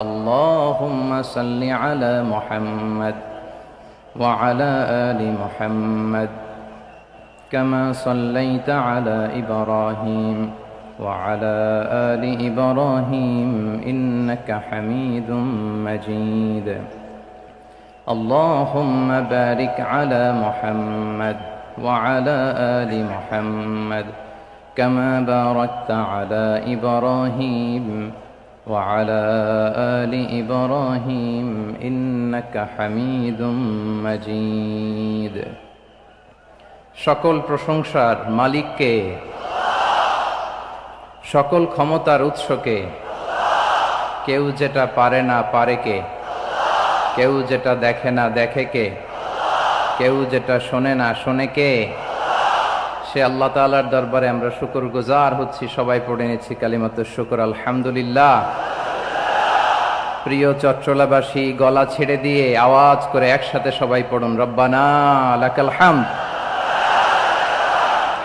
اللهم صل على محمد وعلى آل محمد كما صليت على إبراهيم وعلى آل إبراهيم إنك حميد مجيد اللهم بارك على محمد وعلى آل محمد كما باركت على إبراهيم وعلى آل إبراهيم إنك حميد مجيد সকল প্রশংসার মালিককে, সকল ক্ষমতার উৎসকে। কেউ যেটা পারে না পারে কে, কেউ যেটা দেখে না দেখে কে, কেউ যেটা শোনে না শোনে কে। সে আল্লাহ তাআলার দরবারে আমরা শুকরগুজার হচ্ছি। সবাই পড়ে নিচ্ছি কালিমাতুশ শুকর, আলহামদুলিল্লাহ। প্রিয় চট্টলাবাসী, গলা ছেড়ে দিয়ে আওয়াজ করে একসাথে সবাই পড়ুন, রব্বানা লাকাল হামদ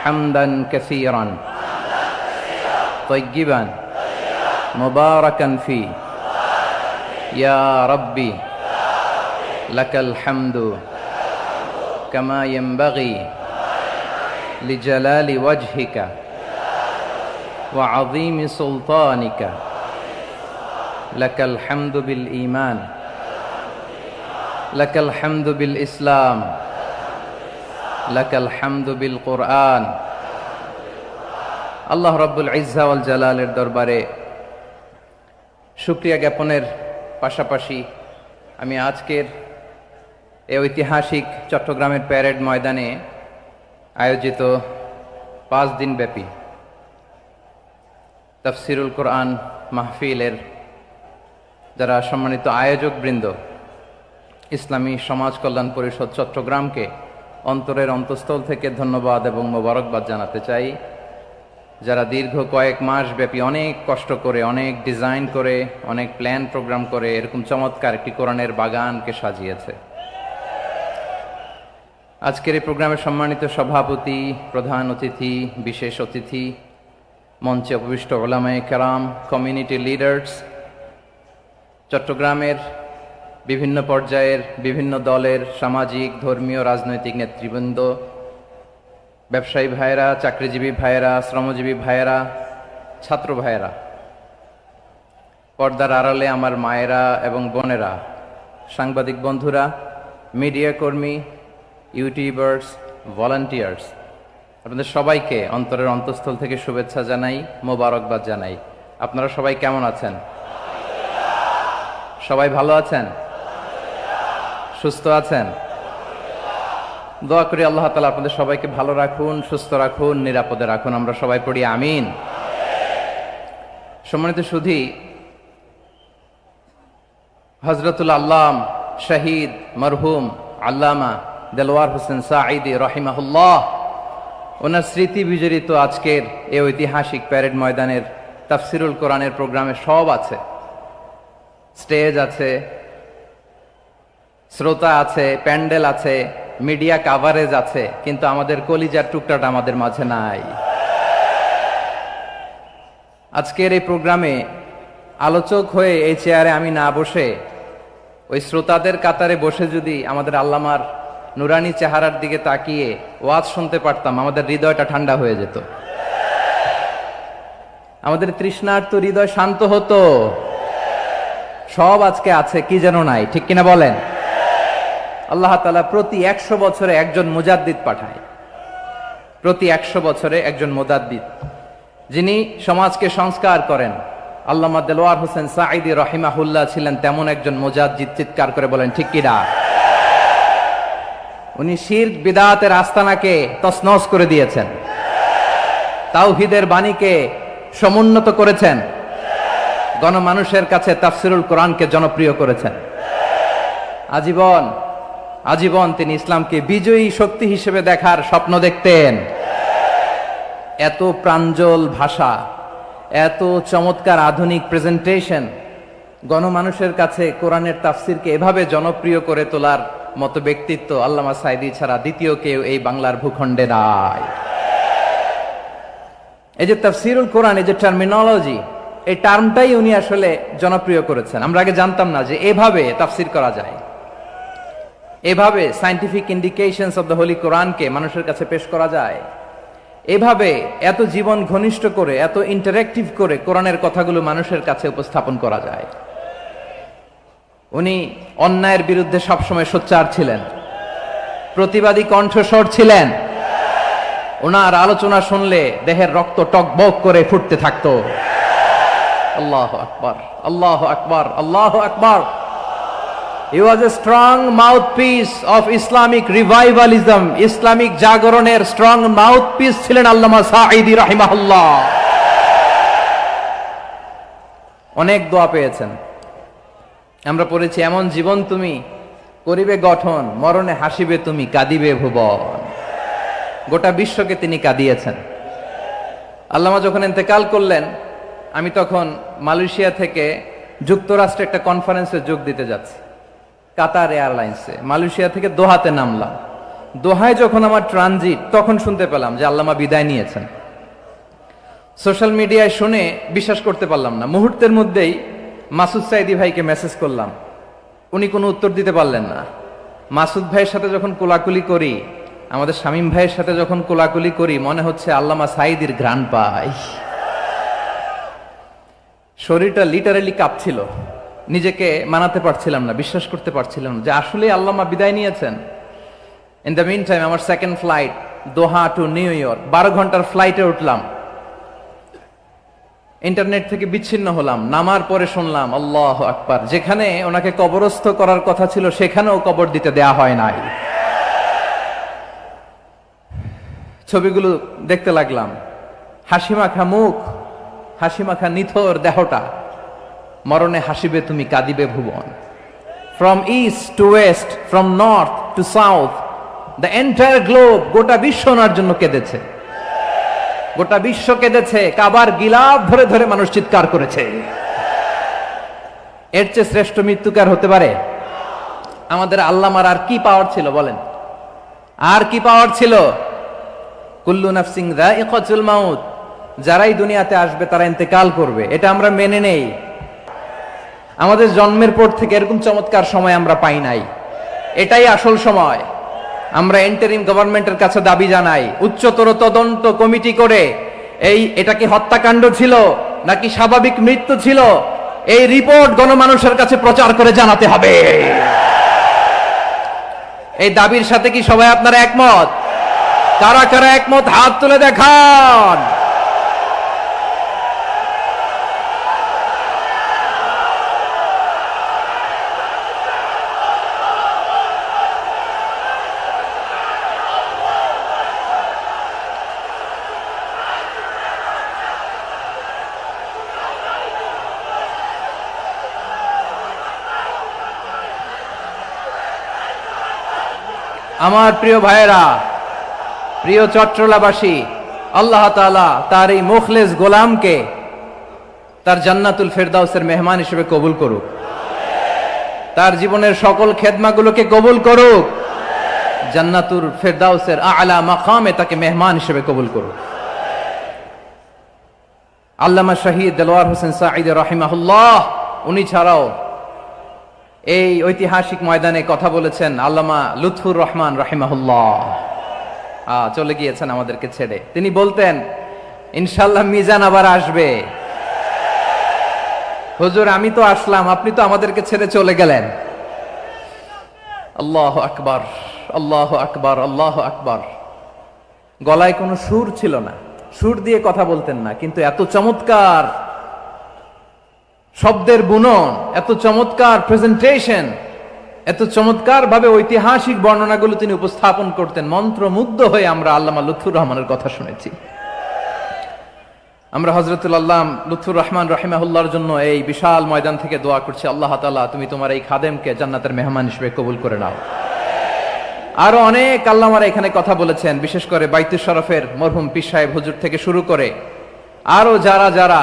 হামদান কাসীরান তাইয়্যিবান মুবারাকান ফি ইয়া রাব্বি লাকাল হামদু কামা ইয়ানবাগি লিজালালি ওয়াজহিকা ওয়া আযীমি সুলতানিকা লাকাল হামদু বিল ঈমান লাকাল হামদু বিল ইসলাম লাকাল হামদু বিল কুরআন। আল্লাহ রাব্বুল ইজ্জা ওয়াল জালালের দরবারে শুকরিয়া জ্ঞাপনের পাশাপাশি আমি আজকের এই ঐতিহাসিক চট্টগ্রামের প্যারেড ময়দানে আয়োজিত 5 দিন ব্যাপী তাফসিরুল কোরআন মাহফিলের যারা সম্মানিত আয়োজক বৃন্দ, ইসলামী সমাজ কল্যাণ পরিষদ চট্টগ্রামকে অন্তরের অন্তঃস্থল থেকে ধন্যবাদ এবং মোবারকবাদ জানাতে চাই, যারা দীর্ঘ কয়েক মাস ব্যাপী অনেক কষ্ট করে, অনেক ডিজাইন করে, অনেক প্ল্যান প্রোগ্রাম করে এরকম চমৎকার একটি কোরআনের বাগানকে সাজিয়েছে। আজকের এই প্রোগ্রামের সম্মানিত সভাপতি, প্রধান অতিথি, বিশেষ অতিথি, মঞ্চে উপবিষ্ট উলামায়ে কেরাম, কমিউনিটি লিডার্স, চট্টগ্রামের বিভিন্ন পর্যায়ের বিভিন্ন দলের সামাজিক, ধর্মীয়, রাজনৈতিক নেতৃবৃন্দ, ব্যবসায়ী ভাইয়েরা, চাকরিজীবী ভাইয়েরা, শ্রমজীবী ভাইয়েরা, ছাত্র ভাইয়েরা, পর্দার আড়ালে আমার মায়েরা এবং বোনেরা, সাংবাদিক বন্ধুরা, মিডিয়া কর্মী, ইউটিউবার্স, ভলান্টিয়ার্স, আপনাদের সবাইকে অন্তরের অন্তঃস্থল থেকে শুভেচ্ছা জানাই, মোবারকবাদ জানাই। আপনারা সবাই কেমন আছেন? সবাই ভালো আছেন? সুস্থ আছেন? দোয়া করি আল্লাহ তাআলা আপনাদের সবাইকে ভালো রাখুন, সুস্থ রাখুন, নিরাপদে রাখুন। আমরা সবাই পড়ি আমিন। সম্মানিত সুধী, হযরতুল আল্লাম শহীদ মরহুম আল্লামা দেলওয়ার হোসেন সাঈদী রাহিমাহুল্লাহ, ওনার স্মৃতি বিজড়িত আজকের এই ঐতিহাসিক প্যারেড ময়দানের তাফসিরুল কোরআনের প্রোগ্রামে সব আছে। স্টেজ আছে, শ্রোতা আছে, প্যান্ডেল আছে, মিডিয়া কাভারেজ আছে, কিন্তু আমাদের কলিজার টুকরাটা আমাদের মাঝে নাই। আজকের এই প্রোগ্রামে আলোচক হয়ে এই চেয়ারে আমি না বসে ওই শ্রোতাদের কাতারে বসে যদি আমাদের আল্লামার নুরানি চেহারার দিকে তাকিয়ে ওয়াজ শুনতে পারতাম, আমাদের হৃদয়টা ঠান্ডা হয়ে যেত, আমাদের তৃষ্ণার্ত হৃদয় শান্ত হতো। সব আজকে আছে, কি যেন নাই, ঠিক কিনা বলেন? আল্লাহ তাআলা প্রতি 100 বছরে একজন মুজাদ্দিদ পাঠায়, প্রতি 100 বছরে একজন মুজাদ্দিদ, যিনি সমাজকে সংস্কার করেন। আল্লামা দেলওয়ার হোসেন সাঈদী রাহিমাহুল্লাহ ছিলেন তেমন একজন মুজাদ্দিদ। চিৎকার করে বলেন ঠিক কিনা? উনি শিরক বিদআতের আস্তানাকে তছনছ করে দিয়েছেন, তাওহীদের বাণীকে সমুন্নত করেছেন, গণমানুষের কাছে তাফসিরুল কোরআনকে জনপ্রিয় করেছেন। আজীবন আজীবন তিনি ইসলামকে বিজয়ী শক্তি হিসেবে দেখার স্বপ্ন দেখতেন। এত প্রাঞ্জল ভাষা, এত চমৎকার আধুনিক প্রেজেন্টেশন, গণমানুষের কাছে কোরআনের তাফসিরকে এভাবে জনপ্রিয় করে তোলার মতো ব্যক্তিত্ব আল্লামা সাঈদী ছাড়া দ্বিতীয় কেউ এই বাংলার ভূখণ্ডে নাই। এই যে তাফসিরুল কোরআন, এই যে টার্মিনোলজি, এই টার্মটাই উনি আসলে জনপ্রিয় করেছেন। আমরা আগে জানতাম না যে এভাবে তাফসির করা যায়, এভাবে scientific indications of the Holi কোরআনকে মানুষের কাছে পেশ করা যায়, এভাবে এত জীবন ঘনিষ্ঠ করে, এত ইন্টারেক্টিভ করে কোরআনের কথাগুলো মানুষের কাছে উপস্থাপন করা যায়। উনি অন্যায়ের বিরুদ্ধে সবসময় সোচ্চার ছিলেন, প্রতিবাদী কণ্ঠস্বর ছিলেন। ওনার আলোচনা শুনলে দেহের রক্ত টকবক করে ফুটতে থাকতো। আল্লাহু আকবার, আল্লাহু আকবার, আল্লাহু আকবার। He was a strong mouthpiece of Islamic revivalism. Islamic জাগরণের স্ট্রং মাউথপিস ছিলেন আল্লামা সাঈদী রাহিমাহুল্লাহ। অনেক দোয়া পেয়েছেন। আমরা পড়েছি, এমন জীবন তুমি করিবে গঠন, মরণে হাসিবে তুমি, কাঁদিবে ভুবন। গোটা বিশ্বকে তিনি কাঁদিয়েছেন। আল্লামা যখন ইন্তেকাল করলেন, আমি তখন মালয়েশিয়া থেকে যুক্তরাষ্ট্রে একটা কনফারেন্সে যোগ দিতে যাচ্ছি, কাতার এয়ারলাইন্সে। মালয়েশিয়া থেকে দোহাতে নামলাম। দোহায় যখন আমার ট্রানজিট, তখন শুনতে পেলাম যে আল্লামা বিদায় নিয়েছেন। সোশ্যাল মিডিয়ায় শুনে বিশ্বাস করতে পারলাম না। মুহূর্তের মধ্যেই মাসুদ সাইদি ভাইকে মেসেজ করলাম, উনি কোনো উত্তর দিতে পারলেন না। মাসুদ ভাইয়ের সাথে যখন কোলাকুলি করি, আমাদের শামীম ভাইয়ের সাথে যখন কোলাকুলি করি, মনে হচ্ছে আল্লামা সাইদির ঘ্রাণ পাই। শরীরটা লিটারালি কাঁপছিল, নিজেকে মানাতে পারছিলাম না, বিশ্বাস করতে পারছিলাম না যে আসলে আল্লামা বিদায় নিয়েছেন। ইন দ্য মিন টাইম আমার সেকেন্ড ফ্লাইট দোহা টু নিউ ইয়র্ক, 12 ঘন্টার ফ্লাইটে উঠলাম। ইন্টারনেট থেকে বিচ্ছিন্ন হলাম। নামার পরে শুনলাম আল্লাহু আকবার, যেখানে ওনাকে কবরস্থ করার কথা ছিল সেখানেও কবর দিতে দেয়া হয় নাই। ছবিগুলো দেখতে লাগলাম, হাসিমাখা মুখ, হাসিমাখা নিথর দেহটা, মরণে হাসিবে তুমি, কাঁদিবে ভুবন। From east to west, from north to south, the entire globe, গোটা বিশ্ব ওনার জন্য কেঁদেছে, গোটা বিশ্ব কেঁদেছে। কাবার গিলাফ ধরে ধরে মানুষ চিৎকার করেছে। এর চেয়ে শ্রেষ্ঠ মৃত্যুকার হতে পারে? আমাদের আল্লামার আর কি পাওয়ার ছিল বলেন? আর কি পাওয়ার ছিল? কুল্লু নাফসিন যায়িকাতুল মাউত, যারাই দুনিয়াতে আসবে তারা ইন্তেকাল করবে, এটা আমরা মেনে নেই। আমাদের জন্মের পর থেকে এরকম চমৎকার সময় আমরা পাই নাই। এটাই আসল সময়। আমরা ইন্টারিম গভর্নমেন্টের কাছে দাবি জানাই, উচ্চতর তদন্ত কমিটি করে এটা কি হত্যাকাণ্ড ছিল নাকি স্বাভাবিক মৃত্যু ছিল, এই রিপোর্ট গণমানুষের কাছে প্রচার করে জানাতে হবে। এই দাবির সাথে কি সবাই আপনারা একমত? কারা কারা একমত হাত তুলে দেখান। আমার প্রিয় ভাইয়েরা, প্রিয় চট্টলাবাসী, আল্লাহ তাআলা তার এই মুখলেস গোলামকে তার জান্নাতুল ফেরদাউসের মেহমান হিসেবে কবুল করুক, তার জীবনের সকল খেদমাগুলোকে কবুল করুক, জান্নাতুল ফেরদাউসের আলা মাকামে তাকে মেহমান হিসেবে কবুল করুক। আল্লামা শহীদ দেলোয়ার হোসেন সাঈদী রাহিমাহুল্লাহ, উনি ছাড়াও এই ঐতিহাসিক ময়দানে কথা বলেছেন আল্লামা লুৎফুর রহমান রাহিমাহুল্লাহ। চলে গিয়েছেন আমাদেরকে ছেড়ে। তিনি বলতেন, ইনশাআল্লাহ মিজান আবার আসবে। হুজুর, আমি তো আসলাম, আপনি তো আমাদেরকে ছেড়ে চলে গেলেন। আল্লাহু আকবার, আল্লাহু আকবার, আল্লাহু আকবার। গলায় কোনো সুর ছিল না, সুর দিয়ে কথা বলতেন না, কিন্তু এত চমৎকার শব্দের বুনন, এত চমৎকার প্রেজেন্টেশন, এত চমৎকার ভাবে ঐতিহাসিক বর্ণনাগুলো তিনি উপস্থাপন করতেন। মন্ত্রমুগ্ধ হয়ে আমরা আল্লামা লুৎফুর রহমানের কথা শুনেছি। আমরা হযরতুল আল্লাম লুৎফুর রহমান রাহিমাহুল্লাহর জন্য এই বিশাল ময়দান থেকে দোয়া করছি, আল্লাহ তাআলা তুমি তোমার এই খাদেমকে জান্নাতের মেহমান হিসেবে কবুল করে নাও। আরো অনেক আল্লামারা এখানে কথা বলেছেন, বিশেষ করে বাইতুল শরফের মরহুম পীর সাহেব হুজুর থেকে শুরু করে আরো যারা যারা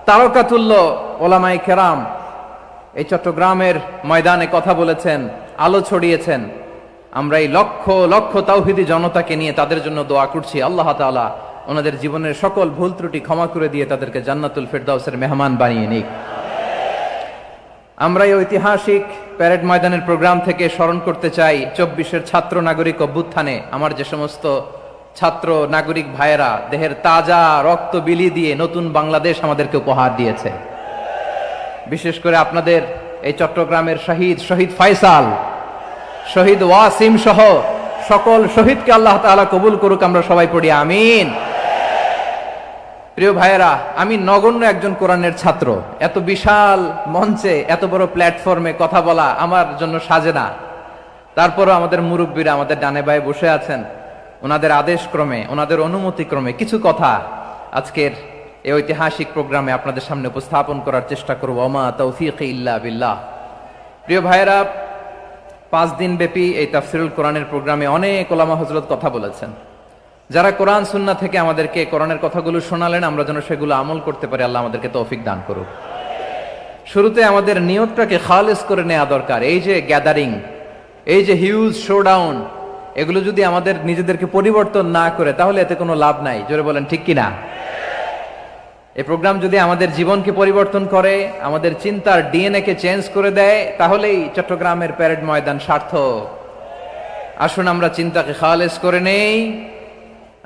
তারকাতুল্য ওলামায়ে কেরাম এই চট্টগ্রামের ময়দানে কথা বলেছেন, আলো ছড়িয়েছেন। আমরা এই লক্ষ লক্ষ তাওহীদি জনতাকে নিয়ে তাদের জন্য দোয়া করছি, আল্লাহ তাআলা ওনাদের জীবনের সকল ভুল ত্রুটি ক্ষমা করে দিয়ে তাদেরকে জান্নাতুল ফেরদাউসের মেহমান বানিয়ে নিক। আমরা এই ঐতিহাসিক প্যারেড ময়দানের প্রোগ্রাম থেকে স্মরণ করতে চাই 24-এর ছাত্র নাগরিক অভ্যুত্থানে আমার যে সমস্ত ছাত্র নাগরিক ভাইয়েরা দেহের তাজা রক্ত বিলি দিয়ে নতুন বাংলাদেশ আমাদেরকে উপহার দিয়েছে। বিশেষ করে আপনাদের এই চট্টগ্রামের শহীদ ফাইসাল, শহীদ ওয়াসিম সহ সকল শহীদকে আল্লাহ তাআলা কবুল করুক, আমরা সবাই পড়ি আমিন। প্রিয় ভাইয়েরা, আমি নগণ্য একজন কোরআনের ছাত্র, এত বিশাল মঞ্চে এত বড় প্ল্যাটফর্মে কথা বলা আমার জন্য সাজে না। তারপরও আমাদের মুরব্বীরা আমাদের ডানে বায়ে বসে আছেন, ওনাদের আদেশ ক্রমে, ওনাদের অনুমতি ক্রমে কিছু কথা আজকের এই ঐতিহাসিক প্রোগ্রামে আপনাদের সামনে উপস্থাপন করার চেষ্টা করব। ওমা তৌফিক ইল্লা বিল্লাহ। প্রিয় ভাইয়েরা, 5 দিন ব্যাপী এই তাফসিরুল কোরআনের প্রোগ্রামে অনেক ওলামা হযরত কথা বলেছেন। যারা কোরআন সুন্নাহ থেকে আমাদেরকে কোরআনের কথাগুলো শোনালেন, আমরা যেন সেগুলো আমল করতে পারি, আল্লাহ আমাদেরকে তৌফিক দান করুক। শুরুতে আমাদের নিয়তটাকে খালেস করে নেওয়া দরকার। এই যে গ্যাদারিং, এই যে হিউজ শোডাউন, এগুলো যদি আমাদের নিজেদেরকে পরিবর্তন না করে তাহলে এতে কোনো লাভ নাই। জোরে বলেন ঠিক কিনা? এই প্রোগ্রাম যদি আমাদের জীবনকে পরিবর্তন করে, আমাদের চিন্তার ডিএনএ কে চেঞ্জ করে দেয়, তাহলেই চট্টগ্রামের প্যারেড ময়দান সার্থক। আসুন আমরা চিন্তাকে খালেস করে নেই।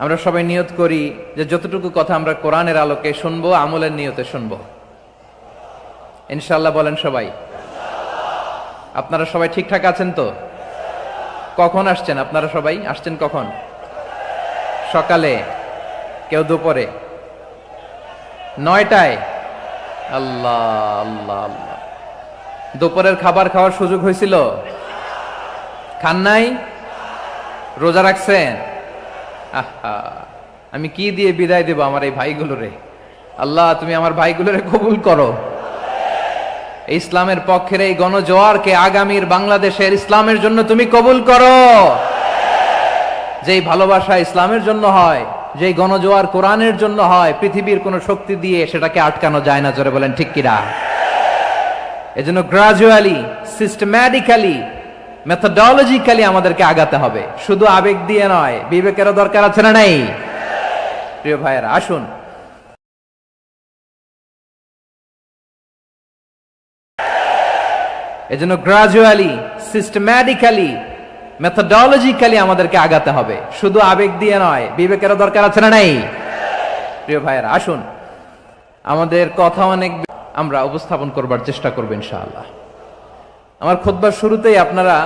আমরা সবাই নিয়ত করি যে যতটুকু কথা আমরা কোরআনের আলোকে শুনবো, আমলের নিয়তে শুনবো ইনশাআল্লাহ। বলেন সবাই। আপনারা সবাই ঠিকঠাক আছেন তো? কখন আসছেন আপনারা? সবাই আসছেন কখন? সকালে, কেউ দুপুরে, 9টায়? আল্লাহ আল্লাহ আল্লাহ। দুপুরের খাবার খাওয়ার সুযোগ হয়েছিল? খান নাই? রোজা রাখছেন? আহা, আমি কি দিয়ে বিদায় দেব আমার এই ভাইগুলোরে? আল্লাহ তুমি আমার ভাইগুলোরে কবুল করো। ইসলামের পক্ষের এই গণজোয়ারকে আগামীর বাংলাদেশের ইসলামের জন্য তুমি কবুল করো। যেই ভালোবাসা ইসলামের জন্য হয়, যেই গণজোয়ার কোরআনের জন্য হয়, পৃথিবীর কোন শক্তি দিয়ে সেটাকে আটকানো যায় না। জোরে বলেন ঠিক কিনা? এজন্য গ্রাজুয়ালি, সিস্টেম্যাটিক্যালি, মেথোডোলজিক্যালি আমাদেরকে আগাতে হবে, শুধু আবেগ দিয়ে নয়। বিবেকেরও দরকার আছে না নাই? প্রিয় ভাইয়েরা, আসুন এজন্য গ্রাজুয়ালি, সিস্টেম্যাটিক্যালি, মেথোডোলজিক্যালি আমাদেরকে আগাতে হবে, শুধু আবেগ দিয়ে নয়। বিবেকেরও দরকার আছে না নাই? প্রিয় ভাইয়েরা, আসুন আমাদের কথা অনেক আমরা উপস্থাপন করবার চেষ্টা করব ইনশাআল্লাহ। আমার খুতবার শুরুতেই আপনারা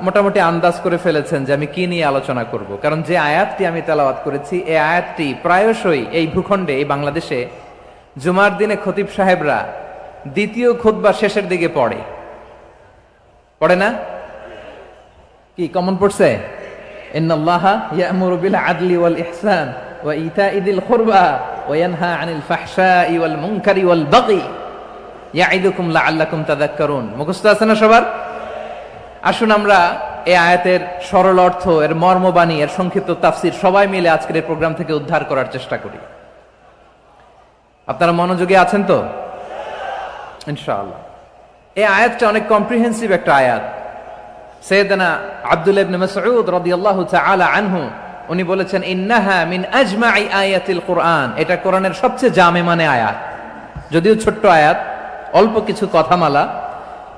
মোটামুটি আন্দাজ করে ফেলেছেন যে আমি কি নিয়ে আলোচনা করব, কারণ যে আয়াতটি আমি তেলাওয়াত করেছি এই আয়াতটি প্রায়শই এই ভূখণ্ডে, এই বাংলাদেশে জুমার দিনে খতিব সাহেবরা দ্বিতীয় খুতবার শেষের দিকে পড়ে না? কি কমন পড়ছে? ইন্নাল্লাহা ইয়া'মুরু বিল আদলি ওয়াল ইহসান ওয়া ইতা'i যিল কুরবা ওয়া ইয়ানহা আনিল ফাহশাই ওয়াল মুনকারি ওয়াল বাগি ইয়া'iদুকুম লাআল্লাকুম তাযাক্কারুন। মুখস্থ আছে না সবার? আসুন আমরা এই আয়াতের সরল অর্থ, এর মর্মবাণী, এর সংক্ষিপ্ত তাফসীর সবাই মিলে আজকের এই প্রোগ্রাম থেকে উদ্ধার করার চেষ্টা করি। আপনারা মনোযোগী আছেন তো? ইনশাআল্লাহ। এই আয়াতটা অনেক কম্প্রিহেন্সিভ একটা আয়াত। সাইয়েদনা আব্দুল্লাহ ইবনে মাসউদ রাদিয়াল্লাহু তাআলা আনহু উনি বলেছেন, ইন্নাহা মিন আজমাই আয়াতিল কুরআন। এটা কোরআনের সবচেয়ে জামে মানে আয়াত। যদিও ছোট্ট আয়াত, অল্প কিছু কথামালা,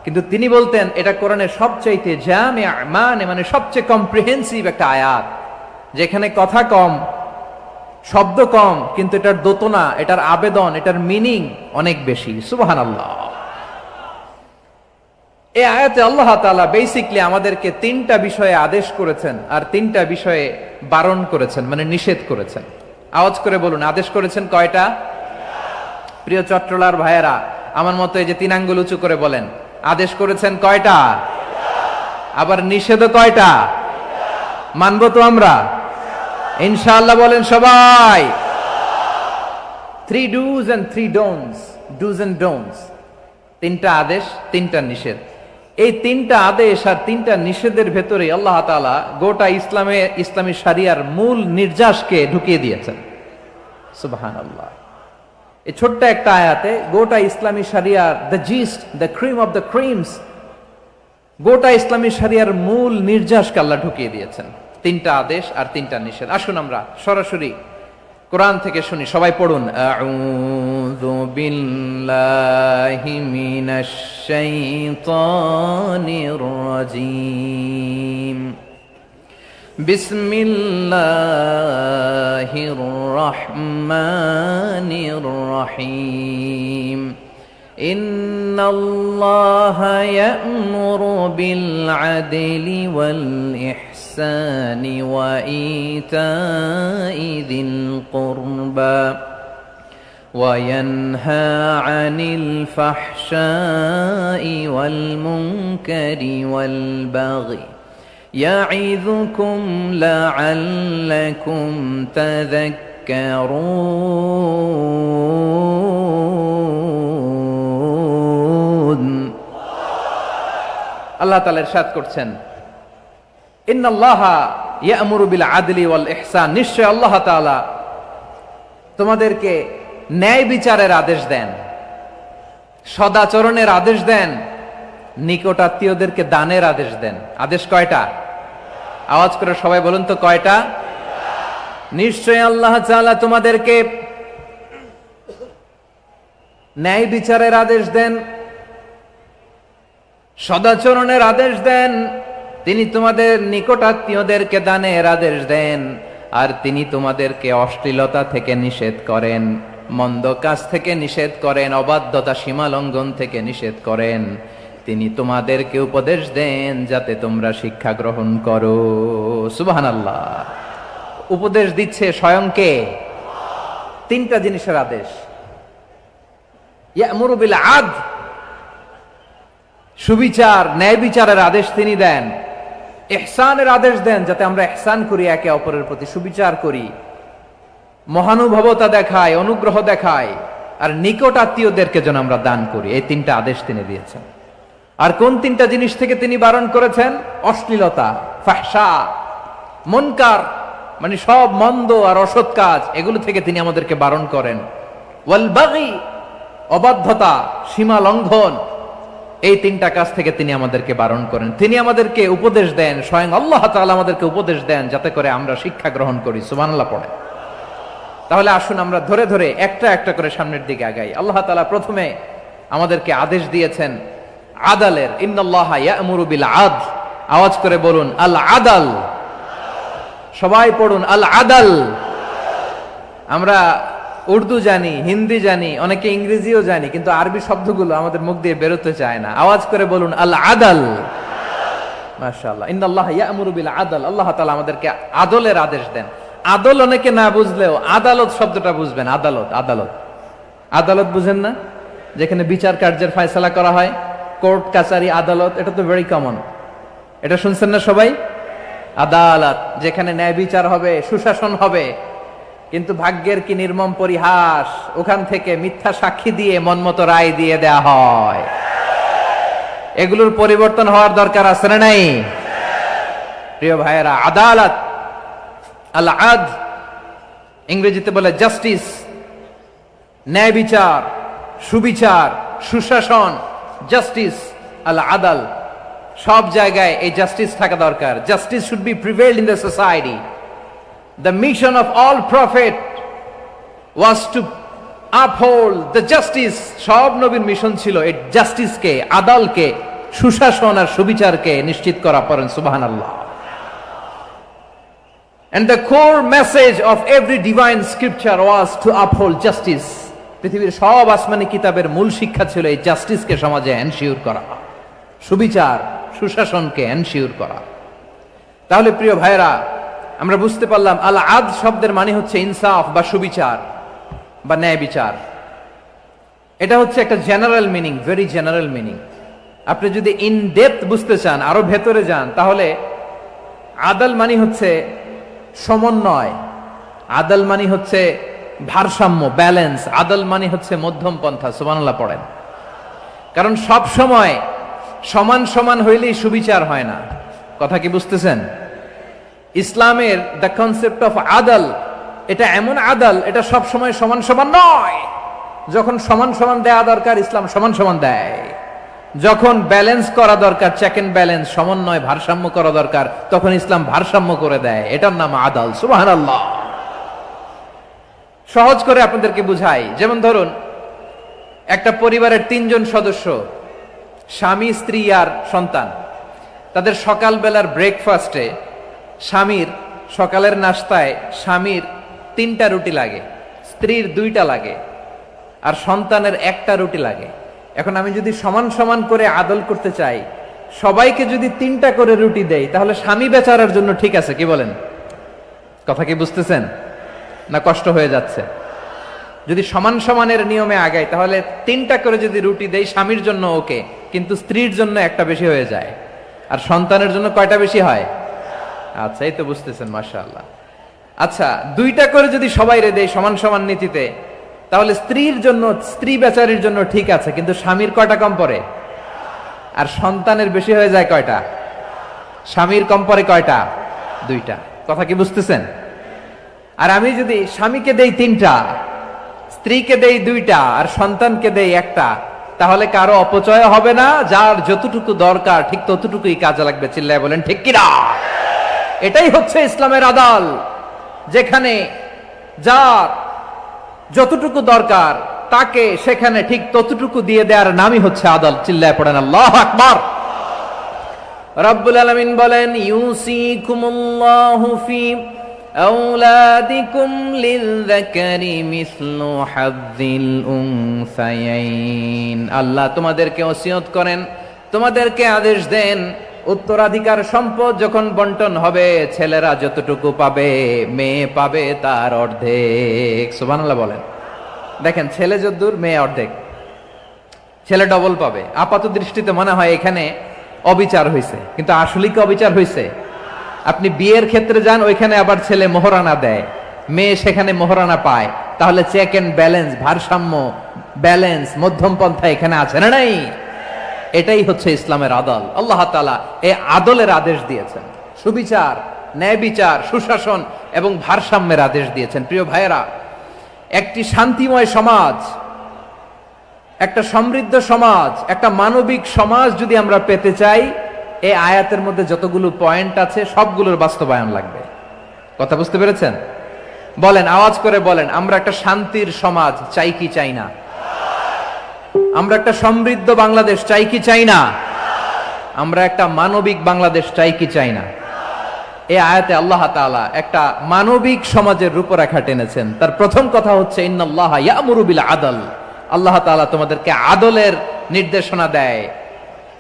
কিন্তু তিনি বলতেন এটা কোরআনের সবচাইতে জামে মানে সবচেয়ে কম্প্রিহেন্সিভ একটা আয়াত, যেখানে কথা কম, শব্দ কম, কিন্তু এটার দোতনা, এটার আবেদন, এটার মিনিং অনেক বেশি। সুবহানাল্লাহ। এই আয়াতে আল্লাহ তাআলা বেসিক্যালি আমাদেরকে 3টা বিষয়ে আদেশ করেছেন আর 3টা বিষয়ে বারণ করেছেন, মানে নিষেধ করেছেন। আওয়াজ করে বলুন, আদেশ করেছেন কয়টা? প্রিয় চট্টলার ভাইয়েরা, আমার মতো এই যে 3 আঙ্গুল উঁচু করে বলেন, আদেশ করেছেন কয়টা? আবার নিষেধও কয়টা? মানবো তো আমরা ইনশাআল্লাহ? বলেন সবাই। 3 do's and 3 don'ts, do's and don'ts। 3টা আদেশ, 3টা নিষেধ। এই 3টা আদেশ আর 3টা নিষেধের ভেতরে আল্লাহ তাআলা গোটা ইসলামী শরিয়ার মূল নির্যাসকে ঢুকিয়ে দিয়েছেন। সুবহানাল্লাহ। এই ছোট্ট একটা আয়াতে গোটা ইসলামী শরিয়ার, the gist, the cream of the creams, গোটা ইসলামী শরিয়ার মূল নির্যাসকে আল্লাহ ঢুকিয়ে দিয়েছেন। 3টা আদেশ আর 3টা নিষেধ। আসুন আমরা সরাসরি কোরআন থেকে শুনি, সবাই পড়ুন। আউযু বিল্লাহি মিনাশ শাইতানির রাজীম। বিসমিল্লাহির রহমানির রহিম। ইন্নাল্লাহা ইয়া'মুরু বিল আদলি ওয়াল ইহসানি ওয়া ইতাই যিল কুরবা ওয়া ইয়ানহা আনিল ফাহশাই ওয়াল মুনকারি ওয়াল বাগি يعظكم لعلكم تذكرون। আল্লাহ তাআলা ইরশাদ করছেন, ইন্নাল্লাহা ইয়া'মুরু বিল আদলি ওয়াল ইহসান, নিশ্চয় আল্লাহ তাআলা তোমাদেরকে ন্যায় বিচারের আদেশ দেন, সদাচরণের আদেশ দেন, নিকটাত্মীয়দেরকে দানের আদেশ দেন। আদেশ কয়টা? আওয়াজ করে সবাই বলুন তো, কয়টা? নিশ্চয় আল্লাহ তাআলা তোমাদেরকে ন্যায় বিচারের আদেশ দেন, সদাচরণের আদেশ দেন, তিনি তোমাদের নিকটাত্মীয়দেরকে দানের আদেশ দেন, আর তিনি তোমাদেরকে অশ্লীলতা থেকে নিষেধ করেন, মন্দ কাজ থেকে নিষেধ করেন, অবাধ্যতা সীমা লঙ্ঘন থেকে নিষেধ করেন। তিনি তোমাদেরকে উপদেশ দেন যাতে তোমরা শিক্ষা গ্রহণ করো। সুবহানাল্লাহ। উপদেশ দিচ্ছে স্বয়ং কে? তিনটা জিনিসের আদেশ। ইয়া'মুরু বিল আদল, সুবিচার ন্যায় বিচারের আদেশ তিনি দেন। ইহসানের আদেশ দেন, যাতে আমরা ইহসান করি, একে অপরের প্রতি সুবিচার করি, মহানুভবতা দেখায়, অনুগ্রহ দেখায়, আর নিকট আত্মীয়দেরকে যেন আমরা দান করি। এই তিনটা আদেশ তিনি দিয়েছেন। আর কোন তিনটা জিনিস থেকে তিনি বারণ করেছেন? অশ্লীলতা, ফাহশা, মুনকার, মানে সব মন্দ আর অসৎ কাজ, এগুলো থেকে তিনি আমাদেরকে বারণ করেন। ওয়াল বাগি, অবাধ্যতা, সীমা লঙ্ঘন, এই তিনটা কাজ থেকে তিনি আমাদেরকে বারণ করেন। তিনি আমাদেরকে উপদেশ দেন, স্বয়ং আল্লাহ তাআলা আমাদেরকে উপদেশ দেন যাতে করে আমরা শিক্ষা গ্রহণ করি। সুবহানাল্লাহ পড়ে। তাহলে আসুন আমরা ধরে ধরে একটা একটা করে সামনের দিকে আগাই। আল্লাহ তাআলা প্রথমে আমাদেরকে আদেশ দিয়েছেন আদালের। ইন্নাল্লাহা ইয়া'মুরু বিল আদল। আওয়াজ করে বলুন আল আদাল। সবাই পড়ুন আল আদাল। আমরা উর্দু জানি, হিন্দি জানি, অনেকে ইংরেজিও জানি, কিন্তু আরবি শব্দগুলো আমাদের মুখ দিয়ে বেরোতে চায় না। আওয়াজ করে বলুন আল আদাল। মাশাআল্লাহ। ইন্নাল্লাহা ইয়া'মুরু বিল আদল। আল্লাহ তাআলা আমাদেরকে আদলের আদেশ দেন। আদল অনেকে না বুঝলেও আদালত শব্দটা বুঝবেন। আদালত, আদালত, আদালত বুঝেন না? যেখানে বিচার কার্যের ফয়সালা করা হয়, কোর্ট কাচারি আদালত, এটা তো ভেরি কমন। এটা শুনছেন না সবাই? আদালত, যেখানে ন্যায় বিচার হবে, সুশাসন হবে। কিন্তু ভাগ্যের কি নির্মম পরিহাস, ওখান থেকে মিথ্যা সাক্ষী দিয়ে মনমতো রায় দিয়ে দেয়া হয়। এগুলোর পরিবর্তন হওয়ার দরকার আছে না নাই? প্রিয় ভাইয়েরা, আদালত, আল আদল, ইংরেজিতে বলে জাস্টিস, ন্যায় বিচার, সুবিচার, সুশাসন, জাস্টিস, আল আদল, সব জায়গায় এই জাস্টিস থাকা দরকার। Justice should be prevailed in the society. The mission of all prophet was to uphold the justice. সব নবীর মিশন ছিল এই জাস্টিসকে, আদালকে, সুশাসন আর সুবিচারকে নিশ্চিত করা। পড়েন সুবহানাল্লাহ। And the core message of every divine scripture was to uphold justice. পৃথিবীর সব আসমানি কিতাবের মূল শিক্ষা ছিল এই জাস্টিসকে সমাজে এনশিওর করা, সুবিচার, সুশাসনকে এনশিওর করা। তাহলে প্রিয় ভাইরা, আমরা বুঝতে পারলাম আল আদল শব্দের মানে হচ্ছে ইনসাফ বা সুবিচার বা ন্যায় বিচার। এটা হচ্ছে একটা general meaning, very general meaning. আপনি যদি ইন ডেপথ বুঝতে চান, আরো ভেতরে যান, তাহলে আদল মানে হচ্ছে সমন্বয়, আদল মানে হচ্ছে ভারসাম্য, ব্যালেন্স। আদল মানে হচ্ছে মধ্যম পন্থা। সুবহানাল্লাহ পড়েন। কারণ সব সময় সমান সমান হইলেই সুবিচার হয় না। কথা কি বুঝতেছেন? ইসলামের দ্য কনসেপ্ট অফ আদল, এটা এমন আদল, এটা সব সময় সমান সমান নয়। যখন সমান সমান দেয়া দরকার, ইসলাম সমান সমান দেয়। যখন ব্যালেন্স করা দরকার, চেক এন্ড ব্যালেন্স, সমন্বয়, ভারসাম্য করা দরকার, তখন ইসলাম ভারসাম্য করে দেয়। এটার নাম আদল। সুবহানাল্লাহ। সহজ করে আপনাদেরকে বুঝাই। যেমন ধরুন, একটা পরিবারের 3 জন সদস্য, স্বামী, স্ত্রী আর সন্তান। তাদের সকালবেলার ব্রেকফাস্টে স্বামীর, সকালের নাস্তায় স্বামীর 3টা রুটি লাগে, স্ত্রীর 2টা লাগে, আর সন্তানের 1টা রুটি লাগে। এখন আমি যদি সমান সমান করে আদল করতে চাই, সবাইকে যদি 3টা করে রুটি দেই, তাহলে স্বামী বেচারার জন্য ঠিক আছে? কি বলেন? কথা কি বুঝতেছেন না কষ্ট হয়ে যাচ্ছে? যদি সমান সমানের নিয়মে আগাই, তাহলে 3টা করে যদি রুটি দেই স্বামীর জন্য ওকে, কিন্তু স্ত্রীর জন্য 1টা বেশি হয়ে যায়। আর সন্তানের জন্য কয়টা বেশি হয়? আচ্ছা, এই তো বুঝতেছেন, মাশাআল্লাহ। আচ্ছা, 2টা করে যদি সবাই রে দেই সমান সমান নীতিতে, তাহলে স্ত্রীর জন্য, স্ত্রী বেচারির জন্য ঠিক আছে, কিন্তু স্বামীর কয়টা কম পড়ে? আর সন্তানের বেশি হয়ে যায় কয়টা? স্বামীর কম পড়ে কয়টা? 2টা। কথা কি বুঝতেছেন? আর আমি যদি স্বামীকে দেই 3টা, স্ত্রীকে দেই 2টা, আর সন্তানকে দেই 1টা, তাহলে কারো অপচয় হবে না। যার যতটুকু দরকার ঠিক ততটুকুই কাজে লাগবে। চিল্লায় বলেন ঠিক কিনা? এটাই হচ্ছে ইসলামের আদল, যেখানে যার যতটুকু দরকার তাকে সেখানে ঠিক ততটুকু দিয়ে দেওয়ার নামই হচ্ছে আদল। চিল্লায় পড়েন আল্লাহু আকবার। রব্বুল আলামিন বলেন, ইউসিকুমুল্লাহু ফি আওলাদিকুম লিযযাকারি মিসলু হাযযিল উনসায়াইন। আল্লাহ তোমাদেরকে ওসিয়ত করেন, তোমাদেরকে আদেশ দেন, উত্তরাধিকার সম্পদ যখন বন্টন হবে, ছেলেরা যতটুকু পাবে, মেয়ে পাবে তার অর্ধেক। সুবহানাল্লাহ বলেন। দেখেন, ছেলে যদ্দূর, মেয়ে অর্ধেক, ছেলে ডবল পাবে। আপাত দৃষ্টিতে মনে হয় এখানে অবিচার হয়েছে, কিন্তু আসলে কি অবিচার হয়েছে? আপনি বিয়ের ক্ষেত্রে যান, ওইখানে আবার ছেলে মোহরানা দেয়, মেয়ে সেখানে মোহরানা পায়। তাহলে চেক এন্ড ব্যালেন্স, ভারসাম্য, ব্যালেন্স, মধ্যম পন্থা এখানে আছে না নাই? এটাই হচ্ছে ইসলামের আদল। আল্লাহ তাআলা এই আদলের আদেশ দিয়েছেন, সুবিচার, ন্যায় বিচার, সুশাসন এবং ভারসাম্যের আদেশ দিয়েছেন। প্রিয় ভাইয়েরা, একটি শান্তিময় সমাজ, একটা সমৃদ্ধ সমাজ, একটা মানবিক সমাজ যদি আমরা পেতে চাই, এই আয়াতের মধ্যে যতগুলো পয়েন্ট আছে সবগুলোর বাস্তবায়ন লাগবে। কথা বুঝতে পেরেছেন? বলেন, আওয়াজ করে বলেন, আমরা একটা শান্তির সমাজ চাই কি চাই না? আমরা একটা সমৃদ্ধ বাংলাদেশ চাই কি চাই না? আমরা একটা মানবিক বাংলাদেশ চাই কি চাই না? এই আয়াতে আল্লাহ তাআলা একটা মানবিক সমাজের রূপরেখা টেনেছেন। তার প্রথম কথা হচ্ছে, ইন্নাল্লাহা ইয়ামুরু বিল আদল। আল্লাহ তাআলা তোমাদেরকে আদলের নির্দেশনা দেয়,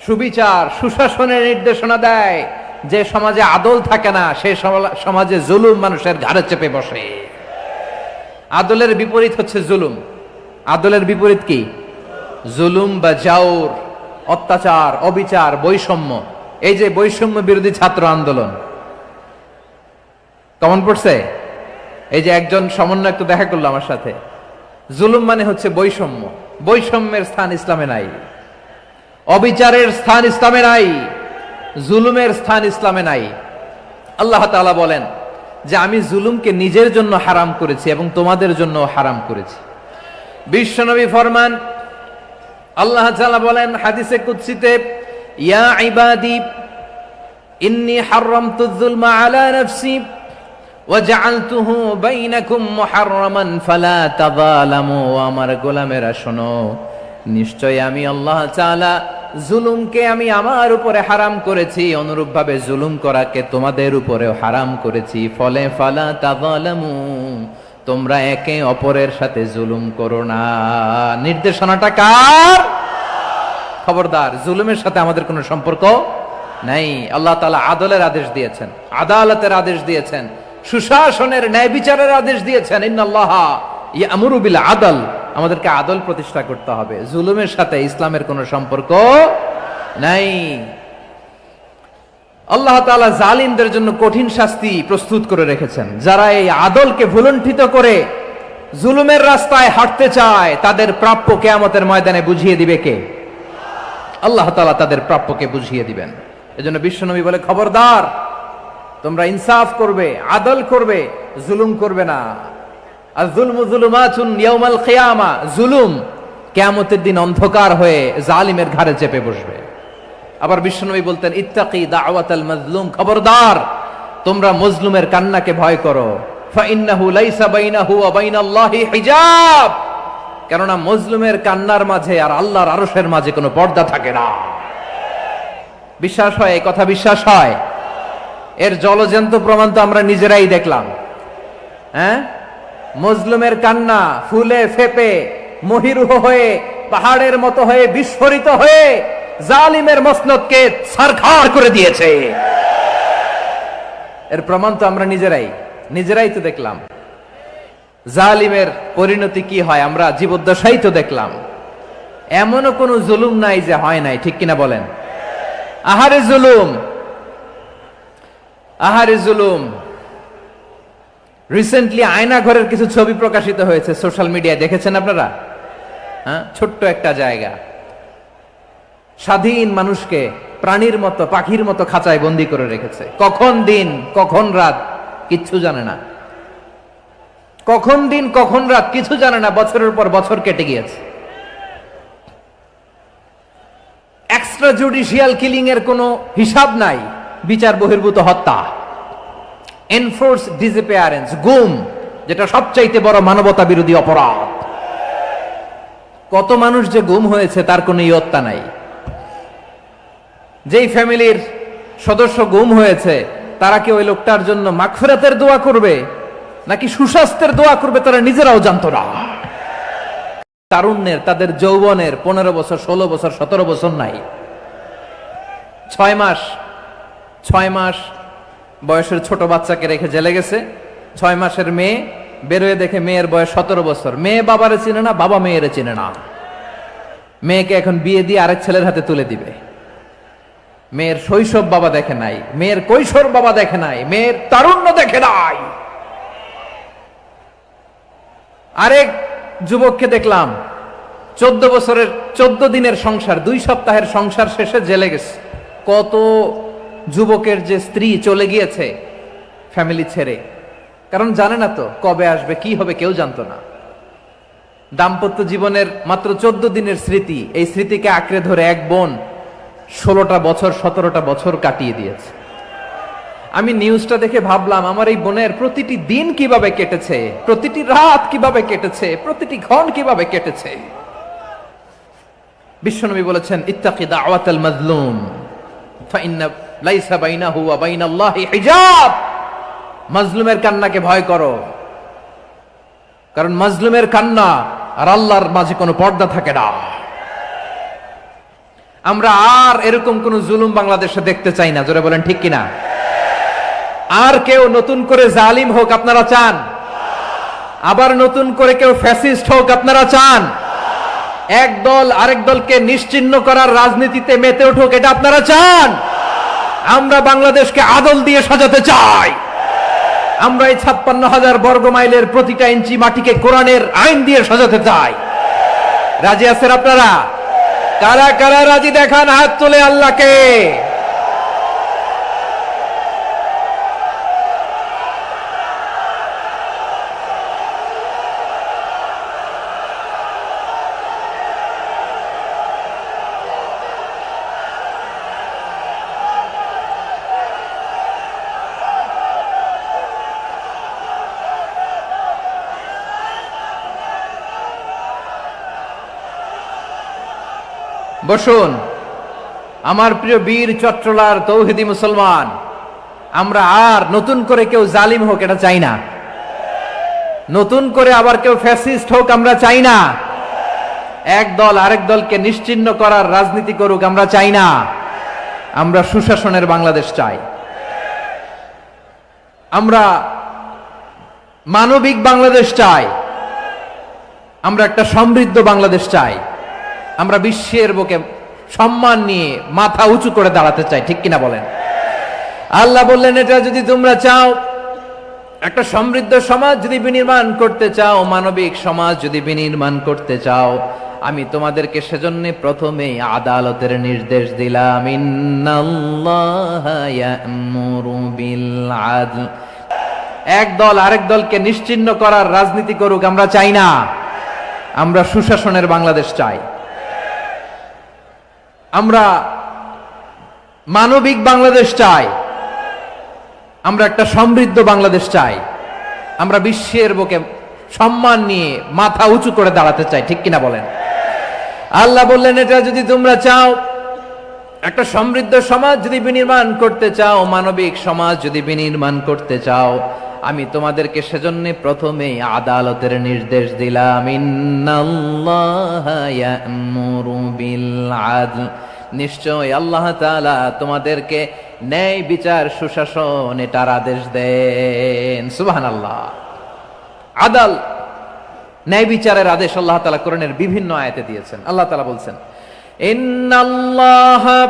সুবিচার, সুশাসনের নির্দেশনা দেয়। যে সমাজে আদল থাকে না, সেই সমাজে জুলুম মানুষের ঘাড়ে চেপে বসে। আদলের বিপরীত হচ্ছে জুলুম। আদলের বিপরীত কি? জুলুম বা জাওর, অত্যাচার, অবিচার, বৈষম্য। এই যে বৈষম্য বিরোধী ছাত্র আন্দোলন কেমন পড়ছে? এই যে একজন সমন্বয়ক তো দেখা করলো আমার সাথে। জুলুম মানে হচ্ছে বৈষম্য। বৈষম্যের স্থান ইসলামে নাই, অবিচারের স্থান ইসলামে নাই, জুলুমের স্থান ইসলামে নাই। আল্লাহ তাআলা বলেন যে আমি জুলুমকে নিজের জন্য হারাম করেছি এবং তোমাদের জন্য হারাম করেছি। বিশ্বনবী ফরমান, আল্লাহ তাআলা বলেন হাদিসে কুদসিতে, ইয়া ইবাদি ইন্নী হারামতুয যুলমা আলা নাফসি ওয়া জাআলতুহু বাইনাকুম মুহাররামান ফালা তাযালামু। আমার গোলামেরা শোনো, নিশ্চয় আমি আল্লাহ তাআলা জুলুমকে আমি আমার উপরে হারাম করেছি, অনুরূপভাবে জুলুম করাকে তোমাদের উপরেও হারাম করেছি। ফলে ফালা তাযালামু, তোমরা একে অপরের সাথে জুলুম করো না। নির্দেশনাটা কার? খবরদার, জুলুমের সাথে আমাদের কোনো সম্পর্ক নাই। আল্লাহ তাআলা আদলের আদেশ দিয়েছেন, আদালতের আদেশ দিয়েছেন, সুশাসনের, ন্যায় বিচারের আদেশ দিয়েছেন। ইন্নাল্লাহা ইয়ামুরু বিল আদল। আমাদেরকে আদল প্রতিষ্ঠা করতে হবে। জুলুমের সাথে ইসলামের কোনো সম্পর্ক নাই। আল্লাহ তাআলা জালিমদের জন্য কঠিন শাস্তি প্রস্তুত করে রেখেছেন। যারা এই আদলকে ভুলুণ্ঠিত করে জুলুমের রাস্তায় হাঁটতে চায়, তাদের প্রাপ্য কিয়ামতের ময়দানে বুঝিয়ে দিবে কে? আল্লাহ তাআলা তাদের প্রাপ্যকে বুঝিয়ে দিবেন। এজন্য বিশ্বনবী বলে, খবরদার, তোমরা ইনসাফ করবে, আদল করবে, জুলুম করবে না। আর যুলমু যুলুমাতুন ইয়াউমাল কিয়ামা, জুলুম কিয়ামতের দিন অন্ধকার হয়ে জালিমের ঘাড়ে চেপে বসবে। আবার বিশ্বনবী বলতেন, ইত্তাকি দাওয়াতাল মাজলুম, খবরদার, তোমরা মজলুমের কান্নাকে ভয় করো। ফাইন্নাহু লাইসা বাইনাহু ওয়া বাইনাল্লাহি হিজাব, কেননা মজলুমের কান্নার মাঝে আর আল্লাহর আরশের মাঝে কোনো পর্দা থাকে না। বিশ্বাস হয়? এই কথা বিশ্বাস হয়? এর জলজন্ত প্রমাণ তো আমরা নিজেরাই দেখলাম। হ্যাঁ, মজলুমের কান্না ফুলে ফেপে মহিরুহ হয়ে পাহাড়ের মতো হয়ে বিস্ফোরিত হয়ে জালিমের মসনদকে ছারখার করে দিয়েছে। এর প্রমাণ তো আমরা নিজেরাই তো দেখলাম। জালিমের পরিণতি কি হয় আমরা জীবদ্দশাই তো দেখলাম। এমনও কোনো জুলুম নাই যে হয় নাই, ঠিক কিনা বলেন? আহারে জুলুম, আহারে জুলুম। রিসেন্টলি আয়না ঘরের কিছু ছবি প্রকাশিত হয়েছে সোশ্যাল মিডিয়ায়, দেখেছেন আপনারা? হ্যাঁ, ছোট্ট একটা জায়গা, স্বাধীন মানুষকে প্রাণীর মতো পাখির মতো খাঁচায় বন্দি করে রেখেছে। কখন দিন কখন রাত কিচ্ছু জানে না, কখন দিন কখন রাত কিছু জানে না। বছরের পর বছর কেটে গিয়েছে। এক্সট্রা জুডিশিয়াল কিলিং এর কোনো হিসাব নাই, বিচার বহির্ভূত হত্যা, এনফোর্স ডিসঅ্যাপিয়ারেন্স, গুম, যেটা সবচাইতে বড় মানবতা বিরোধী অপরাধ। কত মানুষ যে গুম হয়েছে তার কোনো ইয়ত্তা নাই। যেই ফ্যামিলির সদস্য গুম হয়েছে তারা কি ওই লোকটার জন্য মাগফিরাতের দোয়া করবে নাকি সুস্বাস্থ্যের দোয়া করবে তারা নিজেরাও জানতো না। তারুণ্যের, তাদের যৌবনের 15 বছর 16 বছর 17 বছর নাই। 6 মাস বয়সের ছোট বাচ্চাকে রেখে জেলে গেছে। 6 মাসের মেয়ে বেরোয় দেখে মেয়ের বয়স 17 বছর। মেয়ে বাবারে চিনে না, বাবা মেয়েরে চিনে না। মেয়েকে এখন বিয়ে দিয়ে আরেক ছেলের হাতে তুলে দিবে। মেয়ের শৈশব বাবা দেখে নাই, মেয়ের কৈশোর বাবা দেখে নাই, মেয়ের তারুণ্য দেখে নাই। আরেক যুবককে দেখলাম 14 বছরের 14 দিনের সংসার, 2 সপ্তাহের সংসার শেষে জেলে গেছে। কত যুবকের যে স্ত্রী চলে গিয়েছে ফ্যামিলি ছেড়ে, কারণ জানে না তো কবে আসবে কি হবে, কেউ জানতো না। দাম্পত্য জীবনের মাত্র 14 দিনের স্মৃতি, এই স্মৃতিকে আঁকড়ে ধরে এক বোন 16টা বছর 17টা বছর কাটিয়ে দিয়েছে। আমি নিউজটা দেখে ভাবলাম আমার এই বোনের প্রতিটি দিন কিভাবে কেটেছে, প্রতিটি রাত কিভাবে কেটেছে, প্রতিটি ক্ষণ কিভাবে কেটেছে। বিশ্বনবী বলেছেন, ইত্তাকি দাওয়াতাল মাজলুম ফাইন্না লাইসা বাইনাহু ওয়া বাইনাল্লাহি হিজাব। মাজলুমের কান্নাকে ভয় করো, কারণ মাজলুমের কান্না আর আল্লাহর মাঝে কোনো পর্দা থাকে না। আমরা আর এরকম কোন জুলুম বাংলাদেশে দেখতে চাই না। জোরে বলেন ঠিক কিনা? আর কেউ নতুন করে জালিম হোক আপনারা চান? আবার নতুন করে কেউ ফ্যাসিস্ট হোক আপনারা চান? এক দল আরেক দলকে নিশ্চিহ্ন করার রাজনীতিতে মেতে উঠুক এটা আপনারা চান? আমরা বাংলাদেশকে আদল দিয়ে সাজাতে চাই। আমরা এই 56,000 বর্গ মাইলের প্রতিটা ইঞ্চি মাটিকে কোরআনের আইন দিয়ে সাজাতে চাই। রাজি আছেন আপনারা? কারা কারা রাজি দেখান হাত তুলে আল্লাহকে। বসুন আমার প্রিয় বীর চট্টলার তৌহিদি মুসলমান, আমরা আর নতুন করে কেউ জালিম হোক এটা চাই না। নতুন করে আবার কেউ ফ্যাসিস্ট হোক আমরা চাই না। এক দল আরেক দলকে নিশ্চিহ্ন করার রাজনীতি করুক আমরা চাই না। আমরা সুশাসনের বাংলাদেশ চাই। আমরা মানবিক বাংলাদেশ চাই। আমরা একটা সমৃদ্ধ বাংলাদেশ চাই। আমরা বিশ্বের বুকে সম্মান নিয়ে মাথা উঁচু করে দাঁড়াতে চাই, ঠিক কিনা বলেন? আল্লাহ বললেন, এটা যদি তোমরা চাও, একটা সমৃদ্ধ সমাজ যদি বিনির্মাণ করতে চাও, মানবিক সমাজ যদি বিনির্মাণ করতে চাও, আমি তোমাদেরকে সেজন্য প্রথমেই আদালতের নির্দেশ দিলাম, ইন্নাল্লাহা ইয়া'মুরু বিল আদল। এক দল আরেক দলকে নিশ্চিহ্ন করার রাজনীতি করুক আমরা চাই না। আমরা সুশাসনের বাংলাদেশ চাই। আমরা মানবিক বাংলাদেশ চাই। আমরা একটা সমৃদ্ধ বাংলাদেশ চাই। আমরা বিশ্বের বুকে সম্মান নিয়ে মাথা উঁচু করে দাঁড়াতে চাই, ঠিক কিনা বলেন? আল্লাহ বললেন, এটা যদি তোমরা চাও, একটা সমৃদ্ধ সমাজ যদি বিনির্মাণ করতে চাও, মানবিক সমাজ যদি বিনির্মাণ করতে চাও, আমি তোমাদেরকে সেজন্য প্রথমেই আদালতের নির্দেশ দিলাম। ইন্নাল্লাহা ইয়া'মুরু বিল আদল, নিশ্চয় আল্লাহ তাআলা তোমাদেরকে ন্যায় বিচার সুশাসন এটার আদেশ দেন। সুবহানাল্লাহ। আদাল, ন্যায় বিচারের আদেশ আল্লাহ তাআলা কোরআনের বিভিন্ন আয়াতে দিয়েছেন। আল্লাহ তাআলা বলছেন, ইন্নাল্লাহা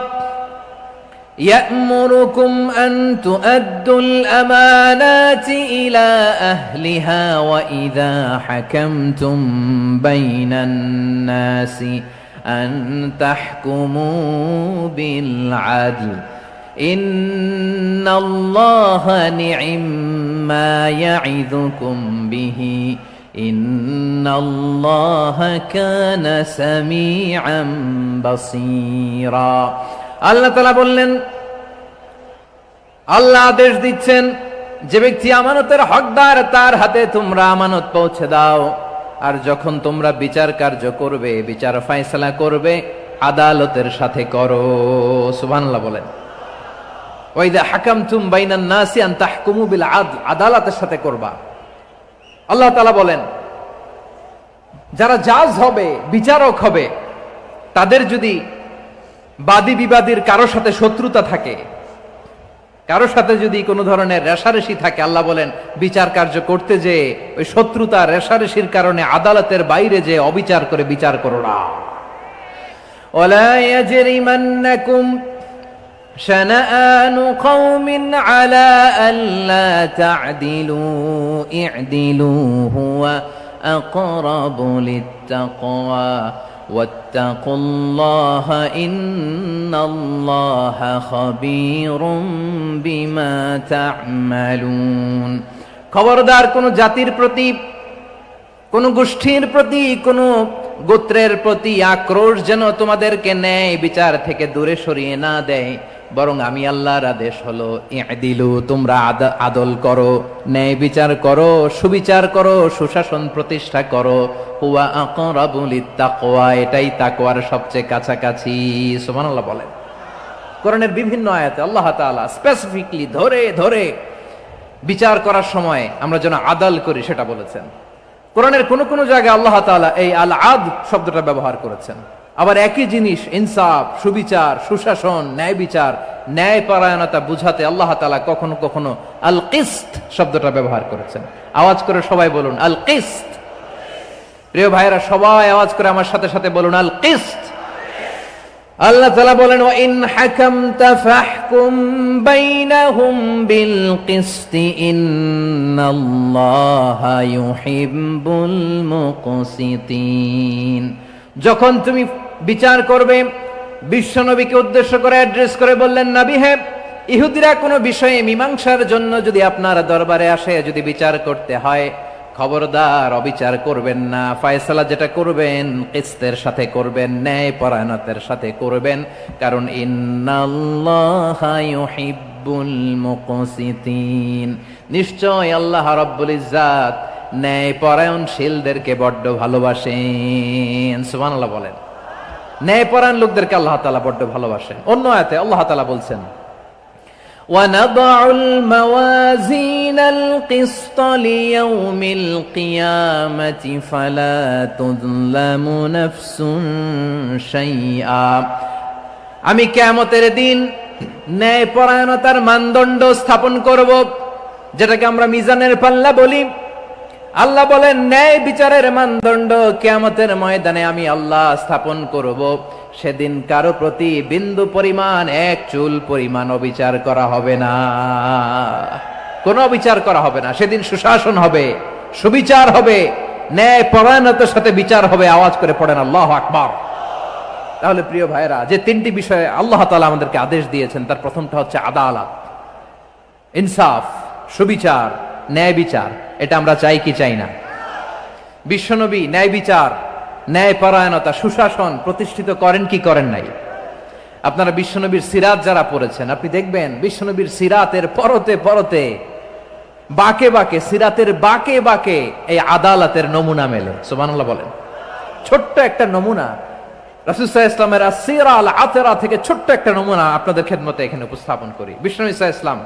يأمركم أن تؤدوا الأمانات إلى أهلها وإذا حكمتم بين الناس أن تحكموا بالعدل إن الله نعم ما يعظكم به إن الله كان سميعا بصيرا। আল্লাহ তাআলা বললেন, আল্লাহ আদেশ দিচ্ছেন, যে ব্যক্তি আমানতের হকদার তার হাতে তোমরা আমানত পৌঁছে দাও, আর যখন তোমরা বিচার কার্য করবে, বিচার ফয়সালা করবে, আদালতের সাথে করো। সুবহানাল্লাহ বলেন। ওয়া ইযা হাকামতুম বাইনান নাসি আন তাহকুমু বিল আদল, আদালতের সাথে করবা। আল্লাহ তাআলা বলেন, যারা জাজ হবে, বিচারক হবে, তাদের যদি বাদী বিবাদীর কারো সাথে শত্রুতা থাকে, কারো সাথে যদি কোনো ধরনের রেষারেষি থাকে, আল্লাহ বলেন বিচার কার্য করতে যে ওই শত্রুতা রেষারেষির কারণে আদালতের বাইরে যে অবিচার করে বিচার করো না। ওয়ালা ইয়াজরিমান্নাকুম শানাআনু কওমিন আলা আল্লা তা'দিলু ই'দিলু হুয়া আকরাবু লিত্তাকওয়া ওয়াত্তাকুল্লাহা ইন্নাল্লাহা খাবীরুম বিমা তা'মালুন। খবরদার, কোন জাতির প্রতি, কোন গোষ্ঠীর প্রতি, কোন গোত্রের প্রতি আক্রোশ যেন তোমাদেরকে ন্যায় বিচার থেকে দূরে সরিয়ে না দেয়, বরং আমি আল্লাহর আদেশ হলো ই'দিলু, তোমরা আদল করো, ন্যায় বিচার করো, সুবিচার করো, সুশাসন প্রতিষ্ঠা করো। হুয়া আকরাবু লিত্তাকওয়া, এটাই তাকওয়ার সবচেয়ে কাছাকাছি। সুবহানাল্লাহ বলেন। কোরআনের বিভিন্ন আয়াতে আল্লাহ তাআলা স্পেসিফিকলি ধরে ধরে বিচার করার সময় আমরা যেন আদাল করি সেটা বলেছেন। কোরআনের কোন কোন জায়গায় আল্লাহ তাআলা এই আল আদল শব্দটা ব্যবহার করেছেন। আবার একই জিনিস ইনসাফ, সুবিচার, সুশাসন, ন্যায় বিচার, ন্যায় পরায়ণতা বুঝাতে আল্লাহ তাআলা কখনো কখনো আল কিসত শব্দটা ব্যবহার করেছেন। আওয়াজ করে সবাই বলুন আল কিসত। প্রিয় ভাইরা, সবাই আওয়াজ করে আমার সাথে সাথে বলুন আল কিসত। আল্লাহ তাআলা বলেন, ওয়া ইন হাকামতা ফাহকুম বাইনাহুম বিল কিসতি ইন্নাল্লাহা ইউহিব্বুল মুকসিতিন। যখন তুমি বিচার করবে, বিশ্বনবীকে উদ্দেশ্য করে অ্যাড্রেস করে বললেন, নবী হে, ইহুদিরা কোনো বিষয়ে মীমাংসার জন্য যদি আপনার দরবারে আসে, যদি বিচার করতে হয়, খবরদার অবিচার করবেন না। ফয়সালা যেটা করবেন কিসতের সাথে করবেন, ন্যায় পরায়ণতার সাথে করবেন, কারণ ইন্নাল্লাহা ইউহিব্বুল মুকসিতিন, নিশ্চয় আল্লাহ রাব্বুল ইজ্জাত ন্যায় পরায়ণশীলদেরকে বড্ড ভালোবাসেন। সুবহানাল্লাহ বলেন। ন্যায় পরায়ণ লোকদেরকে আল্লাহ তাআলা বড্ড ভালোবাসেন। অন্য আয়াতে আল্লাহ তাআলা বলছেন, وَنَضَعُ الْمَوَازِينَ الْقِسْطَ لِيَوْمِ الْقِيَامَةِ فَلَا تُظْلَمُ نَفْسٌ شَيْئًا। আমি কিয়ামতের দিন ন্যায় পরায়ণতার মানদণ্ড স্থাপন করব, যেটাকে আমরা মিজানের পাল্লা বলি। আল্লাহ বলেন, ন্যায় বিচারের মানদণ্ড কিয়ামতের ময়দানে আমি আল্লাহ স্থাপন করব। সেদিন কারো প্রতি বিন্দু পরিমাণ, এক চুল পরিমাণ অবিচার করা হবে না, কোনো অবিচার করা হবে না। সেদিন সুশাসন হবে, সুবিচার হবে, ন্যায় পরায়ণতার সাথে বিচার হবে। আওয়াজ করে পড়েন আল্লাহু আকবার। তাহলে প্রিয় ভাইরা, যে তিনটি বিষয়ে আল্লাহ তাআলা আমাদেরকে আদেশ দিয়েছেন, তার প্রথমটা হচ্ছে আদালত, ইনসাফ, সুবিচার, ন্যায় বিচার। এটা আমরা চাই কি চাই না? বিশ্বনবী ন্যায় বিচার, ন্যায় পরায়ণতা, সুশাসন প্রতিষ্ঠিত করেন কি করেন নাই? আপনারা বিশ্বনবীর সিরাত যারা পড়েছেন, আপনি দেখবেন বিশ্বনবীর সিরাতের পরতে পরতে বাকে বাকে, সিরাতের বাকে বাকে এই আদালতের নমুনা মেলে। সুবহানাল্লাহ বলেন। ছোট্ট একটা নমুনা রাসূল সাল্লাল্লাহু আলাইহি ওয়াসাল্লামের আসসিরা আল আতরা থেকে ছোট্ট একটা নমুনা আপনাদের খেদমতে এখানে উপস্থাপন করি। বিশ্বনবী সাল্লাল্লাহু আলাইহি ওয়াসাল্লাম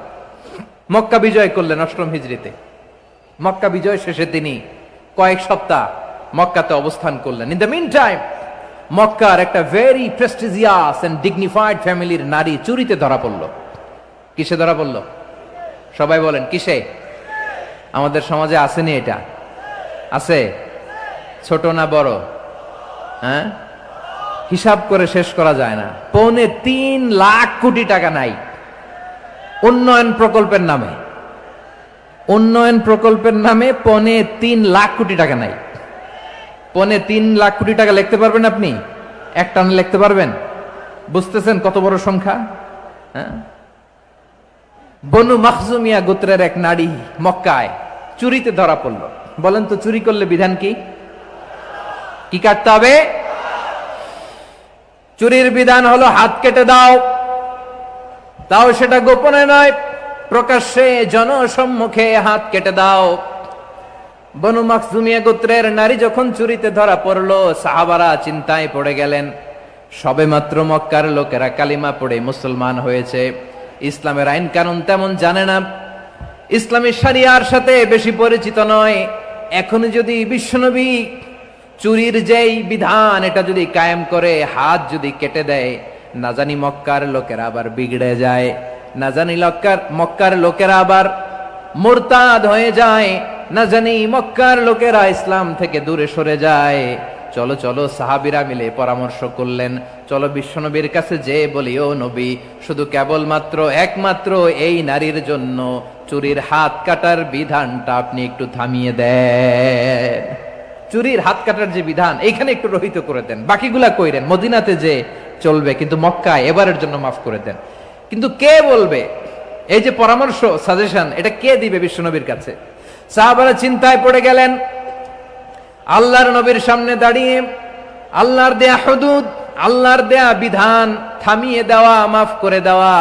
মক্কা বিজয় করলেন ৮ম হিজরিতে। মক্কা বিজয় শেষে তিনি কয়েক সপ্তাহ মক্কাতে অবস্থান করলেন। ইন দ্য মিন টাইম মক্কার একটা ভেরি প্রেস্টিজিয়াস এন্ড ডিগনিফাইড ফ্যামিলির নারী চুরিতে ধরা পড়ল। কিসে ধরা পড়ল? সবাই বলেন কিসে? আমাদের সমাজে আসেনি এটা? আছে? ছোট না বড়? হ্যাঁ, হিসাব করে শেষ করা যায় না। ৩.৫ লাখ কোটি টাকা নাই উন্নয়ন প্রকল্পের নামে। উন্নয়ন প্রকল্পের নামে ৩.৫ লাখ কোটি টাকা নাই। ৩.৫ লাখ কোটি টাকা লিখতে পারবেন আপনি? এক টানে লিখতে পারবেন? বুঝতেছেন কত বড় সংখ্যা? হ্যাঁ, বনু মাখজুমিয়া গোত্রের এক নারী মক্কায় চুরিতে ধরা পড়ল। বলেন তো চুরি করলে বিধান কি? কি কাটতে হবে? চুরির বিধান হলো হাত কেটে দাও। তাও সেটা গোপনে নয়, প্রকাশ্যে জনসম্মুখে হাত কেটে দাও। বনু মাখজুমিয়া গোত্রের নারী যখন চুরিতে ধরা পড়লো, সাহাবারা চিন্তায় পড়ে গেলেন। সবেমাত্র মক্কার লোকেরা কালিমা পড়ে মুসলমান হয়েছে, ইসলামের আইন কানুন তেমন জানে না, ইসলামী শরিয়ার সাথে বেশি পরিচিত নয়। এখন যদি বিশ্বনবী চুরির যেই বিধান এটা যদি কায়েম করে হাত যদি কেটে দেয়, না জানি মক্কার লোকেরা আবার বিগড়ে যায়, না জানি মক্কার লোকেরা আবার মুরতাদ হয়ে যায়, না জানি মক্কার লোকেরা ইসলাম থেকে দূরে সরে যায়। চলো চলো, সাহাবীরা মিলে পরামর্শ করলেন, চলো বিশ্বনবীর কাছে যে বলি, ও নবী, শুধু কেবলমাত্র একমাত্র এই নারীর জন্য চুরির হাত কাটার বিধানটা আপনি একটু থামিয়ে দেন। চুরির হাত কাটার যে বিধান এইখানে একটু রহিত করে দেন, বাকিগুলা কইরেন মদিনাতে যে চলবে, কিন্তু মক্কায় এবারের জন্য মাফ করে দেন। কিন্তু কে বলবে? এই যে পরামর্শ, সাজেশন, এটা কে দিবে বিশ্বনবীর কাছে? সাহাবারা চিন্তায় পড়ে গেলেন। আল্লাহর নবীর সামনে দাঁড়িয়ে আল্লাহর দেয়া হুদুদ, আল্লাহর দেয়া বিধান থামিয়ে দেওয়া, মাফ করে দেওয়া,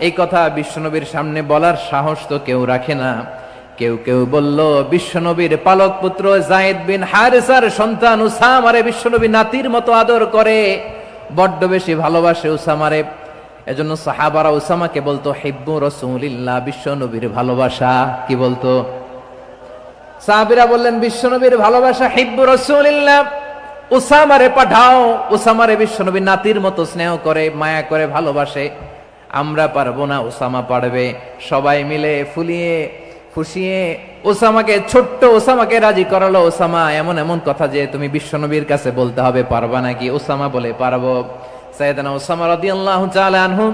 এই কথা বিশ্বনবীর সামনে বলার সাহস তো কেউ রাখে না। কেউ কেউ বলল, বিশ্বনবীর পালক পুত্র যায়েদ বিন হারেসার সন্তান উসামারে বিশ্বনবী নাতির মতো আদর করে, বড্ড বেশি ভালোবাসে উসামারে। এজন্য সাহাবারা উসামাকে বলতো হিব্বু রাসূলিল্লাহ, বিশ্বনবীর ভালোবাসা। কি বলতো? সাহাবীরা বললেন, বিশ্বনবীর ভালোবাসা হিব্বু রাসূলিল্লাহ, উসামারে পাঠাও। উসামারে বিশ্বনবী নাতির মতো স্নেহ করে, মায়া করে, ভালোবাসে। আমরা পারবো না, উসামা পারবে। সবাই মিলে ফুলিয়ে ফুসিয়ে ওসামাকে, ছোট্ট ওসামাকে রাজি করালো। ওসামা এমন এমন কথা যে তুমি বিশ্বনবীর কাছে বলতে হবে, পারবা নাকি? ওসামা বলে, পারবো। সাইয়েদনা ওসামা রাদিয়াল্লাহু তাআলা আনহু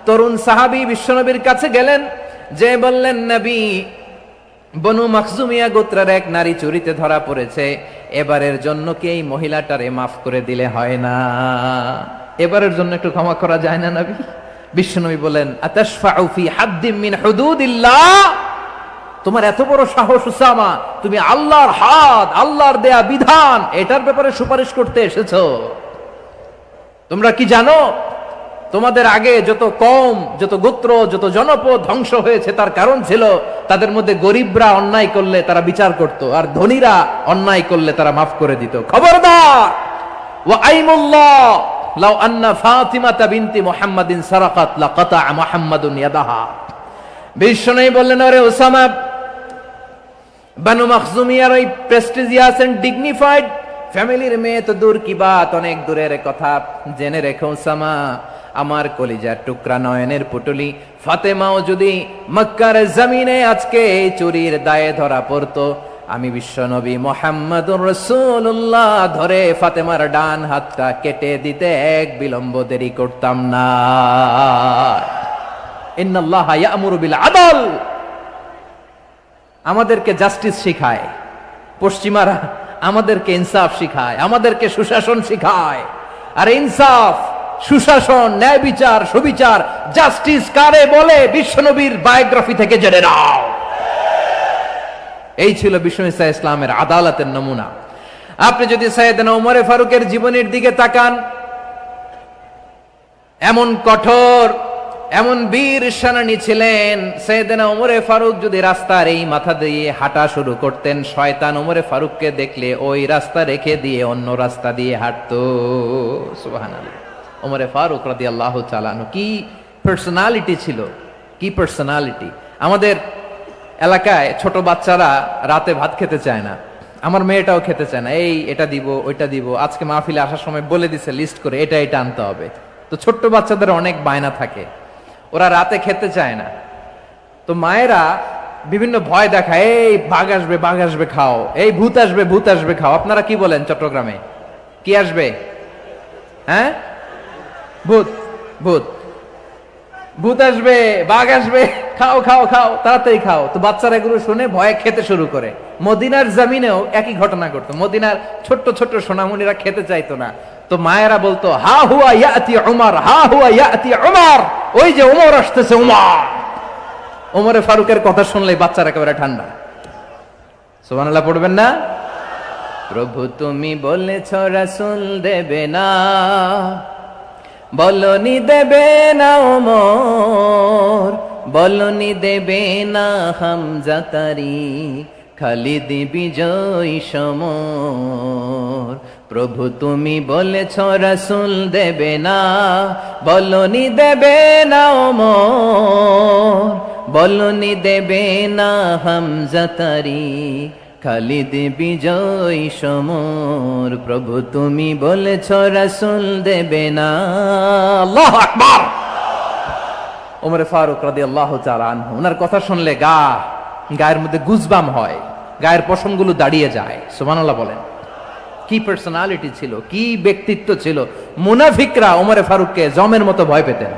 তরুণ সাহাবী বিশ্বনবীর কাছে গেলেন, যে বললেন, নবী, বনু মাখজুমিয়া গোত্রের এক নারী চুরিতে ধরা পড়েছে, এবারের জন্য কি এই মহিলাটারে মাফ করে দিলে হয় না? এবারের জন্য একটু ক্ষমা করা যায় না নবী? বিশ্বনবী বলেন, আতাশফাউ ফি হাদ্দিম মিন হুদুদিল্লাহ, তোমার এত বড় সাহস উসামা, তুমি আল্লাহর হাদ, আল্লাহর দেয়া বিধান, এটার ব্যাপারে সুপারিশ করতে এসেছো? তোমরা কি জানো তোমাদের আগে যত কওম, যত গোত্র, যত জনপদ ধ্বংস হয়েছে তার কারণ ছিল তাদের মধ্যে গরিবরা অন্যায় করলে তারা বিচার করত, আর ধনীরা অন্যায় করলে তারা মাফ করে দিত। খবরদার! ওয়া আইমুল্লাহ লাউ আন্না ফাতিমাতা বিনতি মুহাম্মাদিন সারাকাত লাকাতা মুহাম্মাদুন ইয়াদাহা। বিশ্বনবী বললেন, আরে ওসামা, বানু মাখজুমিয়ার ওই প্রেস্টিজিয়াস এন্ড ডিগনিফাইড ফ্যামিলির মেয়ে তো দূর কি বাত, অনেক দূরের কথা। জেনে রেখো ওসামা, আমার কলিজার টুকরা নয়নের পুটুলি ফাতেমাও যদি মক্কার জমিনে আজকে এই চুরির দায়ে ধরা পড়তো, আমি বিশ্বনবী মুহাম্মাদুর রাসূলুল্লাহ ধরে ফাতেমার ডান হাতটা কেটে দিতে এক বিলম্ব দেরি করতাম না। ইন্নাল্লাহা ইয়া'মুরু বিল আদল, আমাদেরকে জাস্টিস শিখায় পশ্চিমারা, আমাদেরকে ইনসাফ শিখায়, আমাদেরকে সুশাসন শিখায়। আর ইনসাফ, সুশাসন, ন্যায় বিচার, সুবিচার, জাস্টিস কারে বলে বিশ্বনবীর বায়োগ্রাফি থেকে জেনে নাও। এই ছিল বিশ্বনবী সাল্লাল্লাহু আলাইহি ওয়াসাল্লামের আদালতের নমুনা। আপনি যদি সাইয়েদনা ওমর ফারুকের জীবনের দিকে তাকান, এমন কঠোর, এমন বীর সেনানী ছিলেন। সাইয়েদনা ওমরে ফারুক যদি রাস্তার এই মাথা দিয়ে হাঁটা শুরু করতেন, শয়তান ওমরে ফারুককে দেখলে ওই রাস্তা রেখে দিয়ে অন্য রাস্তা দিয়ে হাঁটতো। সুবহানাল্লাহ। ওমরে ফারুক রাদিয়াল্লাহু তাআলা আনহু কি পার্সোনালিটি ছিল, কি পার্সোনালিটি। আমাদের এলাকায় ছোট বাচ্চারা রাতে ভাত খেতে চায় না, আমার মেয়েটাও খেতে চায় না। এই এটা দিব ওইটা দিব, আজকে মাহফিলে আসার সময় বলে দিছে লিস্ট করে এটা এটা আনতে হবে। তো ছোট্ট বাচ্চাদের অনেক বায়না থাকে, ওরা রাতে খেতে চায় না। তো মায়েরা বিভিন্ন ভয় দেখায়, এই বাঘ আসবে খাও, এই ভূত আসবে খাও। আপনারা কি বলেন চট্টগ্রামে? কি আসবে? হ্যাঁ, ভূত ভূত ভূত আসবে, বাঘ আসবে, খাও খাও খাও, তাড়াতাড়ি খাও। তো বাচ্চারা এগুলো শুনে ভয়ে খেতে শুরু করে। মদিনার জমিনেও একই ঘটনা ঘটতো। মদিনার ছোট্ট ছোট্ট সোনামণিরা খেতে চাইতো না। তো মায়েরা বলতো, হা হুয়া ইয়াতি উমর, হা হুয়া ইয়াতি উমর, ওই যে ওমর আসতেছে, উমর। ওমরে ফারুকের কথা শুনলে বাচ্চারা একেবারে ঠান্ডা। সুবহানাল্লাহ পড়বেন না? প্রভু তুমি বলেছ রাসূল দেবে না, বলনি দেবে না ওমর, বলনি দেবে না হামজা তারিক, খালিদ বিজয় সমর। প্রভু তুমি বলেছ রাসূল দেবে না, বলনি দেবে না ওমর, বলনি দেবে না হামজা তারিক, খালিদ বিজয় সমর। প্রভু তুমি বলেছ রাসূল দেবে না। আল্লাহু আকবার। ওমরে ফারুক রাদিয়াল্লাহু তাআলা আনহু, ওনার কথা শুনলে গায়ের মধ্যে গুজবাম হয়, গায়ের পশমগুলো দাঁড়িয়ে যায়। সুবহানাল্লাহ বলেন। কি পার্সোনালিটি ছিল, কি ব্যক্তিত্ব ছিল। মুনাফিকরা ওমরে ফারুককে জমের মতো ভয় পেতেন।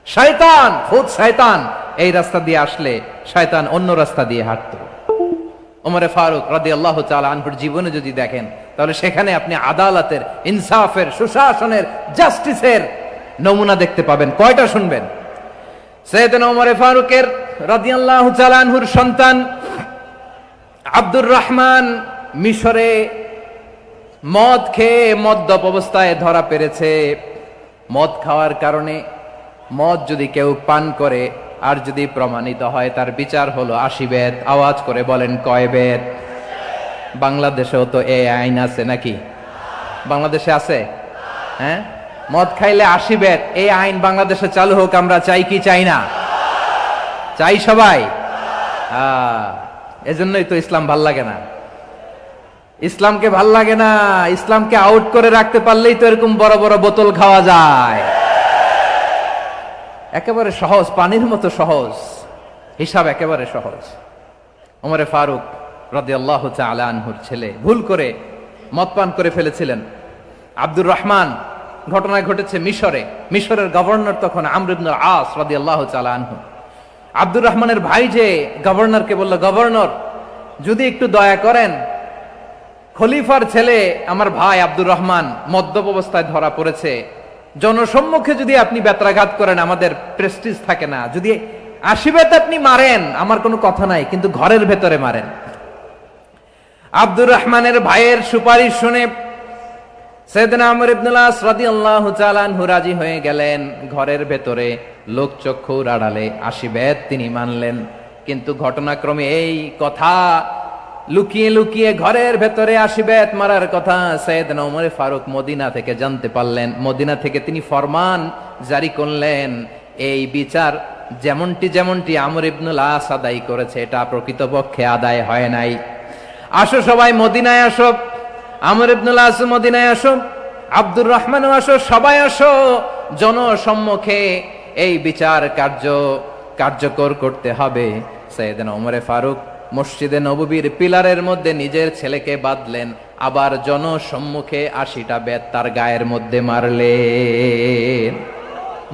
শয়তান, খুদ শয়তান এই রাস্তা দিয়ে আসলে শয়তান অন্য রাস্তা দিয়ে হাঁটতো। ওমরে ফারুক রাদিয়াল্লাহু তাআলা আনহুর জীবনে যদি দেখেন, তাহলে সেখানে আপনি আদালতের, ইনসাফের, সুশাসনের, জাস্টিসের নমুনা দেখতে পাবেন। কয়টা শুনবেন? সাইয়েদনা ওমরে ফারুকের রাদিয়াল্লাহু তাআলা আনহুর সন্তান আব্দুর রহমান মিশরে মদ খেয়ে মদ্যপ অবস্থায় ধরা পড়েছে। মদ খাওয়ার কারণে, মদ যদি কেউ পান করে আর যদি প্রমাণিত হয়, তার বিচার হলো 80 বেত। আওয়াজ করে বলেন কয় বেত? বাংলাদেশেও তো এই আইন আছে নাকি? বাংলাদেশে আছে? হ্যাঁ, মদ খাইলে 80 বেত, এই আইন বাংলাদেশে চালু হোক। আমরা চাই কি চাই না? চাই সবাই। এজন্যই তো ইসলাম ভাল লাগে না। ইসলামকে ভাল লাগে না। ইসলামকে আউট করে রাখতে পারলেই তো এরকম বড় বড় বোতল খাওয়া যায়। একেবারে সহজ, পানির মতো সহজ, হিসাব একেবারে সহজ। ওমরে ফারুক রাদিয়াল্লাহু তাআলা আনহুর ছেলে ভুল করে মদ পান করে ফেলেছিলেন। আব্দুর রহমান, ঘটনা ঘটেছে মিশরে। মিশরের গভর্নর তখন আমর ইবনে আস রাদিয়াল্লাহু তাআলা আনহু। আব্দুর রহমানের ভাই যে গভর্নরকে বলল, গভর্নর যদি একটু দয়া করেন, খলিফার ছেলে আমার ভাই আব্দুর রহমান মদ্যপ অবস্থায় ধরা পড়েছে, জনসম্মুখে যদি আপনি বেত্রাঘাত করেন আমাদের প্রেস্টিজ থাকে না, যদি 80 বেত আপনি মারেন আমার কোনো কথা নাই, কিন্তু ঘরের ভেতরে মারেন। আব্দুর রহমানের ভাইয়ের সুপারিশ শুনে সাইয়েদনা আমর ইবনে আস রাদিয়াল্লাহু তাআলা আনহু রাজি হয়ে গেলেন। ঘরের ভেতরে লোকচক্ষুর আড়ালে 80 বেত তিনি মানলেন। কিন্তু ঘটনাক্রমে এই কথা লুকিয়ে লুকিয়ে ঘরের ভেতরে 80 বেত মারার কথা সাইয়েদনা ওমর ফারুক মদিনা থেকে জানতে পারলেন। মদিনা থেকে তিনি ফরমান জারি করলেন, এই বিচার যেমনটি আমর ইবনে আস আদায় করেছে, এটা প্রকৃতপক্ষে আদায় হয় নাই। আসো সবাই মদিনায় আসো, আমর ইবনে আস মদিনায় আসো, আব্দুর রহমানও আসো, সবাই আসো, জনসম্মুখে এই বিচার কার্যকর করতে হবে। সাইয়েদনা ওমর ফারুক মসজিদে নববীর পিলারের মধ্যে নিজের ছেলেকে বাঁধলেন, আবার জনসম্মুখে 80টা বেত তার গায়ের মধ্যে মারলেন।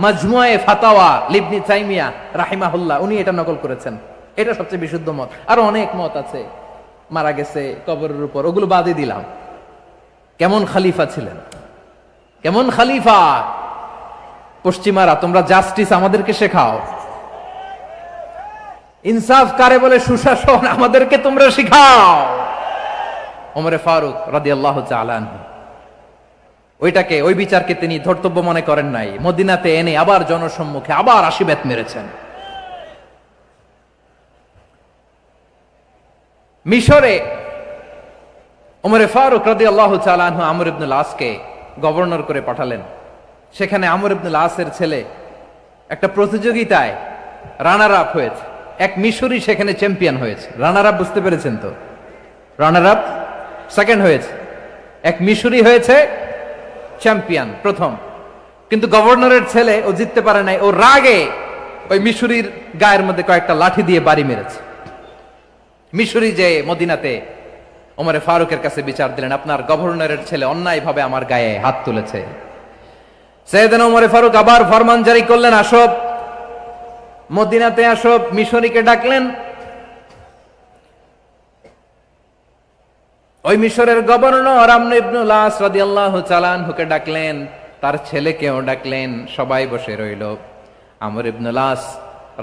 মাজমুয়ে ফাতাওয়া ইবনে তাইমিয়া রাহিমাহুল্লাহ উনি এটা নকল করেছেন। এটা সবচেয়ে বিশুদ্ধ মত। আরো অনেক মত আছে, মারা গেছে কবরের উপর, ওগুলো বাদই দিলাম। কেমন খলিফা ছিলেন, কেমন খলিফা! পশ্চিমারা তোমরা জাস্টিস আমাদেরকে শেখাও, ইনসাফ কারে বলে, সুশাসন আমাদেরকে তোমরা শিখাও। ওমরে ফারুক রাদিয়াল্লাহু তাআলা আনহু ওই বিচারকে তিনি ধর্তব্য মনে করেন নাই, মদিনাতে এনে আবার জনসম্মুখে আবার আশীর্বাদ মেরেছেন। মিশরে ওমরে ফারুক রাদিয়াল্লাহু তাআলা আনহু আমর ইবনুল আসকে গভর্নর করে পাঠালেন। সেখানে আমর ইবনুল আসের ছেলে একটা প্রতিযোগিতায় রানার আপ হয়েছে, এক মিশরি সেখানে চ্যাম্পিয়ন হয়েছে। রানার আপ বুঝতে পেরেছেন তো? রানার আপ সেকেন্ড হয়েছে, এক মিশরি হয়েছে চ্যাম্পিয়ন প্রথম। কিন্তু গভর্নরের ছেলে ও জিততে পারে নাই, ও রাগে ওই মিশরির গায়ের মধ্যে কয়েকটা লাঠি দিয়ে বাড়ি মেরেছে। মিশরি যে মদিনাতে ওমরে ফারুকের কাছে বিচার দিলেন, আপনার গভর্নরের ছেলে অন্যায়ভাবে আমার গায়ে হাত তুলেছে। সাইয়েদনা ওমরে ফারুক আবার ফরমান জারি করলেন, আসো মদিনাতে আসো। মিশরীকে ডাকলেন। ওই মিশরের গভর্নর আমর ইবনুল আস রাদিয়াল্লাহু তাআলা আনহুকে ডাকলেন, তার ছেলেকেও ডাকলেন, সবাই বসে রইল। আমর ইবনুল আস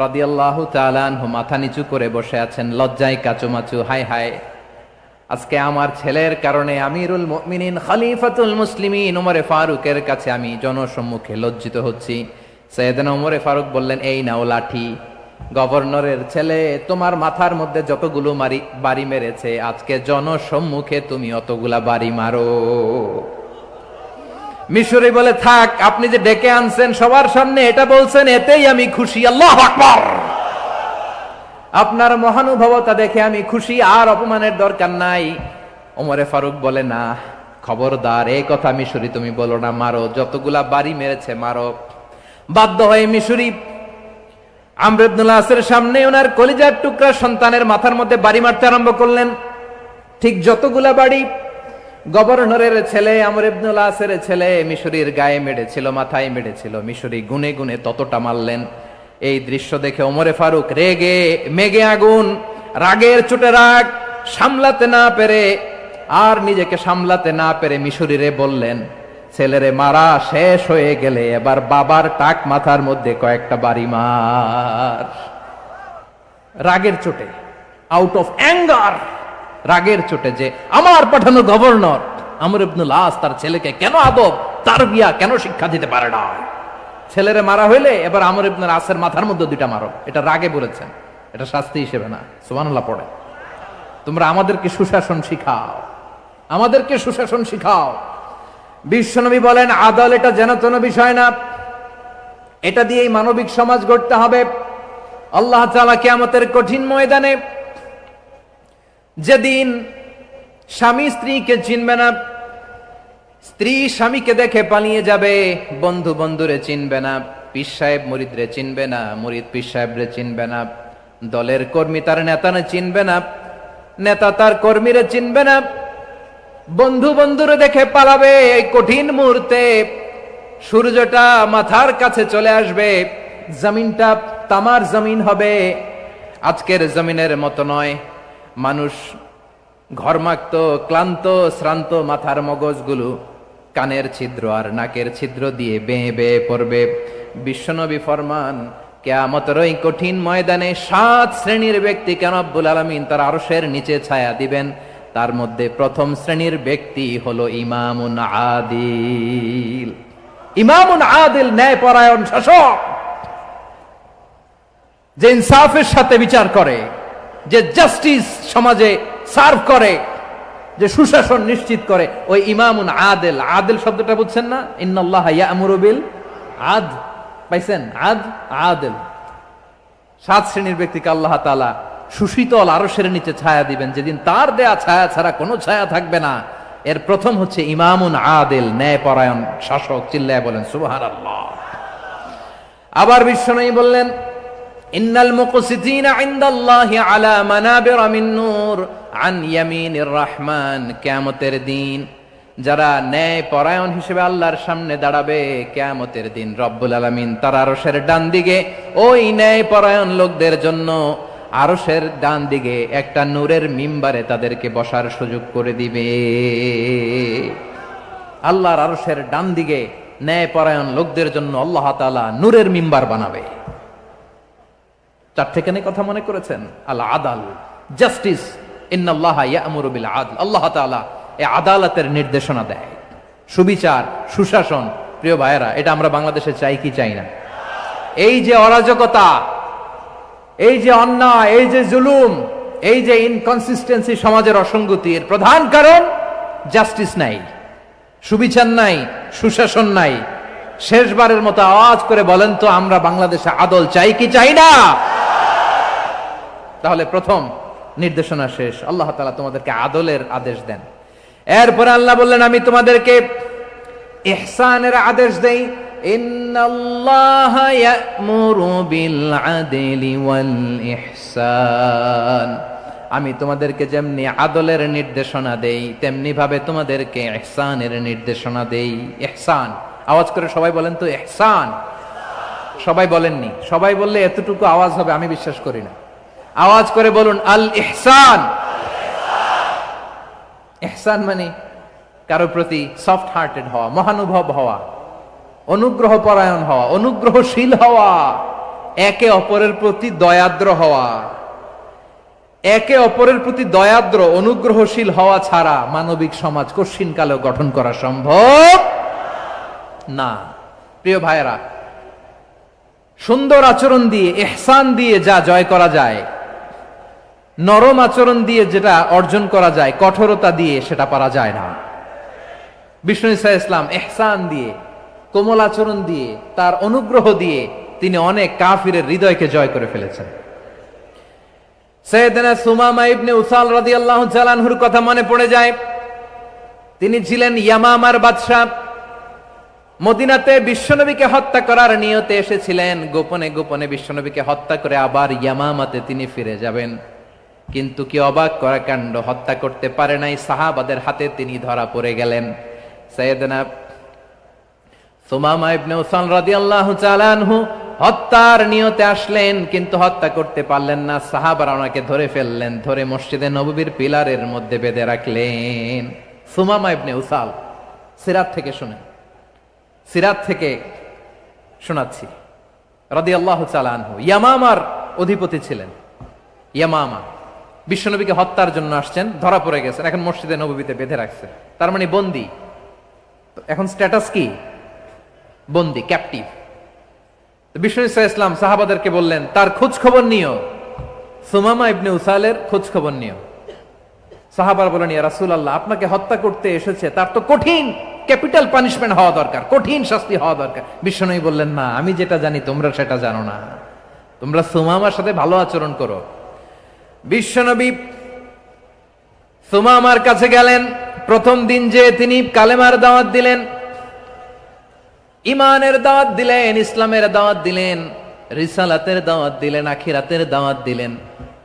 রাদিয়াল্লাহু তাআলা আনহু মাথা নিচু করে বসে আছেন, লজ্জায় কাচুমাচু। হায় হায়, আজকে আমার ছেলের কারণে আমিরুল মুমিনিন খলিফাতুল মুসলিমিন ওমরে ফারুকের কাছে আমি জনসম্মুখে লজ্জিত হচ্ছি। সাইয়েদনা ওমরে ফারুক বললেন, এই নাও লাঠি, গভর্নরের ছেলে তোমার মাথার মধ্যে যতগুলো বাড়ি মেরেছে, আজকে জনসম্মুখে তুমি অতগুলা বাড়ি মারো। মিশরি বলে, থাক, আপনি যে ডেকে আনছেন সবার সামনে এটা বলছেন, এতেই আমি খুশি। আল্লাহু আকবার। আপনার মহানুভবতা দেখে আমি খুশি, আর অপমানের দরকার নাই। ওমরে ফারুক বলে, না, খবরদার, এই কথা মিশরি তুমি বলো না, মারো, যতগুলা বাড়ি মেরেছে মারো। বাধ্য হয়ে মিশরি আমর ইবনুল আসের সামনে ওনার কলিজার টুকরা সন্তানের মাথার মধ্যে বাড়ি মারতে আরম্ভ করলেন। ঠিক যতগুলা বাড়ি গভর্নরের ছেলে আমর ইবনুল আসের ছেলে মিশরির গায়ে মেরেছিল, মাথায় মেরেছিল, মিশরি গুনে গুনে ততটা মারলেন। এই দৃশ্য দেখে ওমরে ফারুক রেগে মেগে আগুন, রাগের চোটে রাগ সামলাতে না পেরে, আর নিজেকে সামলাতে না পেরে মিশরিরে বললেন, ছেলেরে মারা শেষ হয়ে গেলে এবার বাবার টাক মাথার মধ্যে কয়েকটা বাড়ি মার। রাগের চোটে, আউট অফ অ্যাঙ্গার, রাগের চোটে, যে আমার পাঠানো গভর্নর আমর ইবনুল আস তার ছেলেকে কেন আদব তারবিয়া কেন শিক্ষা দিতে পারে না। ছেলেরে মারা হইলে এবার আমর ইবনুল আসের মাথার মধ্যে দুইটা মারো। এটা রাগে বলেছেন, এটা শাস্তি হিসেবে না। সুবহানাল্লাহ পড়ে। তোমরা আমাদেরকে সুশাসন শিখাও, আমাদেরকে সুশাসন শিখাও। বিশ্বনবী বলেন, আদল এটা যেন তেন বিষয় না, এটা দিয়েই মানবিক সমাজ গড়তে হবে। আল্লাহ তাআলা কিয়ামতের কঠিন ময়দানে, যেদিন স্বামী স্ত্রীকে চিনবে না, স্ত্রী স্বামীকে দেখে পালিয়ে যাবে, বন্ধু বন্ধুরে চিনবে না, পীর সাহেব মুরিদরে চিনবে না, মুরিদ পীর সাহেবরে চিনবে না, দলের কর্মী তার নেতারে চিনবে না, নেতা তার কর্মীরে চিনবে না, বন্ধু বন্ধুরে দেখে পালাবে। এই কঠিন মুহূর্তে সূর্যটা মাথার কাছে চলে আসবে, জমিনটা তামার জমিন হবে। আজকের জমিনের মতো নয়। মানুষ ঘর্মাক্ত, ক্লান্ত, শ্রান্ত মাথার মগজগুলো কানের ছিদ্র আর নাকের ছিদ্র দিয়ে বেয়ে বেয়ে পড়বে। বিশ্বনবী ফরমান, কিয়ামতের ওই কঠিন ময়দানে 7 শ্রেণীর ব্যক্তিকে রব্বুল আলামিন তার আরশের নিচে ছায়া দিবেন। তার মধ্যে প্রথম শ্রেণীর ব্যক্তি হলো ইমামুন আদিল। ইমামুন আদিল, ন্যায়পরায়ণ শাসক, যে ইনসাফের সাথে বিচার করে, যে জাস্টিস সমাজে সার্ভ করে, যে সুশাসন নিশ্চিত করে, ওই ইমামুন আদিল। আদিল শব্দটা বুঝছেন না? ইন্নাল্লাহা ইয়া'মুরু বিল আদল, পাইছেন? আদিল। 7 শ্রেণীর ব্যক্তিকে আল্লাহ তাআলা সুশীতল আরশের নিচে ছায়া দিবেন, যেদিন তার দেয়া ছায়া ছাড়া কোনো ছায়া থাকবে না। এর প্রথম হচ্ছে ইমামুন আদিল, ন্যায়পরায়ণ শাসক। চিল্লায় বলেন সুবহানাল্লাহ। আবার বিশ্বনবী বললেন, ইন্নাল মুকসিতিনা ইনদাল্লাহি আলা মানাবিরা মিন নূর আন ইয়ামিনির রহমান। কিয়ামতের দিন যারা ন্যায়পরায়ণ হিসেবে আল্লাহর সামনে দাঁড়াবে, কিয়ামতের দিন রব্বুল আলামিন তার আরশের ডান দিকে ওই ন্যায়পরায়ণ লোকদের জন্য আরশের ডান দিকে একটা নূরের মিম্বারে তাদেরকে বসার সুযোগ করে দিবে। আল্লাহর আরশের ডান দিকে ন্যায়পরায়ণ লোকদের জন্য আল্লাহ তাআলা নূরের মিম্বার বানাবে। 4টেখানে কথা মনে করেছেন? আল আদাল, জাস্টিস। ইন্নাল্লাহা ইয়া'মুরু বিল আদল। আল্লাহ তাআলা এই আদালতের নির্দেশনা দেয়। সুবিচার, সুশাসন। প্রিয় ভাইয়েরা, এটা আমরা বাংলাদেশে চাই কি চাই না? এই যে অরাজকতা, এই যে অন্যায়, এই যে জুলুম, এই যে ইনকনসিস্টেন্সি, সমাজের অসঙ্গতি, এর প্রধান কারণ জাস্টিস নাই, সুবিচার নাই, সুশাসন নাই। শেষবারের মতো আওয়াজ করে বলেন তো, আমরা বাংলাদেশে আদল চাই কি চাই না? তাহলে প্রথম নির্দেশনা শেষ। আল্লাহ তাআলা তোমাদেরকে আদলের আদেশ দেন। এরপরে আল্লাহ বললেন, আমি তোমাদেরকে ইহসানের আদেশ দেই। ইন্নাল্লাহা ইয়া'মুরু বিল আদলি ওয়াল ইহসান। আমি তোমাদেরকে যেমনি আদলের নির্দেশনা দেই, তেমনি ভাবে তোমাদেরকে ইহসানের নির্দেশনা দেই। ইহসান, আওয়াজ করে সবাই বলেন তো ইহসান। সবাই বলেননি, সবাই বললে এতটুকু আওয়াজ হবে আমি বিশ্বাস করি না। আওয়াজ করে বলুন আল ইহসান। ইহসান মানে কারো প্রতি সফট হার্টেড হওয়া, মহানুভব হওয়া, অনুগ্রহ পরায়ণ হওয়া, অনুগ্রহশীল হওয়া, একে অপরের প্রতি দয়াদ্র হওয়া। একে অপরের প্রতি দয়াদ্র, অনুগ্রহশীল হওয়া ছাড়া মানবিক সমাজ কঠিন কালেও গঠন করা সম্ভব না। প্রিয় ভাইয়েরা, সুন্দর আচরণ দিয়ে, ইহসান দিয়ে যা জয় করা যায়, নরম আচরণ দিয়ে যেটা অর্জন করা যায়, কঠোরতা দিয়ে সেটা পারা যায় না। বিষ্ণু ঈসা ইসলাম ইহসান দিয়ে, কোমল আচরণ দিয়ে, তার অনুগ্রহ দিয়ে তিনি অনেক কাফিরের হৃদয়কে জয় করে ফেলেছেন। সাইয়েদনা সুমামা ইবনে উসাল রাদিয়াল্লাহু তাআলা আনহুর কথা মনে পড়ে যায়। তিনি ছিলেন ইয়ামামার বাদশা। মদিনাতে বিশ্বনবীকে হত্যা করার নিয়তে এসেছিলেন। গোপনে গোপনে বিশ্বনবীকে হত্যা করে আবার ইয়ামামাতে তিনি ফিরে যাবেন। কিন্তু কি অবাক করা কাণ্ড, হত্যা করতে পারে নাই, সাহাবাদের হাতে তিনি ধরা পড়ে গেলেন। সাইয়েদনা সুমামা ইবনে উসাল রাদিয়াল্লাহু তাআলা আনহু হত্যার নিয়তে আসলেন, কিন্তু হত্যা করতে পারলেন না। সাহাবারা ওনাকে ধরে ফেললেন, ধরে মসজিদে নববীর পিলারের মধ্যে বেঁধে রাখলেন। সুমামা ইবনে উসাল, সিরাত থেকে শুনেন, সিরাত থেকে শোনাচ্ছি। রাদিয়াল্লাহু তাআলা আনহু ইয়ামামার অধিপতি ছিলেন। ইয়ামামা বিশ্বনবীকে হত্যার জন্য আসছেন, ধরা পড়ে গেছেন, এখন মসজিদে নববীতে বেঁধে রাখছে, তার মানে বন্দী। এখন স্ট্যাটাস কি? বন্দী, ক্যাপটিভ। বিষ্ণু ঈসা ইসলাম সাহাবাদেরকে বললেন, তার খোঁজ খবর নিও, সুমামা ইবনে উসালের খোঁজ খবর নিও। সাহাবারা বলেন, ইয়া রাসূলুল্লাহ, আপনাকে হত্যা করতে এসেছে, তার তো কঠিন ক্যাপিটাল পানিশমেন্ট হওয়া দরকার, কঠিন শাস্তি হওয়া দরকার। বিশ্বনবী বললেন, না, আমি যেটা জানি তোমরা সেটা জানো না, তোমরা সুমামার সাথে ভালো আচরণ করো। বিশ্বনবী সুমামার কাছে গেলেন। প্রথম দিন যে তিনি কালেমার দাওয়াত দিলেন, ইমানের দাওয়াত দিলেন, ইসলামের দাওয়াত দিলেন, রিসালাতের দাওয়াত দিলেন, আখিরাতের দাওয়াত দিলেন।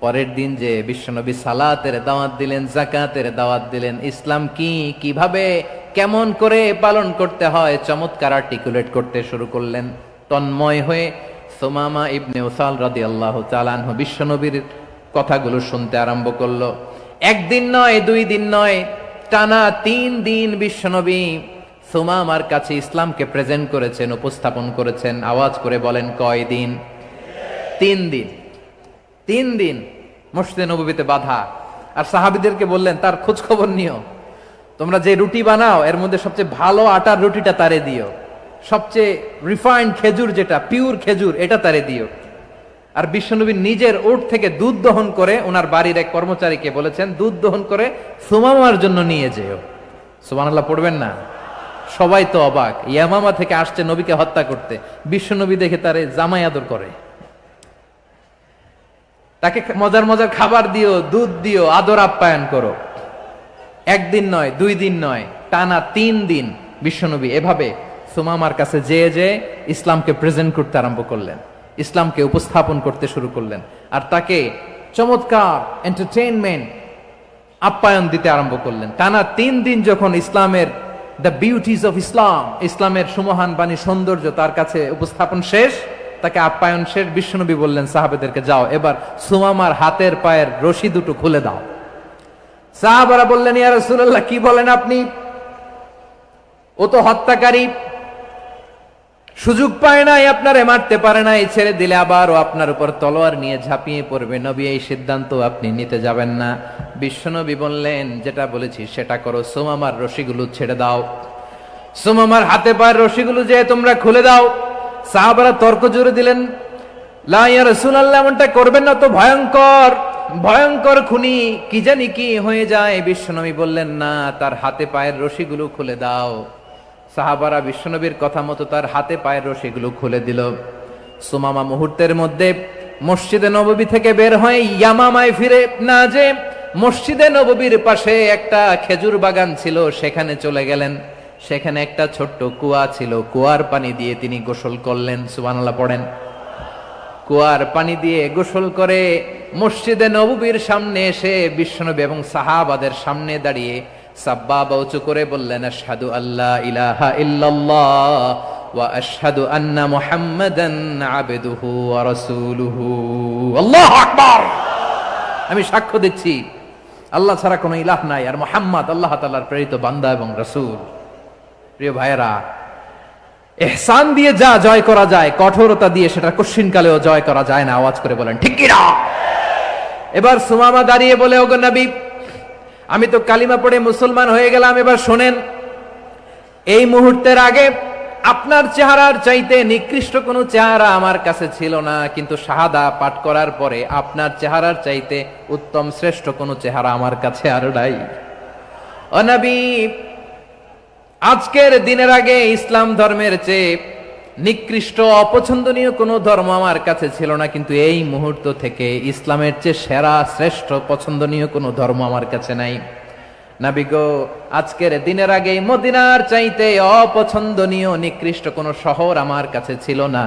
পরের দিন যে বিশ্বনবী সালাতের দাওয়াত দিলেন, যাকাতের দাওয়াত দিলেন, ইসলাম কি, কিভাবে, কেমন করে পালন করতে হয় চমৎকার আর্টিকুলেট করতে শুরু করলেন। তন্ময় হয়ে সুমামা ইবনে উসাল রাদিয়াল্লাহু তাআলা আনহু বিশ্বনবীর কথাগুলো শুনতে আরম্ভ করলো। একদিন নয়, 2 দিন নয়, টানা 3 দিন বিশ্বনবী সুমামার কাছে ইসলামকে প্রেজেন্ট করেছেন, উপস্থাপন করেছেন। আওয়াজ করে বলেন, কয় দিন? 3 দিন। 3 দিন মসজিদে নববীতে বাধা। আর সাহাবীদেরকে বললেন, তার খোঁজ খবর নিও, তোমরা যে রুটি বানাও এর মধ্যে সবচেয়ে ভালো আটার রুটিটা তারে দিও, সবচেয়ে রিফাইন্ড খেজুর, যেটা পিওর খেজুর, এটা তারে দিও। আর বিশ্বনবী নিজের উট থেকে দুধ দহন করে ওনার বাড়ির এক কর্মচারীকে বলেছেন, দুধ দহন করে সুমামার জন্য নিয়ে যেও। সুবহানাল্লাহ পড়বেন না? সবাই তো অবাক, ইয়ামামা থেকে আসছে নবীকে হত্যা করতে, বিশ্বনবী দেখে তারে জামাই আদর করে, তাকে মজার মজার খাবার দিও, দুধ দিও, আদর আপ্যায়ন করো। একদিন নয়, 2 দিন নয়, টানা 3 দিন বিশ্বনবী এভাবে সুমামার কাছে যেয়ে যেয়ে ইসলামকে প্রেজেন্ট করতে আরম্ভ করলেন, ইসলামকে উপস্থাপন করতে শুরু করলেন। আর তাকে চমৎকার এন্টারটেইনমেন্ট, আপ্যায়ন দিতে আরম্ভ করলেন। টানা 3 দিন যখন ইসলামের দ্য বিউটিজ অফ ইসলাম, ইসলামের সুমহান বাণী, সৌন্দর্য তার কাছে উপস্থাপন শেষ, তাকে আপ্যায়ন শেষ, বিশ্বনবী বললেন সাহাবাদেরকে, যাও এবার সুমামার হাতের পায়ের রশি দুটো খুলে দাও। সাহাবারা বললেন, ইয়া রাসূলুল্লাহ, কি বলেন আপনি? ও তো হত্যাকারী, সুযোগ পায় নাই, আপনারে মারতে পারে নাই, ছেড়ে দিলে আবার ও আপনার উপর তলোয়ার নিয়ে ঝাঁপিয়ে পড়বে। নবী, এই সিদ্ধান্ত আপনি নিতে যাবেন না। বিশ্বনবী বললেন, যেটা বলেছি সেটা করো, সুমামার রশিগুলো ছেড়ে দাও। সুমামার হাতে পায়ের রশিগুলো যে তোমরা খুলে দাও। সাহাবারা তর্ক জুড়ে দিলেন, লা ইয়া রাসূলুল্লাহ, এমনটা করবেন না, তো ভয়ঙ্কর ভয়ঙ্কর খুনি, কি জানি কি হয়ে যায়। বিশ্বনবী বললেন, না, তার হাতে পায়ের রশিগুলো খুলে দাও। সাহাবারা বিশ্বনবীর কথা মতো তার হাতে পায়ের রশিগুলো খুলে দিল। সুমামা মুহূর্তের মধ্যে মসজিদে নববী থেকে বের হয়ে ইয়ামামায় ফিরে না যে মসজিদে নববীর পাশে একটা খেজুর বাগান ছিল, সেখানে চলে গেলেন। সেখানে একটা ছোট্ট কুয়া ছিল, কুয়ার পানি দিয়ে তিনি গোসল করলেন। সুবহানাল্লাহ পড়েন। কুয়ার পানি দিয়ে গোসল করে মসজিদে নববীর সামনে এসে বিশ্বনবী এবং সাহাবাদের সামনে দাঁড়িয়ে সাব্বাবা উঁচু করে বললেন, আশহাদু আল্লা ইলাহা ইল্লাল্লাহ ওয়া আশহাদু আন্না মুহাম্মাদান আবদুহু ওয়া রাসূলুহু। আল্লাহু আকবার। আমি সাক্ষ্য দিচ্ছি আল্লাহ ছাড়া কোনো ইলাহ নাই, আর মুহাম্মদ আল্লাহ তাআলার প্রেরিত বান্দা এবং রাসূল। প্রিয় ভাইয়েরা, ইহসান দিয়ে যা জয় করা যায়, কঠোরতা দিয়ে সেটা কঠিনকালেও জয় করা যায় না। আওয়াজ করে বলেন ঠিক কি না? এবার সুমামা দাঁড়িয়ে বলে, ওগো নবী, আমি তো কালিমা পড়ে মুসলমান হয়ে গেলাম, এবার শোনেন, এই মুহূর্তের আগে আপনার চেহারার চাইতে নিকৃষ্ট কোনো চেহারা আমার কাছে ছিল না, কিন্তু শাহাদা পাঠ করার পরে আপনার চেহারার চাইতে উত্তম শ্রেষ্ঠ কোনো চেহারা আমার কাছে আর নাই। ও নবী, আজকের দিনের আগে ইসলাম ধর্মের চেয়ে নিকৃষ্ট অপছন্দনীয় কোনো ধর্ম আমার কাছে ছিল না, কিন্তু এই মুহূর্ত থেকে ইসলামের চেয়ে সেরা শ্রেষ্ঠ পছন্দনীয় কোনো ধর্ম আমার কাছে নাই। নবী গো, আজকের দিনের আগে মদিনার চাইতে অপছন্দনীয় নিকৃষ্ট কোনো শহর আমার কাছে ছিল না,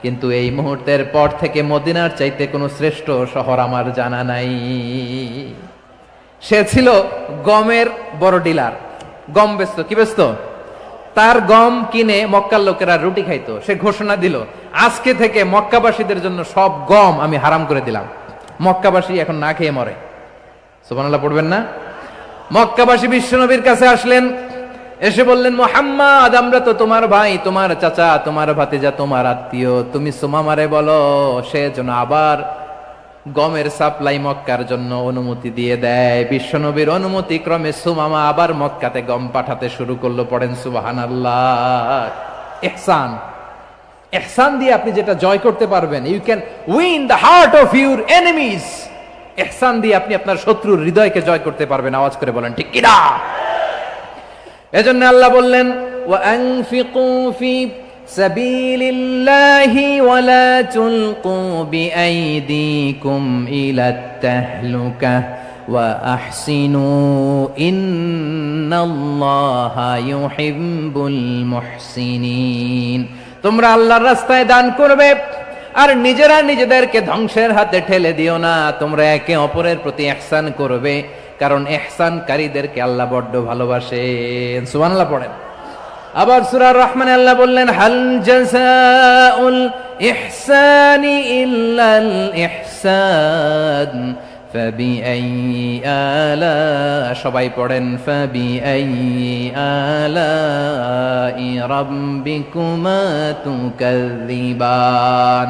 কিন্তু এই মুহূর্তের পর থেকে মদিনার চাইতে কোনো শ্রেষ্ঠ শহর আমার জানা নাই। সে ছিল গমের বড় ডিলার, গম বেচতো। কি বেচতো? তার গম কিনে মক্কার লোকেরা রুটি খাইতো। সে ঘোষণা দিল, আজকে থেকে মক্কাবাসীদের জন্য সব গম আমি হারাম করে দিলাম, মক্কাবাসী এখন না খেয়ে মরে। সুবহানাল্লাহ পড়বেন না? মক্কাবাসী বিশ্বনবীর কাছে আসলেন, এসে বললেন, মুহাম্মদ, আমরা তো তোমার ভাই, তোমার চাচা, তোমার ভাতিজা, তোমার আত্মীয়, তুমি সুমামারে বলো সে যেন আবার গমের সাপ্লাই মক্কার জন্য অনুমতি দিয়ে দেয়। বিশ্বনবীর অনুমতি ক্রমে সুমামা আবার মক্কাতে গম পাঠাতে শুরু করলো। পড়েন সুবহানাল্লাহ। ইহসান, ইহসান দিয়ে আপনি যেটা জয় করতে পারবেন, you can win the heart of your enemies. ইহসান দিয়ে আপনি আপনার শত্রুর হৃদয়কে জয় করতে পারবেন। আওয়াজ করে বলেন ঠিক কি না? এজন্য আল্লাহ বললেন, ওয়া আনফিকু ফি সাবিলিল্লাহি ওয়া লা তুলকু বিআইদিকুম ইলাত তাহলুকা ওয়া আহসিনু ইন্নাল্লাহা ইউহিব্বুল মুহসিনিন। তোমরা আল্লাহর রাস্তায় দান করবে আর নিজেরা নিজেদেরকে ধ্বংসের হাতে ঠেলে দিও না। তোমরা একে অপরের প্রতি ইহসান করবে, কারণ ইহসানকারীদেরকে আল্লাহ বড্ড ভালোবাসেন। সুবহানাল্লাহ পড়েন। আবার সূরা রহমানে আল্লাহ বললেন, হাল জাযাউল ইহসানি ইল্লাল ইহসান ফাবিআইয়ি আলা, সবাই পড়েন, ফাবিআইয়ি আলাই রাব্বিকুমা তুকাযযিবান।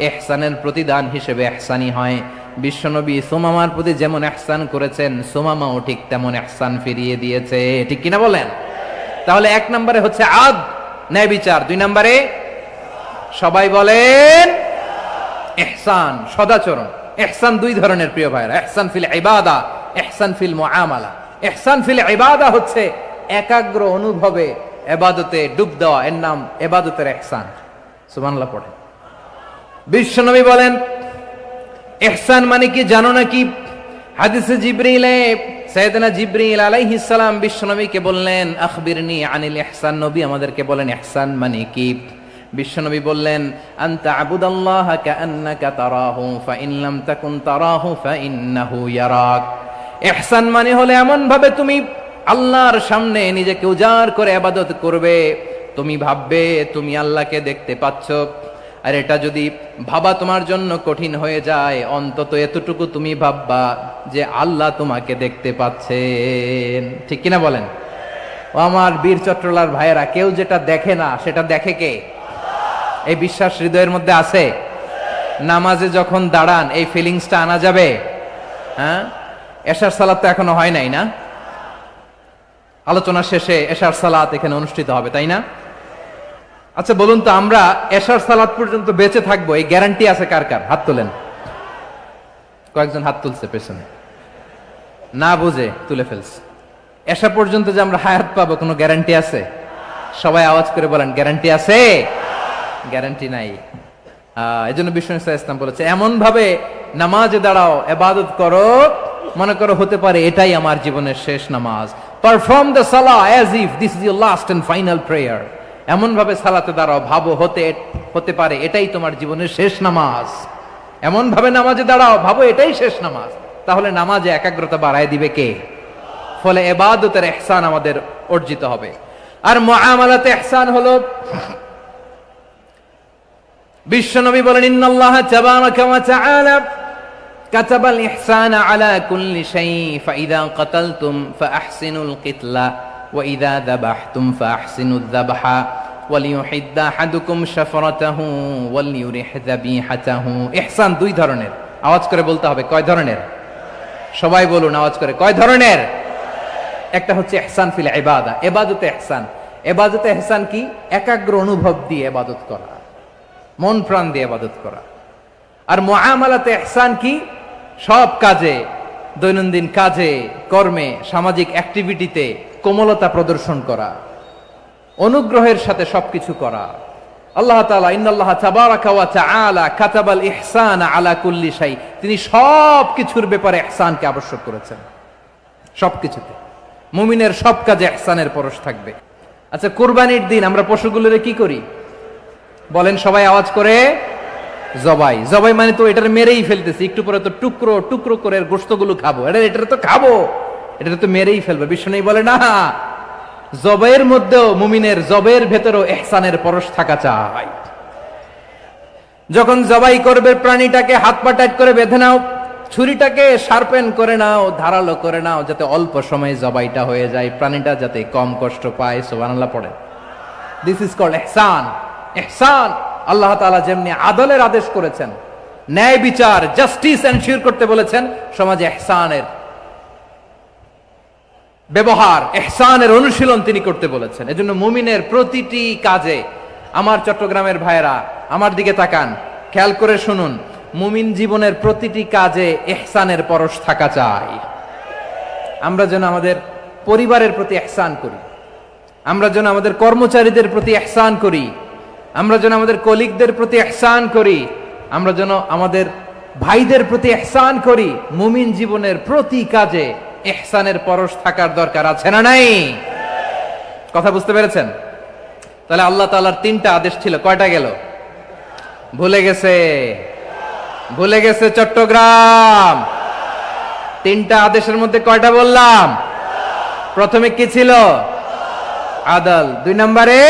ইহসানের প্রতিদান হিসেবে ইহসানি হয়। বিশ্বনবী সুমামার প্রতি যেমন ইহসান করেছেন, সুমামাও ঠিক তেমন ইহসান ফিরিয়ে দিয়েছে। ঠিক কিনা বলেন? তাহলে এক নম্বরে হচ্ছে আদ, ন্যায় বিচার। দুই নম্বরে সবাই বলেন ইহসান, সদাচরণ। ইহসান দুই ধরনের প্রিয় ভাইরা, ইহসান ফিল ইবাদা, ইহসান ফিল মুআমালা। ইহসান ফিল ইবাদা হচ্ছে একাগ্র অনুভবে ইবাদতে ডুব দেওয়া, এর নাম ইবাদতের ইহসান। সুবহানাল্লাহ পড়ে। বিশ্বনবী বলেন ইহসান মানে কি জানো নাকি? হাদিসে জিবরিলে সাইয়েদনা জিবরিল আলাইহিস সালাম বিশ্বনবীকে বললেন, আখবিরনি আনিল ইহসান। নবী আমাদেরকে বলেন ইহসান মানে কি? বিশ্বনবী বললেন, আনতা আবুদাল্লাহা কাআন্নাকা তারাহু ফাইন লাম তাকুন তারাহু ফাইন্নাহু ইয়ারাক। ইহসান মানে হলো এমন ভাবে তুমি আল্লাহর সামনে নিজেকে উজাড় করে ইবাদত করবে, তুমি ভাববে তুমি আল্লাহকে দেখতে পাচ্ছ। আর এটা যদি ভাবা তোমার জন্য কঠিন হয়ে যায়, অন্তত এতটুকু তুমি ভাববা যে আল্লাহ তোমাকে দেখতে পাচ্ছেন। ঠিক কিনা বলেন? ও আমার বীর চট্টলার ভাইয়েরা, কেউ যেটা দেখে না সেটা দেখে কে? এই বিশ্বাস হৃদয়ের মধ্যে আছে? নামাজে যখন দাঁড়ান এই ফিলিংসটা আনা যাবে? হ্যাঁ, এশার সালাত তো এখনো হয় নাই না? আলোচনা শেষে এশার সালাত এখানে অনুষ্ঠিত হবে, তাই না? আচ্ছা বলুন তো, আমরা এশার সালাত পর্যন্ত বেঁচে থাকবো এই গ্যারান্টি আছে কার কার? হাত তোলেন। কয়েকজন হাত তুলছে পেছনে, না বুঝে তুলে ফেলছে। এশা পর্যন্ত যে আমরা হায়াত পাবো কোনো গ্যারান্টি আছে? সবাই আওয়াজ করে বলেন, গ্যারান্টি আছে? গ্যারান্টি নাই। এই জন্য বিষ্ণু ইসলাম বলেছে, এমন ভাবে নামাজে দাঁড়াও, ইবাদত করো, মনে করো হতে পারে এটাই আমার জীবনের শেষ নামাজ। Perform the salah as if this is your last and final prayer. এমন ভাবে সালাতে দাঁড়াও, ভাবো হতে পারে এটাই তোমার জীবনের শেষ নামাজ। এমন ভাবে নামাজে দাঁড়াও, ভাবো এটাই শেষ নামাজ। তাহলে নামাজে একাগ্রতা বাড়ায় দিবে কে? ফলে ইবাদতের ইহসান আমাদের অর্জিত হবে। আর মুআমালাতে ইহসান হলো, বিশ্বনবী বলেন, ইন্নাল্লাহা তাবারাকা ওয়া তাআলা কাতাবাল ইহসানা আলা কুল্লি শাই, ফাইযা কাতালতুম ফাআহসিনুল কিতলা ওয়া ইযা যাবাহতুম ফাআহসিনুয যাবহা ওয়ালিয়ুহিদ্দা আহাদুকুম শাফরাতাহু ওয়ালিয়ুরিহ যাবিহাতাহু। ইহসান দুই ধরনের, আওয়াজ করে বলতে হবে। কয় ধরনের? সবাই বলুন আওয়াজ করে, কয় ধরনের? একটা হচ্ছে ইহসান ফিল ইবাদা, ইবাদতে ইহসান। ইবাদতে ইহসান কি? একাগ্র অনুভব দিয়ে ইবাদত করা, মন প্রাণ দিয়ে ইবাদত করা। আর মুআমালাতে ইহসান কি? সব কাজে, দৈনন্দিন কাজে, কর্মে, সামাজিক অ্যাক্টিভিটিতে কোমলতা প্রদর্শন করা, অনুগ্রহের সাথে সবকিছু করা। আল্লাহ তাআলা ইন্নাল্লাহা তাবারাকা ওয়া তাআলা কাতাবাল ইহসানা আলা কুল্লি শাই, তিনি সব কিছুর ব্যাপারে ইহসানকে আবশ্যক করেছেন, সবকিছুতে। মুমিনের সব কাজে ইহসানের পরশ থাকবে। আচ্ছা, কুরবানির দিন আমরা পশুগুলোরে কি করি বলেন সবাই আওয়াজ করে? জবাই। জবাই মানে তো এটার মেরেই ফেলতেছি, একটু পরে তো টুকরো টুকরো করে গোশতগুলো খাবো, এটা তো খাবো, এটা তো মেরেই ফেলবো। বিষ্ণু বলে না, জবাইয়ের মধ্যেও, মুমিনের জবাইয়ের ভেতরেও ইহসানের পরশ থাকা চাই। যখন জবাই করবে প্রাণীটাকে হাত পা টাইট করে বেঁধে নাও, ছুরিটাকে শার্পেন করে নাও, ধারালো করে নাও, যাতে অল্প সময়ে জবাইটা হয়ে যায়, প্রাণীটা যাতে কম কষ্ট পায়। সুবহানাল্লাহ পড়ে। দিস ইজ কল্ড ইহসান। ইহসান আল্লাহ তাআলা যেমনি আদলের আদেশ করেছেন, ন্যায় বিচার, জাস্টিস এনশিওর করতে বলেছেন, সমাজে ইহসানের ব্যবহার, ইহসানের অনুশীলন তিনি করতে বলেছেন। এজন্য মুমিনের প্রতিটি কাজে, আমার চট্টগ্রামের ভাইয়েরা আমার দিকে তাকান, খেয়াল করে শুনুন, মুমিন জীবনের প্রতিটি কাজে ইহসানের পরশ থাকা চাই। আমরা যেন আমাদের পরিবারের প্রতি ইহসান করি, আমরা যেন আমাদের কর্মচারীদের প্রতি ইহসান করি, আমরা যেন আমাদের কলিগদের প্রতি ইহসান করি, আমরা যেন আমাদের ভাইদের প্রতি ইহসান করি। মুমিন জীবনের প্রতি কাজে ইহসানের পরশ থাকার দরকার আছে না নাই? কথা বুঝতে পেরেছেন? তাহলে আল্লাহ তাআলার তিনটা আদেশ ছিল, কয়টা গেল? ভুলে গেছে, ভুলে গেছে চট্টগ্রাম। তিনটা আদেশের মধ্যে কয়টা বললাম? প্রথমে কি ছিল? আদল। দুই নম্বরে,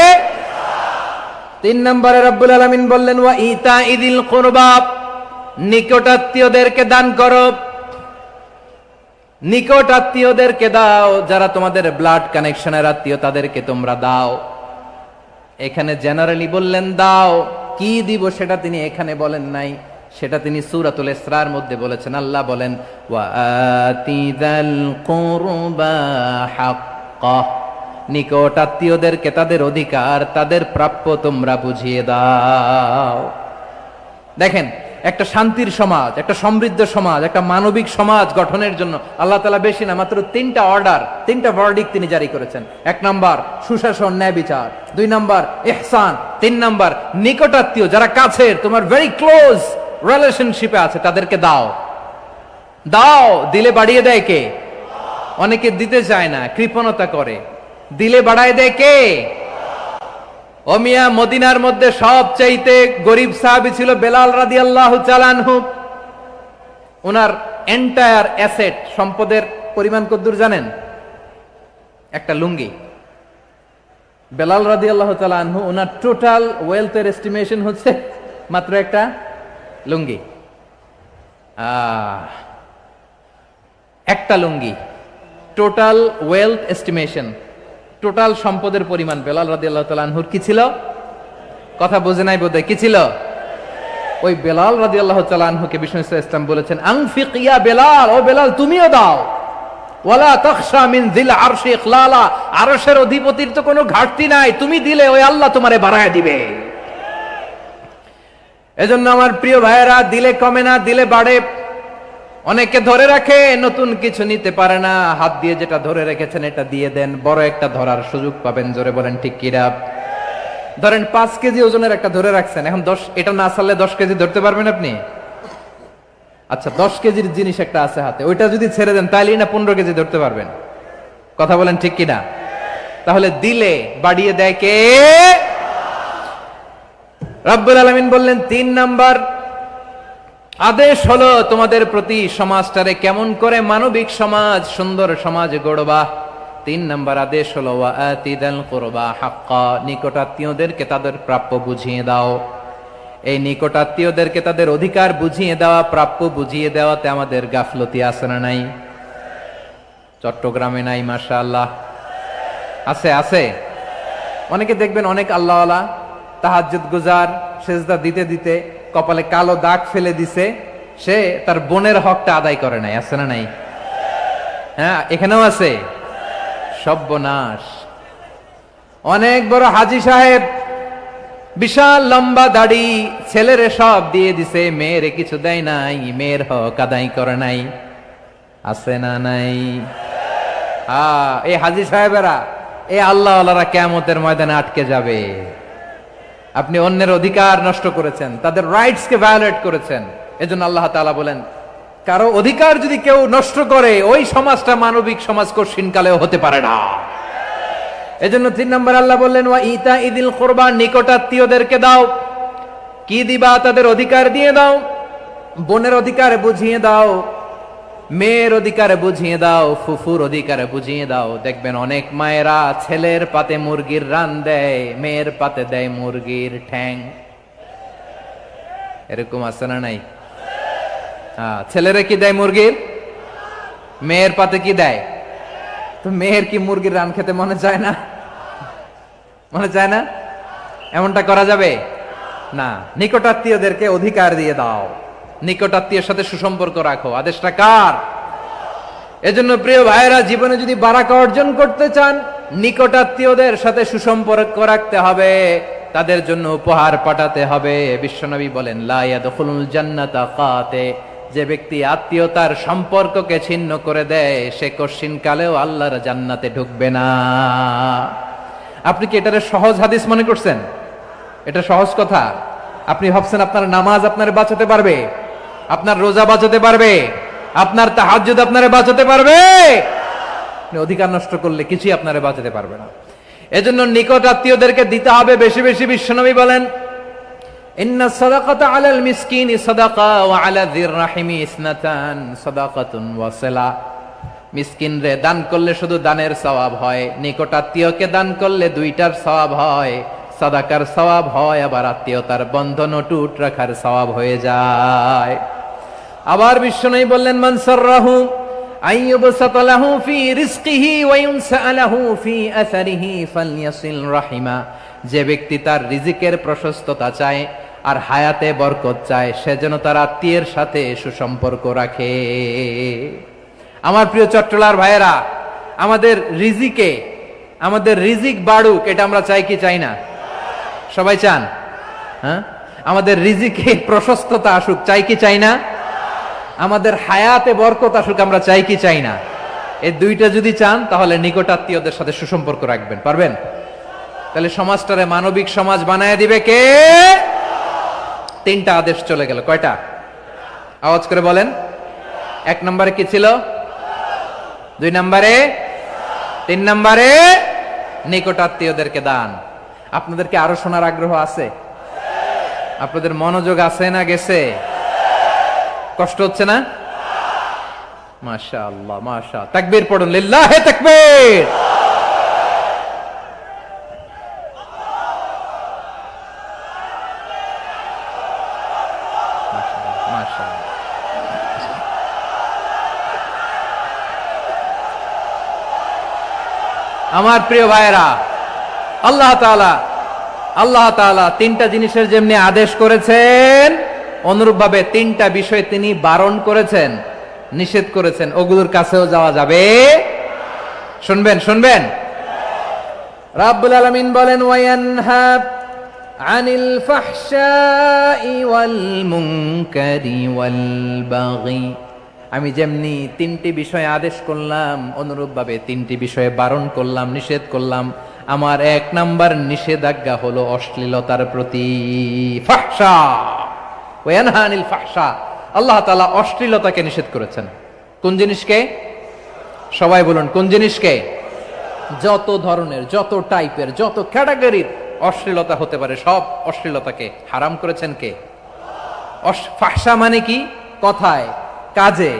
তিন নম্বরে রব্বুল আলামিন বললেন, ওয়া ইতাইদিল কুরবা, নিকটাত্মীয়দেরকে দান করো। নিকট আত্মীয়দেরকে দাও, যারা তোমাদের ব্লাড কানেকশনের আত্মীয় তাদেরকে তোমরা দাও। এখানে জেনারেলি বললেন দাও, কি দিব সেটা তিনি এখানে বলেন নাই, সেটা তিনি সূরাতুল ইসরার মধ্যে বলেছেন। আল্লাহ বলেন, ওয়া আতিযাল কুরবা হাক্কাহ, নিকট আত্মীয়দেরকে তাদের অধিকার, তাদের প্রাপ্য তোমরা বুঝিয়ে দাও। দেখেন, একটা শান্তির সমাজ, একটা সমৃদ্ধ সমাজ, একটা মানবিক সমাজ গঠনের জন্য আল্লাহ তাআলা বেশি না, মাত্র তিনটা অর্ডার, তিনটা ভার্ডিক্ট তিনি জারি করেছেন। এক নাম্বার সুশাসন, ন্যায় বিচার। দুই নাম্বার ইহসান। তিন নাম্বার নিকটাত্মীয়, যারা কাছের, তোমার ভেরি ক্লোজ রিলেশনশিপে আছে, তাদেরকে দাও। দাও, দিলে বাড়িয়ে দেয় কে? অনেকে দিতে চায় না, কৃপণতা করে। দিলে বাড়ায় দেয় কে? ও মিয়া, মদিনার মধ্যে সবচাইতে গরিব সাহাবী ছিল বেলাল রাদিয়াল্লাহু তাআলা আনহু। ওনার এন্টায়ার অ্যাসেট, সম্পদের পরিমাণ কতদূর জানেন? একটা লুঙ্গি। বেলাল রাদিয়াল্লাহু তাআলা আনহু, ওনার টোটাল ওয়েলথের এস্টিমেশন হচ্ছে মাত্র একটা লুঙ্গি। একটা লুঙ্গি, টোটাল ওয়েলথ এস্টিমেশন, টোটাল সম্পদের পরিমাণ বেলাল রাদিয়াল্লাহু তাআলা আনহুর কি ছিল? কথা বোঝে নাই বোধহয়, কি ছিল? ওই বেলাল রাদিয়াল্লাহু তাআলা আনহুকে বিষ্ণু ইসলাম বলেছেন, আনফিক ইয়া বেলাল, ও বেলাল তুমিও দাও। ওয়ালা তাখশা মিন যিল আরশি ইখলালা, আরশের অধিপতির তো কোনো ঘাটতি নাই, তুমি দিলে ওই আল্লাহ তোমারে বাড়ায় দিবে। এজন্য আমার প্রিয় ভাইয়েরা, দিলে কমে না, দিলে বাড়ে। অনেকে ধরে রাখে, নতুন কিছু নিতে পারে না, হাত দিয়ে যেটা ধরে রেখেছেন এটা দিয়ে দেন, বড় একটা ধরার সুযোগ পাবেন। জোরে বলেন ঠিক কিনা? ধরেন 5 কেজি ওজনের একটা ধরে রাখছেন, এখন 10, এটা না ছাড়লে 10 কেজি ধরতে পারবেন আপনি? আচ্ছা, 10 কেজির জিনিস একটা আছে হাতে, ওইটা যদি ছেড়ে দেন তাইলেই না 15 কেজি ধরতে পারবেন? কথা বলেন ঠিক কিনা? তাহলে দিলে বাড়িয়ে দেয় কে? রব্বুল আলামিন বললেন 3 নাম্বার আদেশ হলো তোমাদের প্রতি, সমাজটারে কেমন করে মানবিক সমাজ, সুন্দর সমাজ গড়বা। 3 নাম্বার আদেশ হলো ওয়া আতিদাল কুরবা হাক্কা, নিকটাত্মীয়দেরকে তাদের প্রাপ্য বুঝিয়ে দাও। এই নিকটাত্মীয়দেরকে তাদের অধিকার বুঝিয়ে দেওয়া, প্রাপ্য বুঝিয়ে দেওয়াতে আমাদের গাফলতি আছে না নাই? চট্টগ্রামে নাই? মাশাআল্লাহ আছে, আছে। অনেকে দেখবেন অনেক আল্লাহওয়ালা তাহাজ্জুদ গুজার, সেজদা দিতে দিতে কপালে কালো দাগ ফেলে দিছে, সে তার বোনের হকটা আদায় করে নাই। আছে না নাই? হ্যাঁ, এখানেও আছে। সর্বনাশ। অনেক বড় হাজী সাহেব, বিশাল লম্বা দাড়ি, ছেলেরে সব দিয়ে দিছে, মেয়েরে কিছু দেয় নাই, মেয়ের হক আদায় করে নাই। আছে না নাই? এই হাজী সাহেবেরা, এই আল্লাহওয়ালারা কিয়ামতের ময়দানে আটকে যাবে। আপনি অন্যের অধিকার নষ্ট করেছেন, তাদের রাইটস কে ভায়োলেট করেছেন। এজন্য আল্লাহ তাআলা বলেন, কারো অধিকার যদি কেউ নষ্ট করে, ওই সমাজটা মানবিক সমাজ কঠিনকালেও হতে পারে না। এজন্য 3 নম্বর আল্লাহ বললেন ওয়া ইতা ইদিল কুরবা, নিকটাত্মীয়দেরকে দাও। কি দিবা? তাদের অধিকার দিয়ে দাও। বোনের অধিকার বুঝিয়ে দাও, মেয়ের অধিকার বুঝিয়ে দাও, ফুফুর অধিকার বুঝিয়ে দাও। দেখবেন অনেক মায়েরা ছেলের পাতে মুরগির রান দেয়, মেয়ের পাতে দেয় মুরগির ঠ্যাং। এরকম আছে না নাই? ছেলেরা কি দেয়? মুরগির। মেয়ের পাতে কি দেয়? তো মেয়ের কি মুরগির রান খেতে মনে চায় না? মনে চায় না? এমনটা করা যাবে না। নিকটাত্মীয়দেরকে অধিকার দিয়ে দাও, নিকটাত্মীয়ের সাথে সুসম্পর্ক রাখো। আদেশটা কার? এজন্য প্রিয় ভাইয়েরা, জীবনে যদি বারাকা অর্জন করতে চান, নিকটাত্মীয়দের সাথে সুসম্পর্ক রাখতে হবে, তাদের জন্য উপহার পাঠাতে হবে। বিশ্বনবী বলেন লা ইয়াদখুলুল জান্নাতা কাতে, যে ব্যক্তি আত্মীয়তার সম্পর্ককে ছিন্ন করে দেয়, সে কঠিনকালেও আল্লাহর জান্নাতে ঢুকবে না। আপনি কি এটারে সহজ হাদিস মনে করছেন? এটা সহজ কথা? আপনি ভাবছেন আপনার নামাজ আপনারে বাঁচাতে পারবে, আপনার রোজা বাঁচাতে পারবে, আপনার তাহাজ্জুদ আপনারে বাঁচাতে পারবে? অধিকার নষ্ট করলে কিছুই আপনারে বাঁচাতে পারবে না। এজন্য নিকট আত্মীয়দেরকে দিতে হবে বেশি বেশি। বিশ্বনবী বলেন ইন্না সাদাকাতা আলাল মিসকিনি সাদাকা ওয়া আলা যির রাহিমি ইসনাতান সাদাকাতুন ওয়া সিলা। মিসকিন রে দান করলে শুধু দানের সওয়াব হয়, নিকট আত্মীয়কে দান করলে 2টার সওয়াব হয়। সাদাকার সওয়াব হয়, আবার আত্মীয়তার বন্ধন অটুট রাখার সওয়াব হয়ে যায়। আবার বিশ্বনবী বললেন মান সাররাহু আইয়ুবসাতা লাহু ফি রিজকিহি ওয়া ইউনসা লাহু ফি আসারিহি ফালইয়াসিল রাহিমা। যে ব্যক্তি তার রিজিকের প্রশস্ততা চায় আর হায়াতে বরকত চায়, সে যেন তার আত্মীয়ের সাথে সুসম্পর্ক রাখে। আমার প্রিয় চট্টলার ভাইয়েরা, আমাদের রিজিক বাড়ুক, এটা আমরা চাই কি চাই না? সবাই চান? হ্যাঁ, আমাদের রিজিকে প্রশস্ততা আসুক, চাই কি চাই না? আমাদের হায়াতে বরকত আসুক, আমরা চাই কি চাই না? এই 2টা যদি চান, তাহলে নিকটাত্মীয়দের সাথে সুসম্পর্ক রাখবেন। পারবেন? তাহলে সমাজটারে মানবিক সমাজ বানায় দিবে কে? 3টা আদেশ চলে গেল। কয়টা? আওয়াজ করে বলেন। 1 নম্বরে কি ছিল? 2 নম্বরে, 3 নম্বরে নিকটাত্মীয়দেরকে দান। আপনাদেরকে আরো শোনার আগ্রহ আছে? আপনাদের মনোযোগ আছে না গেছে? কষ্ট হচ্ছে না? মাশাআল্লাহ, মাশাআল্লাহ। তাকবীর পড়ুন, লিল্লাহি তাকবীর। আমার প্রিয় ভাইয়েরা, আল্লাহ তাআলা 3টা জিনিসের যেমনি আদেশ করেছেন, অনুরূপভাবে 3টা বিষয় তিনি বারণ করেছেন। নিষেধ করেছেন, ওগুলোর কাছেও যাওয়া যাবে। শুনবেন শুনবেন, রাব্বুল আলামিন বলেন ওয়ায়ানহা আনিল ফাহশাই ওয়াল মুনকারি ওয়াল বাগি। আমি যেমনি তিনটি বিষয়ে আদেশ করলাম, অনুরূপভাবে তিনটি বিষয়ে বারণ করলাম, নিষেধ করলাম। আমার 1 নাম্বার নিষেধাজ্ঞা হলো অশ্লীলতার প্রতি। ফাহশা, ওয়ায়ানহা আনিল ফাহশা, আল্লাহ তাআলা অশ্লীলতাকে নিষেধ করেছেন। কোন জিনিসকে? সবাই বলুন, কোন জিনিসকে? যত ধরনের, যত টাইপের, যত ক্যাটাগরির অশ্লীলতা হতে পারে, সব অশ্লীলতাকে হারাম করেছেন কে? ফাহশা মানে কি? কথায়, কাজে,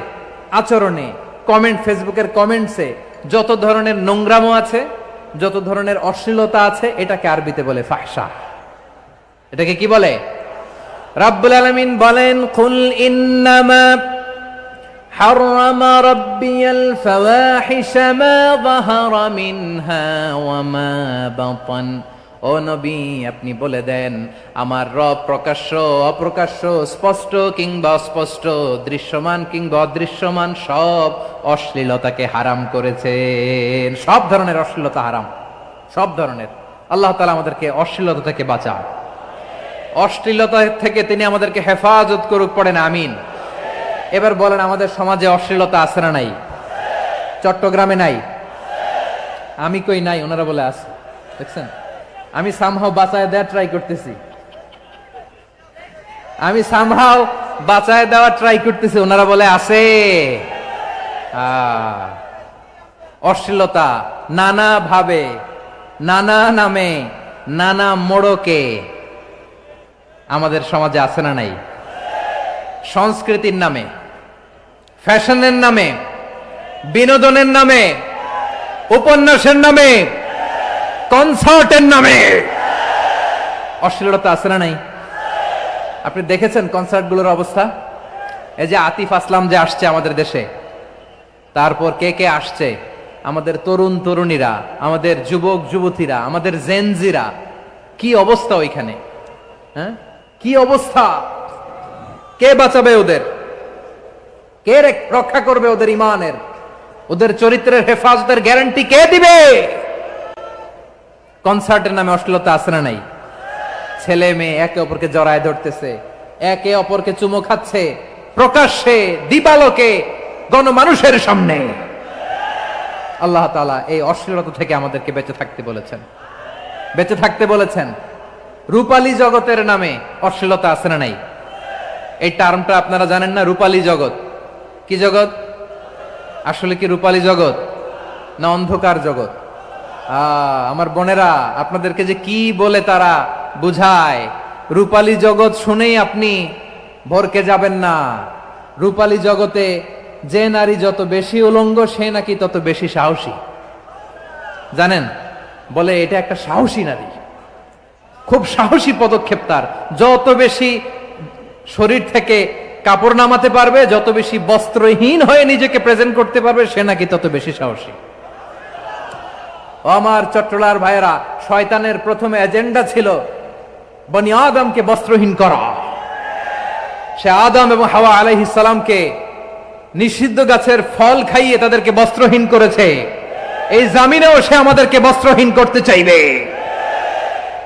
আচরণে, কমেন্ট, ফেসবুকের কমেন্টসে যত ধরনের নোংরামো আছে, যত ধরনের অশ্লীলতা আছে, এটাকে আরবিতে বলে ফাহশা। এটাকে কি বলে? রাব্বুল আলামিন বলেন কুল ইন্নামা হারামা রাব্বিয়াল ফাওয়াহিশা মা যাহারা মিনহা ওয়া মা বাতান। ও নবী, আপনি বলে দেন, আমার রব প্রকাশ্য, অপ্রকাশ্য, স্পষ্ট কিংবা অস্পষ্ট, দৃশ্যমান কিংবা অদৃশ্যমান সব অশ্লীলতাকে হারাম করেছেন। সব ধরনের অশ্লীলতা হারাম, সব ধরনের। আল্লাহ তাআলা আমাদেরকে অশ্লীলতা থেকে বাঁচান, অশ্লীলতা থেকে তিনি আমাদেরকে হেফাজত করুক, পড়েন আমিন। এবার বলেন, আমাদের সমাজে অশ্লীলতা আছে না নাই? চট্টগ্রামে নাই? আমি কই নাই, ওনারা বলে আছে। দেখছেন, আমি সামহাও বাঁচায় দেওয়ার ট্রাই করতেছি, আমি সামহাও বাঁচায় দেওয়ার ট্রাই করতেছি, ওনারা বলে আছে। অশ্লীলতা নানা ভাবে, নানা নামে, নানা মোড়কে আমাদের সমাজে আছে না নাই? সংস্কৃতির নামে, ফ্যাশনের নামে, বিনোদনের নামে, উপন্যাসের নামে, কনসার্টের নামে অশ্লীলতা আছে না নাই? আপনি দেখেছেন কনসার্টগুলোর অবস্থা? এই যে আতিফ আসলাম যে আসছে আমাদের দেশে, তারপর কে কে আসছে, আমাদের তরুণ তরুণীরা, আমাদের যুবক যুবতীরা, আমাদের জেনজিরা, কি অবস্থা ওইখানে? হ্যাঁ, কি অবস্থা? কে বাঁচাবে ওদের? কে রক্ষা করবে ওদের ইমানের, ওদের চরিত্রের হেফাজতের গ্যারান্টি কে দিবে? কনসার্টের নামে অশ্লীলতা আছে না নাই? ছেলে মেয়ে একে অপরকে জড়ায় ধরতেছে, একে অপরকে চুমো খাচ্ছে, প্রকাশ্যে, দিবালোকে, গণমানুষের সামনে। আল্লাহ তাআলা এই অশ্লীলতা থেকে আমাদেরকে বেঁচে থাকতে বলেছেন, বেঁচে থাকতে বলেছেন। রূপালী জগতের নামে অশ্লীলতা আছে না নাই? এই টার্মটা আপনারা জানেন না? রূপালী জগৎ কি জগৎ? আসলে কি রূপালী জগৎ না অন্ধকার জগৎ? আমার বোনেরা, আপনাদেরকে যে কি বলে তারা বুঝায়, রূপালী জগৎ শুনেই আপনি ভরকে যাবেন না। রূপালী জগতে যে নারী যত বেশি উলঙ্গ, সে নাকি তত বেশি সাহসী। জানেন, বলে এটা একটা সাহসী নারী, খুব সাহসী পদক্ষেপ তার। যত বেশি শরীর থেকে কাপড় নামাতে পারবে, যত বেশি বস্ত্রহীন হয়ে নিজেকে প্রেজেন্ট করতে পারবে, সে নাকি তত বেশি সাহসী। আমার চট্টলার ভাইয়েরা, শয়তানের প্রথম এজেন্ডা ছিল বনি আদমকে বস্ত্রহীন করা। সে আদম এবং হাওয়া আলাইহিস সালামকে নিষিদ্ধ গাছের ফল খাইয়ে তাদেরকে বস্ত্রহীন করেছে। এই জামিনেও সে আমাদেরকে বস্ত্রহীন করতে চাইবে।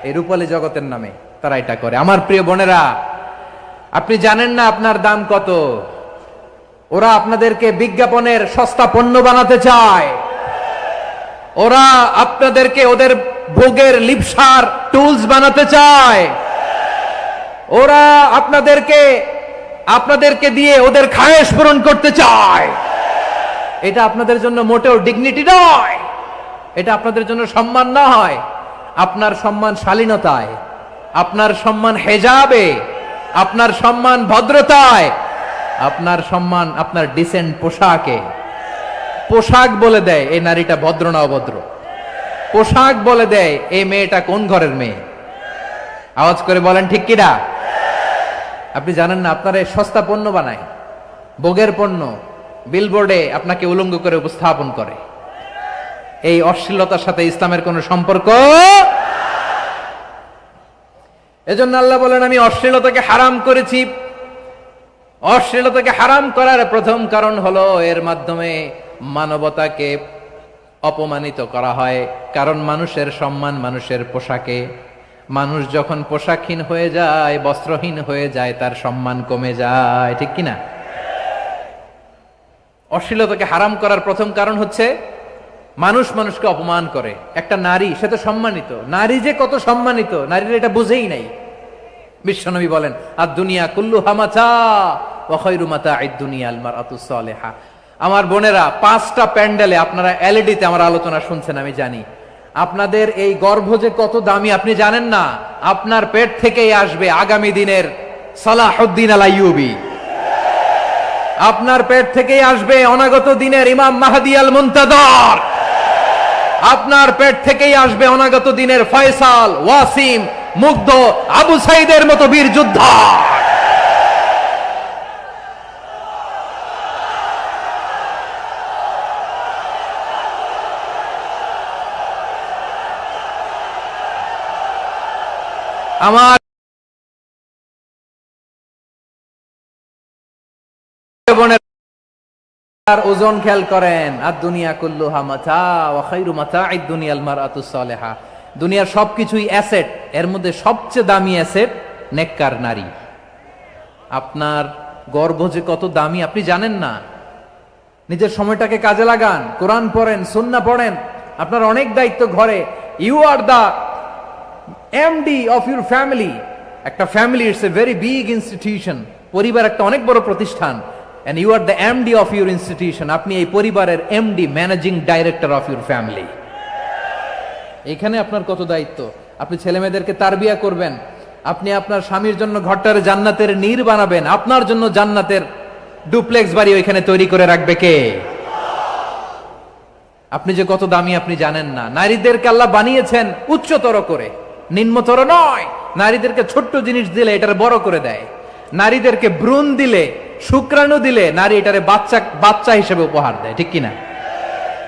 এই রূপালী জগতের নামে তারা এটা করে। আমার প্রিয় বোনেরা, আপনি জানেন না আপনার দাম কত। ওরা আপনাদেরকে বিজ্ঞাপনের সস্তা পণ্য বানাতে চায়। ওরা আপনাদেরকে ওদের ভোগের লিপসার টুলস বানাতে চায়। ওরা আপনাদেরকে দিয়ে ওদের খায়েশ পূরণ করতে চায়। এটা আপনাদের জন্য মোটেও ডিগনিটি নয়, এটা আপনাদের জন্য সম্মান নয়। আপনার সম্মান শালীনতায়, আপনার সম্মান হেজাবে, আপনার সম্মান ভদ্রতায়, আপনার সম্মান আপনার ডিসেন্ট পোশাকে। পোশাক বলে দেয় এই নারীটা ভদ্র না অভদ্র। পোশাক বলে দেয় এই মেয়েটা কোন ঘরের মেয়ে। আওয়াজ করে বলেন ঠিক কিনা? আপনি জানেন না, আপনার এই সস্তা পণ্য বানায়, ভোগের পণ্য, বিলবোর্ডে আপনাকে উলঙ্গ করে উপস্থাপন করে। এই অশ্লীলতার সাথে ইসলামের কোনো সম্পর্ক। এজন্য আল্লাহ বলেন, আমি অশ্লীলতাকে হারাম করেছি। অশ্লীলতাকে হারাম করার প্রথম কারণ হলো এর মাধ্যমে মানবতাকে অপমানিত করা হয়। কারণ মানুষের সম্মান মানুষের পোশাকে। মানুষ যখন পোশাকহীন হয়ে যায়, বস্ত্রহীন হয়ে যায়, তার সম্মান কমে যায়, ঠিক কিনা? অশ্লীলতাকে হারাম করার প্রথম কারণ হচ্ছে মানুষ মানুষকে অপমান করে। একটা নারী, সে তো সম্মানিত, নারী যে কত সম্মানিত নারীরা এটা বুঝেই নাই। বিশ্বনবী বলেন, আর দুনিয়া কুল্লুহা মাতা ওয়া খায়রু মাতা'আদ দুনিয়া আল মারআতুস সালিহা। আমার বোনেরা, 5টা প্যান্ডেলে আপনারা এলইডিতে আমার আলোচনা শুনছেন, আমি জানি। আপনাদের এই গর্ভ যে কত দামি আপনি জানেন না। আপনার পেট থেকেই আসবে আগামী দিনের সালাহুদ্দিন আল আইয়ুবী। আপনার পেট থেকেই আসবে অনাগত দিনের ইমাম মাহদী আল মুনতাদর। আপনার পেট থেকেই আসবে অনাগত দিনের ফয়সাল, ওয়াসিম, মুগ্ধ, আবু সাইদের মতো বীর যোদ্ধা। আমার বোনের ওজন খেয়াল করেন, আর দুনিয়া কুল্লুহা মাতা ওয়া খায়রু মাতা'আদ দুনিয়া আল মারআতুস সালিহা। দুনিয়ার সবকিছুই অ্যাসেট, এর মধ্যে সবচেয়ে দামি অ্যাসেট নেককার নারী। আপনার গর্ভ যে কত দামি আপনি জানেন না। নিজের সময়টাকে কাজে লাগান, কোরআন পড়েন, সুন্নাহ পড়েন। আপনার অনেক দায়িত্ব ঘরে। You are the MD of your family. একটা family it's a very big institution. পরিবার একটা অনেক বড় প্রতিষ্ঠান। and you are the MD of your institution. আপনি এই পরিবারের MD, managing director of your family. এখানে আপনার কত দায়িত্ব। আপনি ছেলে মেয়েদেরকে তারবিয়া করবেন। আপনি আপনার স্বামীর জন্য ঘরটারে জান্নাতের নীর বানাবেন। আপনার জন্য জান্নাতের ডুপ্লেক্স বাড়ি ওইখানে তৈরি করে রাখবে কে? আপনি যে কত দামি আপনি জানেন না। নারীদেরকে আল্লাহ বানিয়েছেন উচ্চতর করে, নিম্নতর নয়। নারীদেরকে ছোট্ট জিনিস দিলে এটারে বড় করে দেয়। নারীদেরকে ভ্রূণ দিলে, শুক্রাণু দিলে নারী এটারে বাচ্চা হিসেবে উপহার দেয়, ঠিক কিনা?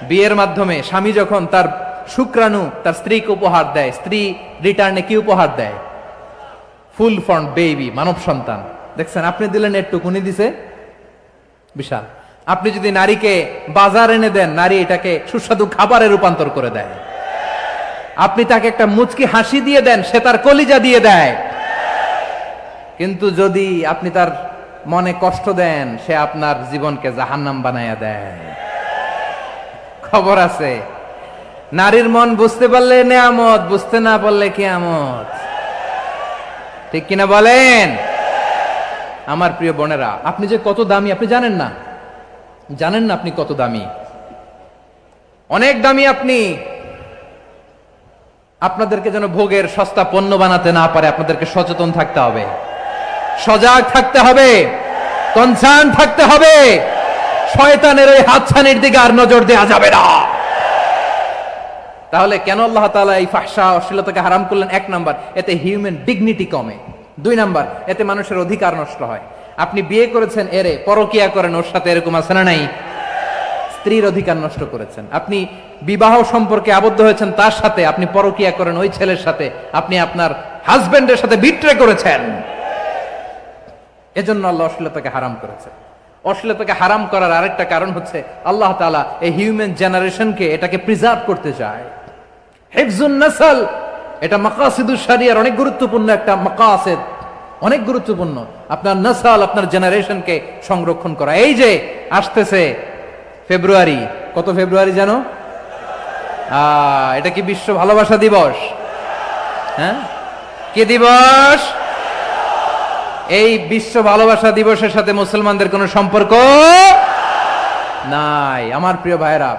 বিয়ের মাধ্যমে স্বামী যখন তার শুক্রাণু তার স্ত্রীকে উপহার দেয়, স্ত্রী রিটার্নে কি উপহার দেয়? ফুল ফর্ম বেবি, মানব সন্তান। দেখছেন, আপনি দিলেন একটুক, উনি দিছে বিশাল। আপনি যদি নারীকে বাজার এনে দেন, নারী এটাকে সুস্বাদু খাবারে রূপান্তর করে দেয়। আপনি তাকে একটা মুচকি হাসি দিয়ে দেন, সে তার কলিজা দিয়ে দেয়। কিন্তু যদি আপনি তার মনে কষ্ট দেন, সে আপনার জীবনকে জাহান্নাম বানায়া দেয়। খবর আছে, নারীর মন বুঝতে পারলে নেয়ামত, বুঝতে না পারলে কিয়ামত, ঠিক কিনা বলেন? আমার প্রিয় বোনেরা, আপনি যে কত দামি আপনি জানেন না। জানেন না আপনি কত দামি, অনেক দামি আপনি। আপনাদেরকে যেন ভোগের সস্তা পণ্য বানাতে না পারে, আপনাদেরকে সচেতন থাকতে হবে, সজাগ থাকতে হবে, কনসার্ন থাকতে হবে। শয়তানের ওই হাতছানির দিকে আর নজর দেওয়া যাবে না। তাহলে কেন আল্লাহ তাআলা এই ফাহশা, অশ্লীলতাকে হারাম করলেন? 1 নাম্বার, এতে হিউম্যান ডিগনিটি কমে। 2 নাম্বার, এতে মানুষের অধিকার নষ্ট হয়। আপনি বিয়ে করেছেন, এরে পরকিয়া করেন, ওর সাথে এরকম আছে না নাই? স্ত্রীর অধিকার নষ্ট করেছেন। আপনি বিবাহ সম্পর্কে আবদ্ধ হয়েছেন তার সাথে, আপনি পরকিয়া করেন ওই ছেলের সাথে, আপনি আপনার হাজবেন্ডের সাথে বিট্রে করেছেন। এজন্য আল্লাহ অশ্লীলতাকে হারাম করেছে। অশ্লীলতাকে হারাম করার আরেকটা কারণ হচ্ছে আল্লাহ তাআলা এই হিউম্যান জেনারেশনকে এটাকে প্রিজার্ভ করতে চায়। হিফজুন নাসল, এটা মাকাসিদুশ শরিয়ার অনেক গুরুত্বপূর্ণ একটা মাকাসিদ, অনেক গুরুত্বপূর্ণ। আপনার নাসল, আপনার জেনারেশনকে সংরক্ষণ করা। এই যে আসতেছে ফেব্রুয়ারি, কত ফেব্রুয়ারি জানো? এটা কি বিশ্ব ভালোবাসা দিবস? হ্যাঁ, কি দিবস? এই বিশ্ব ভালোবাসা দিবসের সাথে মুসলমানদের কোনো সম্পর্ক নাই। আমার প্রিয় ভাইরা,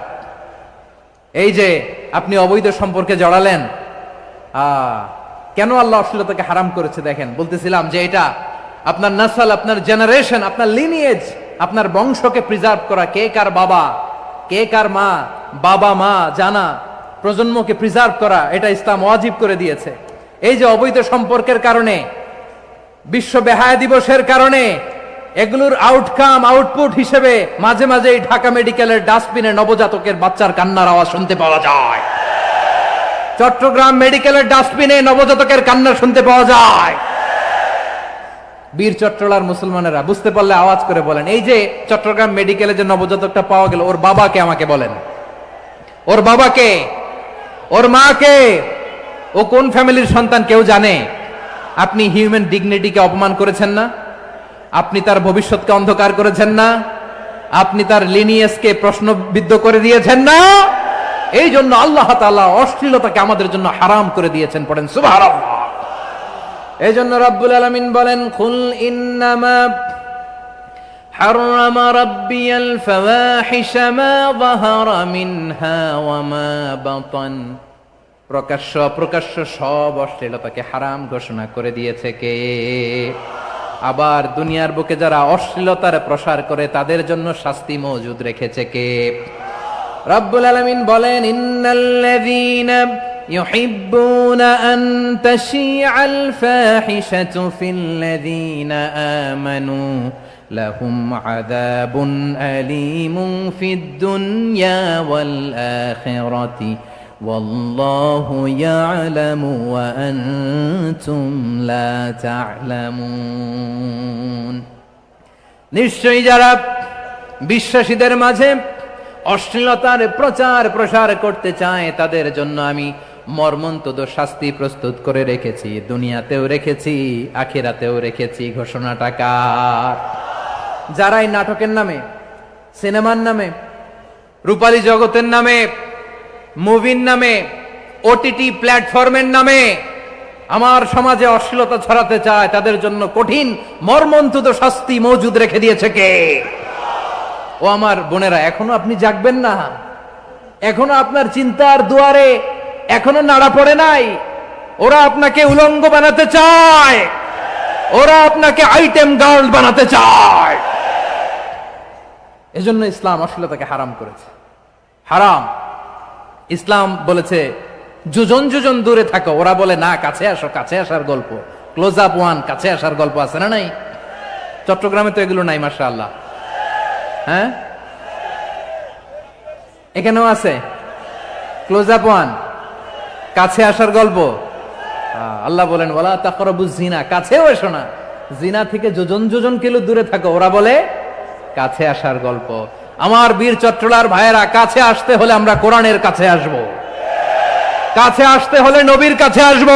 এই যে আপনি অবৈধ সম্পর্কে জড়ালেন, কেন আল্লাহ অশ্লীলতাকে হারাম করেছে দেখেন। বলতেছিলাম যে এটা আপনার নাসল, আপনার জেনারেশন, আপনার লিনিয়েজ, আপনার বংশকে প্রিজার্ভ করা। কে কার বাবা, কে কার মা, বাবা মা জানা, প্রজন্মকে প্রিজার্ভ করা, এটা ইসলাম ওয়াজিব করে দিয়েছে। এই যে অবৈধ সম্পর্কের কারণে, বিশ্ব বেহায়া দিবসের কারণে, এগুলোর আউটকাম, আউটপুট হিসেবে মাঝে মাঝে ঢাকা মেডিকেলের ডাস্টবিনে নবজাতকের বাচ্চার কান্নার আওয়াজ শুনতে পাওয়া যায়। চট্টগ্রাম মেডিকেলের ডাস্টবিনে নবজাতকের কান্না শুনতে পাওয়া যায়। বীর চট্টলার মুসলমানেরা বুঝতে পারলে আওয়াজ করে বলেন, এই যে চট্টগ্রাম মেডিকেলে যে নবজাতকটা পাওয়া গেল, ওর বাবাকে আমাকে বলেন, ওর বাবাকে, ওর মাকে, ও কোন ফ্যামিলির সন্তান কেউ জানে? আপনি হিউম্যান ডিগনিটিকে অপমান করেছেন না? আপনি তার ভবিষ্যৎকে অন্ধকার করেছেন না? আপনি তার লিনিয়েজকে প্রশ্নবিদ্ধ করে দিয়েছেন না? এই জন্য আল্লাহ তাআলা অশ্লীলতাকে আমাদের জন্য হারাম করে দিয়েছেন। পড়েন সুবহানাল্লাহ। এই জন্য রব্বুল আলামিন বলেন, কুল ইন্নামা হারামা রাব্বিয়াল ফাওয়াহিশা মা যাহারা মিনহা ওয়া মা বাতান, প্রকাশ্য অপ্রকাশ্য সব অশ্লীলতাকে হারাম ঘোষণা করে দিয়েছে কে? আবার দুনিয়ার বুকে যারা অশ্লীলতার প্রসার করে তাদের জন্য শাস্তি মজুদ রেখেছে কে? রব্বুল আলামিন বলেন, ইন্নাল্লাযীনা ইউহিব্বুনা আন তাশিআল ফাহিশাতু ফিল্লাযীনা আমানু লাহুম আযাবুন আলীমুন ফিদ দুনিয়া ওয়াল আখিরাতি ওয়াল্লাহু ইয়ালামু ওয়া আনতুম লা তা'লামুন। নিশ্চয়ই যারা বিশ্বাসীদের মাঝে অশ্লীলতার প্রচার প্রসার করতে চায় তাদের জন্য আমি মর্মন্তুদ শাস্তি প্রস্তুত করে রেখেছি, দুনিয়াতেও রেখেছি, আখিরাতেও রেখেছি। ঘোষণাটা কার? যারাই নাটকের নামে, সিনেমার নামে, রূপালী জগতের নামে, মুভির নামে, ওটিটি প্ল্যাটফর্মের নামে আমার সমাজে অশ্লীলতা ছড়াতে চায় তাদের জন্য কঠিন মর্মন্তুদ শাস্তি মজুদ রেখে দিয়েছে কে? ও আমার বোনেরা, এখনো আপনি জাগবেন না? এখনো আপনার চিন্তার দুয়ারে এখনো নাড়া পড়ে নাই? ওরা আপনাকে উলঙ্গ বানাতে চায়, ওরা আপনাকে আইটেম গার্ল বানাতে চায়। এজন্য ইসলাম অশ্লীলতাকে হারাম করেছে। হারাম। ইসলাম বলেছে যোজন যোজন দূরে থাকো, ওরা বলে না কাছে আসো, কাছে আসার গল্প, ক্লোজ আপ ওয়ান, কাছে আসার গল্প আছে না নাই? চট্টগ্রামে তো এগুলো নাই মাশাআল্লাহ। হ্যাঁ, এখানেও আছে ক্লোজ আপ ওয়ান, কাছে আসার গল্প। আল্লাহ বলেন ওয়ালা তাকরাবুজ জিনা, কাছেও এসো না, জিনা থেকে যোজন যোজন কিলো দূরে থাকো, ওরা বলে কাছে আসার গল্প। আমার বীর চট্টলার ভাইয়েরা, কাছে আসতে হলে আমরা কোরআনের কাছে আসব, কাছে আসতে হলে নবীর কাছে আসব,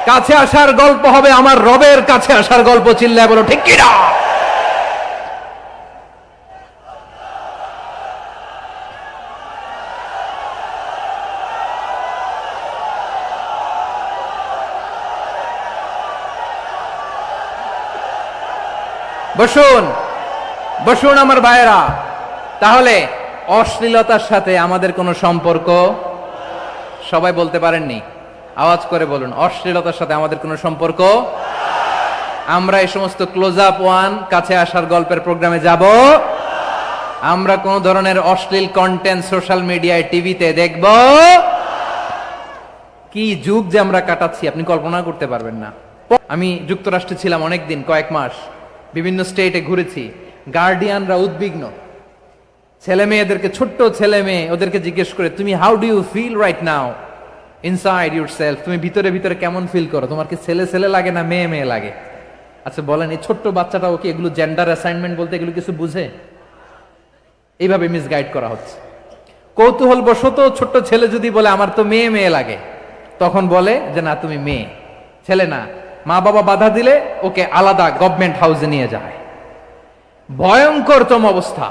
কাছে আসার গল্প হবে আমার রবের কাছে আসার গল্প। চিল্লায় বলো ঠিক কিনা? বসুন বসুন আমার ভাইয়েরা। তাহলে অশ্লীলতার সাথে আমাদের কোনো সম্পর্ক? সবাই বলতে পারেননি, আওয়াজ করে বলুন, অশ্লীলতার সাথে আমাদের কোনো সম্পর্ক? আমরা এই সমস্ত ক্লোজ আপ ওয়ান, কাছে আসার গল্পের প্রোগ্রামে যাব? আমরা কোন ধরনের অশ্লীল কন্টেন্ট সোশ্যাল মিডিয়ায়, টিভিতে দেখব? কি যুগ যে আমরা কাটাচ্ছি আপনি কল্পনা করতে পারবেন না। আমি যুক্তরাষ্ট্রে ছিলাম অনেকদিন, কয়েক মাস, বিভিন্ন স্টেটে ঘুরেছি। গার্ডিয়ানরা উদ্বিগ্ন, ছেলে মেয়েদেরকে, ছোট্ট ছেলে মেয়ে, ওদেরকে জিজ্ঞেস করে তুমি how do you feel right now inside yourself, তুমি ভিতরে ভিতরে কেমন ফিল করো, তোমার কি ছেলে ছেলে লাগে না মেয়ে মেয়ে লাগে? আচ্ছা বলেন, এই ছোট্ট বাচ্চাটাও কি এগুলো জেন্ডার অ্যাসাইনমেন্ট বলতে এগুলো কিছু বুঝে? এইভাবে মিসগাইড করা হচ্ছে। কৌতূহল বশত ছোট্ট ছেলে যদি বলে আমার তো মেয়ে মেয়ে লাগে, তখন বলে যে না তুমি মেয়ে, ছেলে না। মা বাবা বাধা দিলে ওকে আলাদা গভর্নমেন্ট হাউসে নিয়ে যায়। ভয়ঙ্করতম অবস্থা।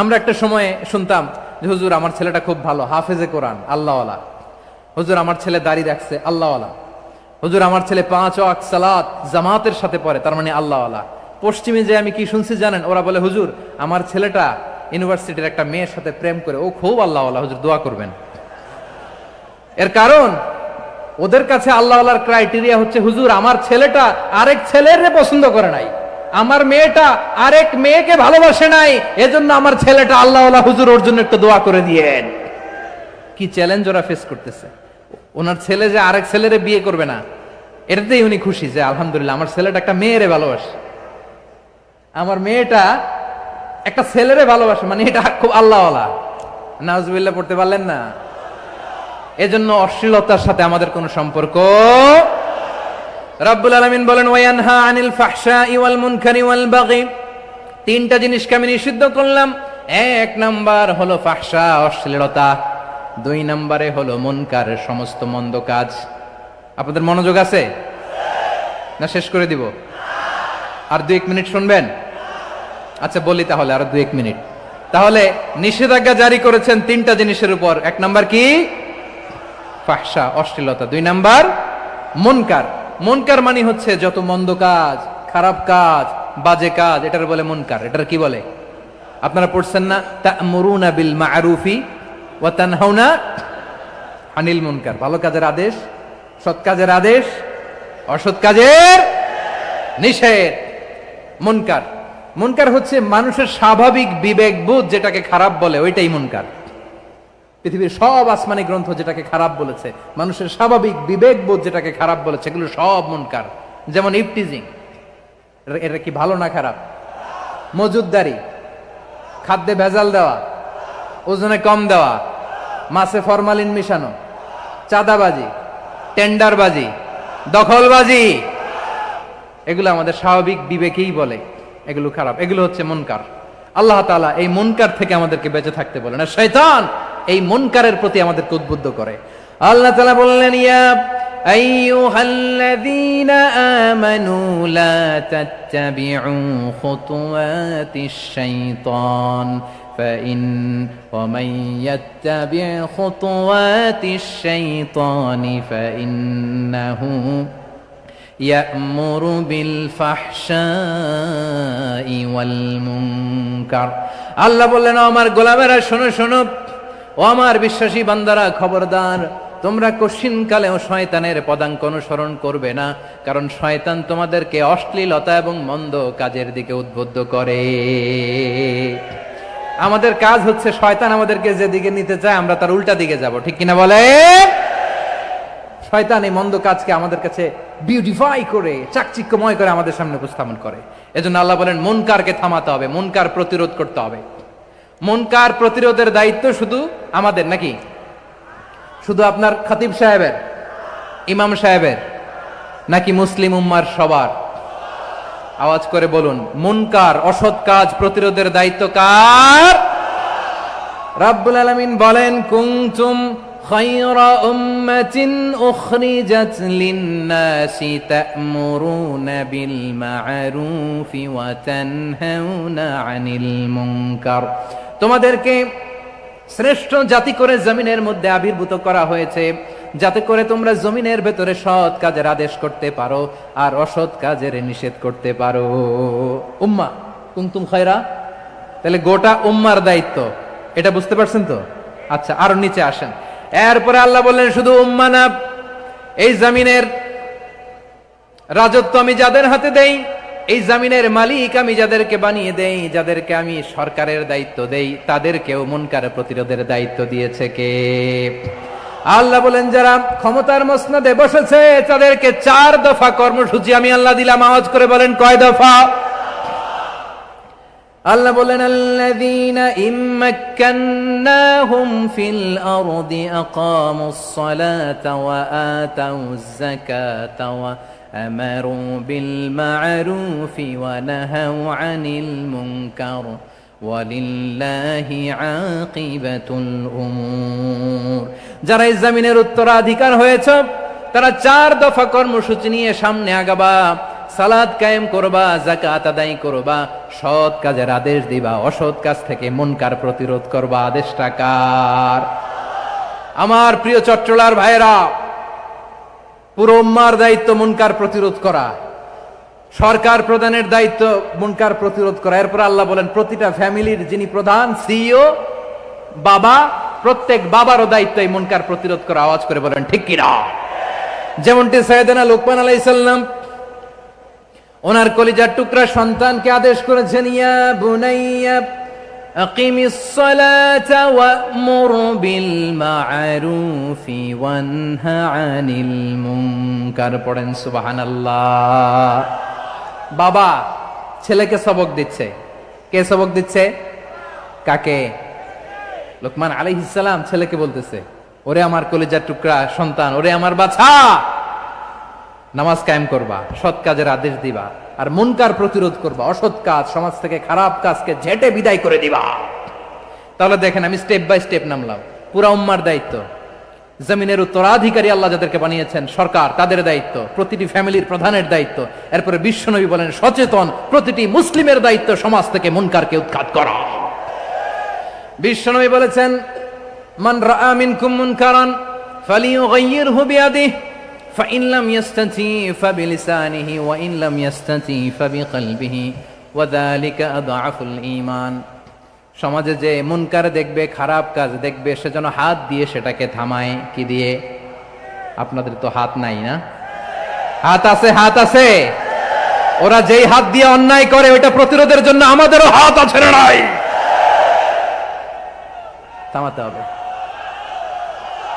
আমরা একটা সময়ে শুনতাম যে হুজুর আমার ছেলেটা খুব ভালো, হাফেজে কোরআন, আল্লাহওয়ালা। হুজুর আমার ছেলে দাড়ি রাখছে, আল্লাহওয়ালা। হুজুর আমার ছেলে 5 ওয়াক্ত সালাত জামাতের সাথে পড়ে, তার মানে আল্লাহওয়ালা। পশ্চিমে যে আমি কি শুনছি জানেন? ওরা বলে হুজুর আমার ছেলেটা ইউনিভার্সিটির একটা মেয়ের সাথে প্রেম করে, ও খুব আল্লাহওয়ালা, হুজুর দোয়া করবেন। এর কারণ ওদের কাছে আল্লাহওয়ালার ক্রাইটেরিয়া হচ্ছে হুজুর আমার ছেলেটা আরেক ছেলের পছন্দ করে নাই, আমার মেয়েটা আরেক মেয়েকে ভালোবাসে নাই, এজন্য আমার ছেলেটা আল্লাহওয়ালা, হুজুর ওর জন্য একটু দোয়া করে দিয়েন। কি চ্যালেঞ্জ ওরা ফেস করতেছে। ওনার ছেলে যে আরেক ছেলেরে বিয়ে করবে না, এটাতেই উনি খুশি যে আলহামদুলিল্লাহ আমার ছেলেটা একটা মেয়েরে ভালোবাসে, আমার মেয়েটা একটা ছেলেরে ভালোবাসে, মানে এটা খুব আল্লাহওয়ালা। নাউজুবিল্লাহ পড়তে পারলেন না? এজন্য অশ্লীলতার সাথে আমাদের কোনো সম্পর্ক। রাব্বুল আলামিন বলেন ওয়ায়ানহা আনিল ফাহশাই ওয়াল মুনকারি ওয়াল বাগি, তিনটা জিনিসকে আমি নিষিদ্ধ করলাম। এক নাম্বার হলো ফাহশা, অশ্লীলতা। দুই নম্বরে হলো মুনকার, সমস্ত মন্দ কাজ। আপনাদের মনোযোগ আছে না? শেষ করে দিব? আর 2-1 মিনিট শুনবেন? আচ্ছা বলি তাহলে, আর 2-1 মিনিট। তাহলে নিষেধাজ্ঞা জারি করেছেন তিনটা জিনিসের উপর। এক নাম্বার কি? ফাহশা, অশ্লীলতা। 2 নাম্বার মুনকার। মুনকার মানে হচ্ছে যত মন্দ কাজ, খারাপ কাজ, বাজে কাজ, এটার বলে মুনকার। এটার কি বলে? আপনারা পড়ছেন না, তা'মুরুনা বিল মা'রুফি ওয়া তানহাউনা আনিল মুনকার। ভালো কাজের আদেশ, সৎ কাজের আদেশ, অসৎ কাজের নিষেধ। মুনকার, মুনকার হচ্ছে মানুষের স্বাভাবিক বিবেক বোধ যেটাকে খারাপ বলে, ওইটাই মুনকার। পৃথিবীর সব আসমানি গ্রন্থ যেটাকে খারাপ বলেছে, মানুষের স্বাভাবিক বিবেক বোধ যেটাকে খারাপ বলেছে, এগুলো সব মুনকার। যেমন ইফটিজিং, এটা কি ভালো না খারাপ? মজুদদারি, খাদ্যে ভেজাল দেওয়া, ওজনে কম দেওয়া, মাছে ফরমালিন মিশানো, চাঁদাবাজি, টেন্ডারবাজি, দখলবাজি, এগুলো আমাদের স্বাভাবিক বিবেকেই বলে এগুলো খারাপ, এগুলো হচ্ছে মুনকার। আল্লাহ তাআলা এই মুনকার থেকে আমাদেরকে বেঁচে থাকতে বলেন, আর শয়তান এই মুনকারের প্রতি আমাদেরকে উদ্বুদ্ধ করে। আল্লাহ তাআলা বললেন, ইয়া আইয়ুহাল্লাযীনা আমানু লা তাত্তাবিউ খুতুওয়াতিশ শাইতান ফাইন ওয়া মান ইয়াত্তাবি' খুতুওয়াতিশ শাইতানি ফাইন্নাহু ইয়া'মুরু বিল ফাহশাই ওয়াল মুনকার। আল্লাহ বললেন, ও আমার গোলামেরা শোনো শোনো, ও আমার বিশ্বাসী বান্দারা খবরদার, তোমরা কশিনকালেও শয়তানের পদাঙ্ক অনুসরণ করবে না, কারণ শয়তান তোমাদেরকে অশ্লীলতা এবং মন্দ কাজের দিকে উদ্বুদ্ধ করে। আমাদের কাজ হচ্ছে শয়তান আমাদেরকে যেদিকে নিতে চায় আমরা তার উল্টা দিকে যাব, ঠিক কিনা বলে? শয়তান এই মন্দ কাজকে আমাদের কাছে বিউটিফাই করে, চাকচিক্যময় করে আমাদের সামনে উপস্থাপন করে। এজন্য আল্লাহ বলেন মুনকারকে থামাতে হবে, মুনকার প্রতিরোধ করতে হবে। মুনকার প্রতিরোধের দায়িত্ব শুধু আমাদের নাকি? শুধু আপনার খতিব সাহেবের, ইমাম সাহেবের, নাকি মুসলিম উম্মার সবার? আওয়াজ করে বলুন, মুনকার, অসৎ কাজ প্রতিরোধের দায়িত্ব কার? রাব্বুল আলামিন বলেন, কুনতুম খায়রা উম্মাতিন উখরিজাত লিন-নাসি তা'মুরুনা বিল মা'রুফি ওয়া তানহাউনা আনিল মুনকার। তোমাদেরকে শ্রেষ্ঠ জাতি করে জমিনের মধ্যে আবির্ভূত করা হয়েছে, যাতে করে তোমরা জমিনের ভেতরে সৎ কাজের আদেশ করতে পারো আর অসৎ কাজের নিষেধ করতে পারো। উম্মাহ, কুনতুম খায়রা, তাহলে গোটা উম্মার দায়িত্ব, এটা বুঝতে পারছেন তো? আচ্ছা, আরো নিচে আসেন। এরপরে আল্লাহ বললেন, শুধু উম্মাহ না, এই জমিনের রাজত্ব আমি যাদের হাতে দেই, এই জমিনের মালিক আমি যাদেরকে বানিয়ে দেই, যাদেরকে আমি সরকারের দায়িত্ব দেই, তাদেরকেও মুনকার প্রতিরোধের দায়িত্ব দিয়েছে কে? আল্লাহ বলেন, যারা ক্ষমতার মসনদে বসেছে তাদেরকে 4 দফা কর্মসূচি আমি আল্লাহ দিলাম। আওয়াজ করে বলেন, কয় দফা? আল্লাহ বলেন, আল্লাযীনা ইম্মাক্কান্নাহুম ফিল আরদি আকামুস সালাতা ওয়া আতাউয যাকাতা ওয়া আমারু বিল মা'রুফি ওয়া নাহাউ আনিল মুনকার ওয়ালিল্লাহি আকিবাতুল উমুর। যারা এই জমিনের উত্তরাধিকার হয়েছে তারা 4 দফা কর্মসূচি নিয়ে সামনে আগাবা। সালাত কায়েম করবা, যাকাত আদায় করবা, সৎ কাজের আদেশ দিবা, অসৎ কাজ থেকে মুনকার প্রতিরোধ করবা। আদেশটা কার? আমার প্রিয় চট্টলার ভাইরা, পুরো উম্মার দায়িত্ব মুনকার প্রতিরোধ করা, সরকার প্রধানের দায়িত্ব মুনকার প্রতিরোধ করা। এরপর আল্লাহ বলেন, প্রতিটা ফ্যামিলির যিনি প্রধান সিইও বাবা, প্রত্যেক বাবারও দায়িত্ব এই মুনকার প্রতিরোধ করা। আওয়াজ করে বলেন ঠিক কিনা? যেমনটি সাইয়েদনা লুকমান আলাইহিস সালাম ওনার কলিজার টুকরা সন্তানকে আদেশ করেছেন, ইয়া বুনাইয়া আকিমিস সালাতা ওয়া'মুর বিল মা'রুফি ওয়ানহা আনিল মুনকার। পড়েন সুবহানাল্লাহ। বাবা ছেলেকে সবক দিচ্ছে। কে সবক দিচ্ছে? কাকে? লুকমান আলাইহিস সালাম ছেলেকে বলতেছে, ওরে আমার কলিজার টুকরা সন্তান, ওরে আমার বাছা, নামাজ কায়েম করবা, সৎ কাজের আদেশ দিবা, আর মুনকার প্রতিরোধ করবা, অসৎ কাজ, সমাজ থেকে খারাপ কাজকে ঝেঁটে বিদায় করে দিবা। তাহলে দেখেন আমি স্টেপ বাই স্টেপ নামলাম। পুরা উম্মার দায়িত্ব, জমিনের উত্তরাধিকারী আল্লাহ যাদেরকে বানিয়েছেন সরকার, তাদের দায়িত্ব, প্রতিটি ফ্যামিলির প্রধানের দায়িত্ব, এরপরে বিশ্বনবী বলেন সচেতন প্রতিটি মুসলিমের দায়িত্ব সমাজ থেকে মুনকারকে উৎখাত করা। বিশ্বনবী বলেছেন মান রাআ মিনকুম মুনকারান ফালিয়ুগাইয়িরহু বিয়াদিহি ফাইন লাম ইস্তাতি ফাবিলিসানিহি ওয়া ইন লাম ইস্তাতি ফাবিকলবিহি ওয়া যালিকা আযআফুল ঈমান। সমাজে যে মুনকার দেখবে, খারাপ কাজ দেখবে, সে যেন হাত দিয়ে সেটাকে থামায়। কি দিয়ে? আপনাদের তো হাত নাই না? হাত আছে, হাত আছে। ওরা যেই হাত দিয়ে অন্যায় করে ওইটা প্রতিরোধের জন্য আমাদেরও হাত আছে না নাই? থামাতে হবে,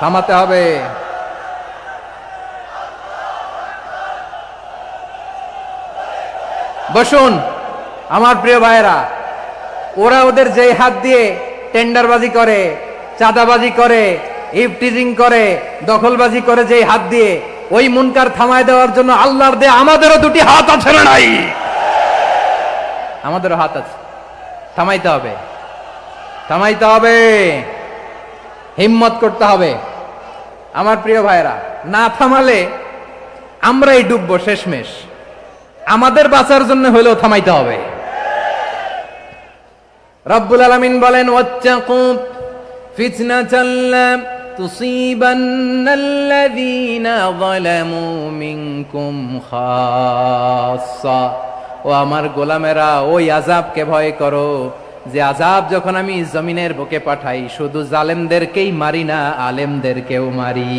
থামাতে হবে। বসুন আমার প্রিয় ভাইয়েরা, ওরা ওদের যেই হাত দিয়ে টেন্ডারবাজি করে, চাঁদাবাজি করে, ইফটিজিং করে, দখলবাজি করে, যেই হাত দিয়ে, ওই মুনকার থামায় দেওয়ার জন্য আল্লাহর দেয়া আমাদেরও দুটি হাত আছে না নাই? আমাদেরও হাত আছে। থামাইতে হবে, থামাইতে হবে, হিম্মত করতে হবে। আমার প্রিয় ভাইয়েরা, না থামালে আমরাই ডুববো শেষমেশ। আমাদের বাঁচার জন্য হলেও থামাইতে হবে। রব্বুল আলামিন বলেন ওয়াত্তাকু ফিতনাতাল লা তুসিবান্নাল্লাযীনা যালামু মিনকুম খাসসা। ও আমার গোলামেরা, ওই আযাবকে ভয় করো যে আযাব যখন আমি জমিনের বুকে পাঠাই শুধু জালেমদেরকেই মারি না, আলেমদেরকেও মারি।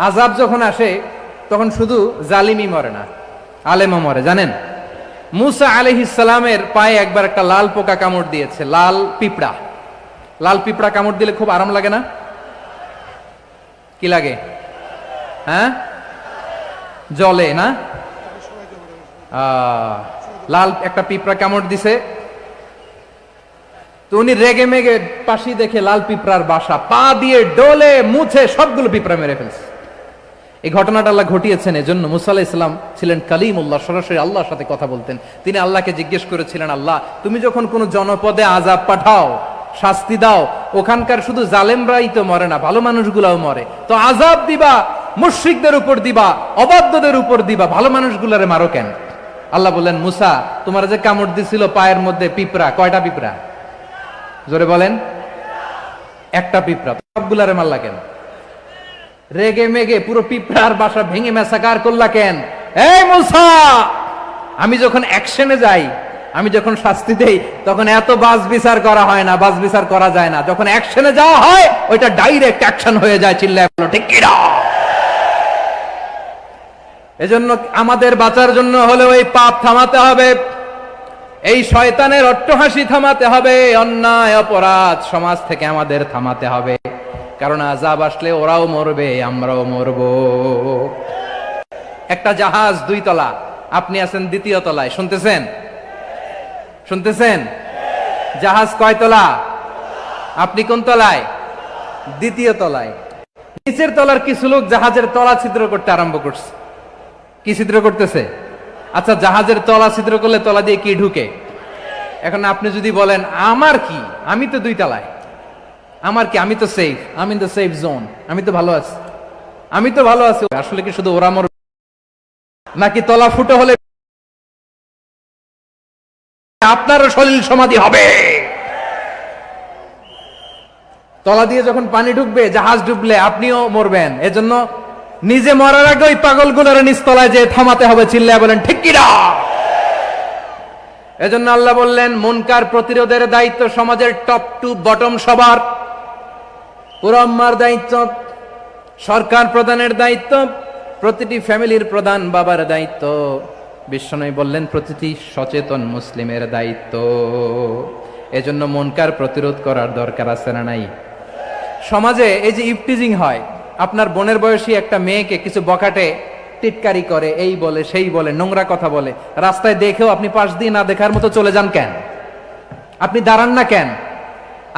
আযাব যখন আসে তখন শুধু জালিমই মরে না, আলেমও মরে। জানেন মুসা আলাইহিস সালামের পায়ে একবার একটা লাল পোকা কামড় দিয়েছে, লাল পিঁপড়া। লাল পিঁপড়া কামড় দিলে খুব আরাম লাগে না? কি লাগে? হ্যাঁ, জলে না? লাল একটা পিঁপড়া কামড় দিছে, তো উনি রেগে মেগে পাশি দেখে লাল পিঁপড়ার বাসা, পা দিয়ে ডলে মুছে সবগুলো পিঁপড়া মেরে ফেলছে। এই ঘটনাটা আল্লাহ ঘটিয়েছেন এজন্য মুসা আলাইহিস সালাম ছিলেন কালিমুল্লাহ, সরাসরি আল্লাহর সাথে কথা বলতেন। তিনি আল্লাহকে জিজ্ঞেস করেছিলেন, আল্লাহ তুমি যখন কোন জনপদে আযাব পাঠাও, শাস্তি দাও, ওখানকার শুধু জালেমরাই তো মরে না, ভালো মানুষগুলাও মরে, তো আযাব দিবা মুশরিকদের উপর দিবা, অবাধ্যদের উপর দিবা, ভালো মানুষগুলারে মারো কেন? আল্লাহ বললেন, মুসা তোমার যে কামড় দিছিল পায়ের মধ্যে পিঁপড়া, কয়টা পিঁপড়া? জোরে বলেন। একটা পিঁপড়া, সবগুলারে মারলা কেন? রেগে মেগে পুরো পিঁপড়ার বাসা ভেঙে মেসাকার করলা কেন? এই মুসা, আমি যখন অ্যাকশনে যাই, আমি যখন শাস্তি দেই, তখন এত বাস বিচার করা হয় না, বাস বিচার করা যায় না। যখন অ্যাকশনে যাওয়া হয় ওইটা ডাইরেক্ট অ্যাকশন হয়ে যায়। চিল্লায় বলো ঠিক কি না? এজন্য আমাদের বাঁচার জন্য হলেও এই পাপ থামাতে হবে, এই শয়তানের অট্টহাসি থামাতে হবে, অন্যায় অপরাধ সমাজ থেকে আমাদের থামাতে হবে। কারণ আযাব আসলে ওরাও মরবে, আমরাও মরব। একটা জাহাজ 2 তলা, আপনি আছেন 2য় তলায়, শুনতেছেন? শুনতেছেন? জাহাজ কয় তলা? আপনি কোন তলায়? 2য় তলায়। নিচের তলার কিছু লোক জাহাজের তলা ছিদ্র করতে আরম্ভ করছে। কি ছিদ্র করতেছে? আচ্ছা, জাহাজের তলা ছিদ্র করলে তলা দিয়ে কি ঢুকে? এখন আপনি যদি বলেন আমার কি, আমি তো 2 তলায়, আমার কি, আমি তো সেফ, আমি ইন দ্য সেফ জোন, আমি তো ভালো আছি, আমি তো ভালো আছি। আসলে কি শুধু ওরা মরবে নাকি তলা ফুটো হলে আপনারও শরীর সমাধি হবে? তলা দিয়ে যখন পানি ঢুকবে, জাহাজ ডুবলে আপনিও মরবেন। এজন্য নিজে মরার আগে ওই পাগলগুলোর নিচতলায় যে থামাতে হবে। চিল্লায় বলেন ঠিক কি না? এজন্য আল্লাহ বললেন মুনকার প্রতিরোধের দায়িত্ব সমাজের টপ টু বটম সবার। পুরো উম্মার দায়িত্ব, সরকার প্রধানের দায়িত্ব, প্রতিটি ফ্যামিলির প্রধান বাবার দায়িত্ব, বিশ্বনবী বললেন প্রতিটি সচেতন মুসলিমের দায়িত্ব। এজন্য মুনকার প্রতিরোধ করার দরকার আছে না নাই? সমাজে এই যে ইফটিজিং হয়, আপনার বোনের বয়সী একটা মেয়েকে কিছু বকাটে টিটকারি করে, এই বলে সেই বলে, নোংরা কথা বলে, রাস্তায় দেখেও আপনি পাশ দিয়ে না দেখার মতো চলে যান কেন? আপনি দাঁড়ান না কেন?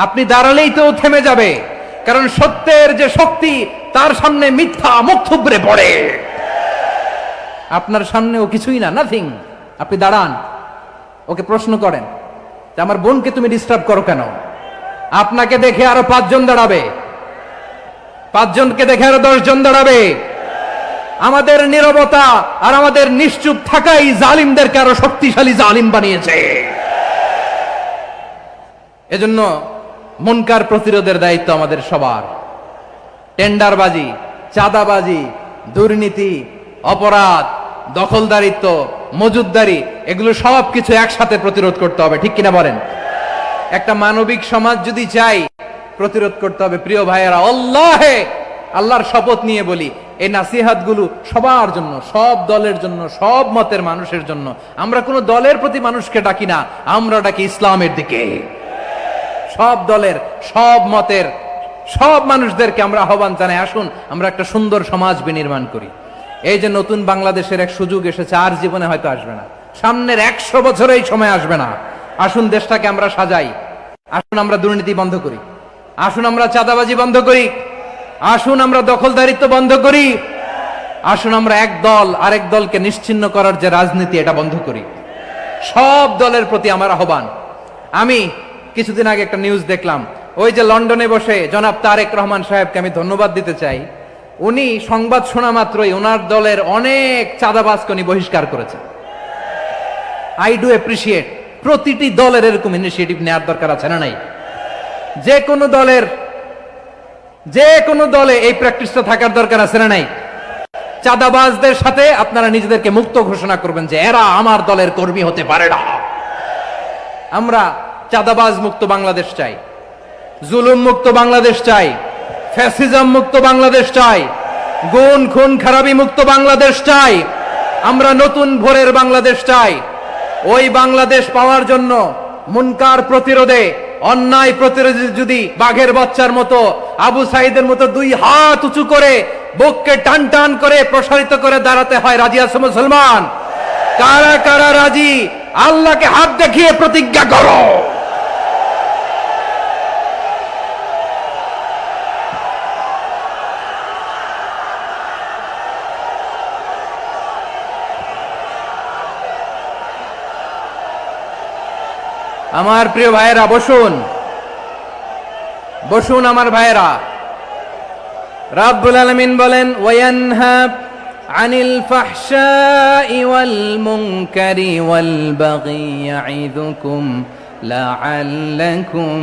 আপনি দাঁড়ালেই তো থেমে যাবে, কারণ সত্যের যে শক্তি তার সামনে মিথ্যা মুখ থুবড়ে পড়ে। আপনার সামনে ও কিছুই না, নাথিং। আপনি দাঁড়ান, ওকে প্রশ্ন করেন যে আমার বোনকে তুমি ডিস্টার্ব করো কেন? আপনাকে দেখে আরো 5 জন দাঁড়াবে, 5 জনকে দেখে আরো 10 জন দাঁড়াবে। আমাদের নীরবতা আর আমাদের নিশ্চুপ থাকাই জালিমদেরকে আরো শক্তিশালী জালিম বানিয়েছে। এজন্য মুনকার প্রতিরোধের দায়িত্ব আমাদের সবার। টেন্ডারবাজি, চাঁদাবাজি, দুর্নীতি, অপরাধ, দখলদারিত্ব, মজুদদারি, এগুলো সব কিছু একসাথে প্রতিরোধ করতে হবে, ঠিক কিনা বলেন? একটা মানবিক সমাজ যদি চাই, প্রতিরোধ করতে হবে। প্রিয় ভাইয়েরা, আল্লাহর শপথ নিয়ে বলি, এই নাসিহাত গুলো সবার জন্য, সব দলের জন্য, সব মতের মানুষের জন্য। আমরা কোন দলের প্রতি মানুষকে ডাকি না, আমরা ডাকি ইসলামের দিকে। সব দলের, সব মতের, সব মানুষদেরকে আমরা আহ্বান জানাই, আসুন আমরা একটা সুন্দর সমাজ বিনির্মাণ করি। এই যে নতুন বাংলাদেশের এক সুযোগ এসেছে, আর জীবনে হয়তো আসবে না, সামনের 100 বছরে এই সময় আসবে না। আসুন দেশটাকে আমরা সাজাই, আসুন আমরা দুর্নীতি বন্ধ করি, আসুন আমরা চাঁদাবাজি বন্ধ করি, আসুন আমরা দখলদারিত্ব বন্ধ করি, আসুন আমরা এক দল আরেক দলকে নিশ্চিহ্ন করার যে রাজনীতি, এটা বন্ধ করি। সব দলের প্রতি আমার আহ্বান। আমি কিছুদিন আগে একটা নিউজ দেখলাম, ওই যে লন্ডনে বসে জনাব তারেক রহমান সাহেবকে আমি ধন্যবাদ দিতে চাই। উনি সংবাদ শোনা মাত্রই ওনার দলের অনেক চাঁদাবাজকে উনি বহিষ্কার করেছেন। I do appreciate. প্রতিটি দলের এরকম ইনিশিয়েটিভ নেওয়ার দরকার আছে না নাই? যে কোনো দলে এই প্র্যাকটিসটা থাকার দরকার আছে না নাই? চাঁদাবাজদের সাথে আপনারা নিজেদেরকে মুক্ত ঘোষণা করবেন যে এরা আমার দলের কর্মী হতে পারে না। আমরা চাঁদাবাজ মুক্ত বাংলাদেশ চাই, জুলুম মুক্ত বাংলাদেশ চাই, ফ্যাসিজম মুক্ত বাংলাদেশ চাই, গুণ খুন খারাপি মুক্ত বাংলাদেশ চাই। আমরা নতুন ভোরের বাংলাদেশ চাই। ওই বাংলাদেশ পাওয়ার জন্য মুনকার প্রতিরোধে, অন্যায় প্রতিরোধে যদি বাঘের বাচ্চার মতো, আবু সাইদের মতো 2 হাত উঁচু করে, বুককে টান টান করে প্রসারিত করে দাঁড়াতে হয়, রাজি আছে মুসলমান? কারা কারা রাজি? আল্লাহকে হাত দেখিয়ে প্রতিজ্ঞা করো। আমার প্রিয় ভাইয়েরা, বসুন বসুন আমার ভাইয়েরা। রাব্বুল আলামিন বলেন, ওয়ায়ানহা আনিল ফাহশাই ওয়াল মুনকারি ওয়াল বাগি ইয়াইদুকুম লাআল্লাকুম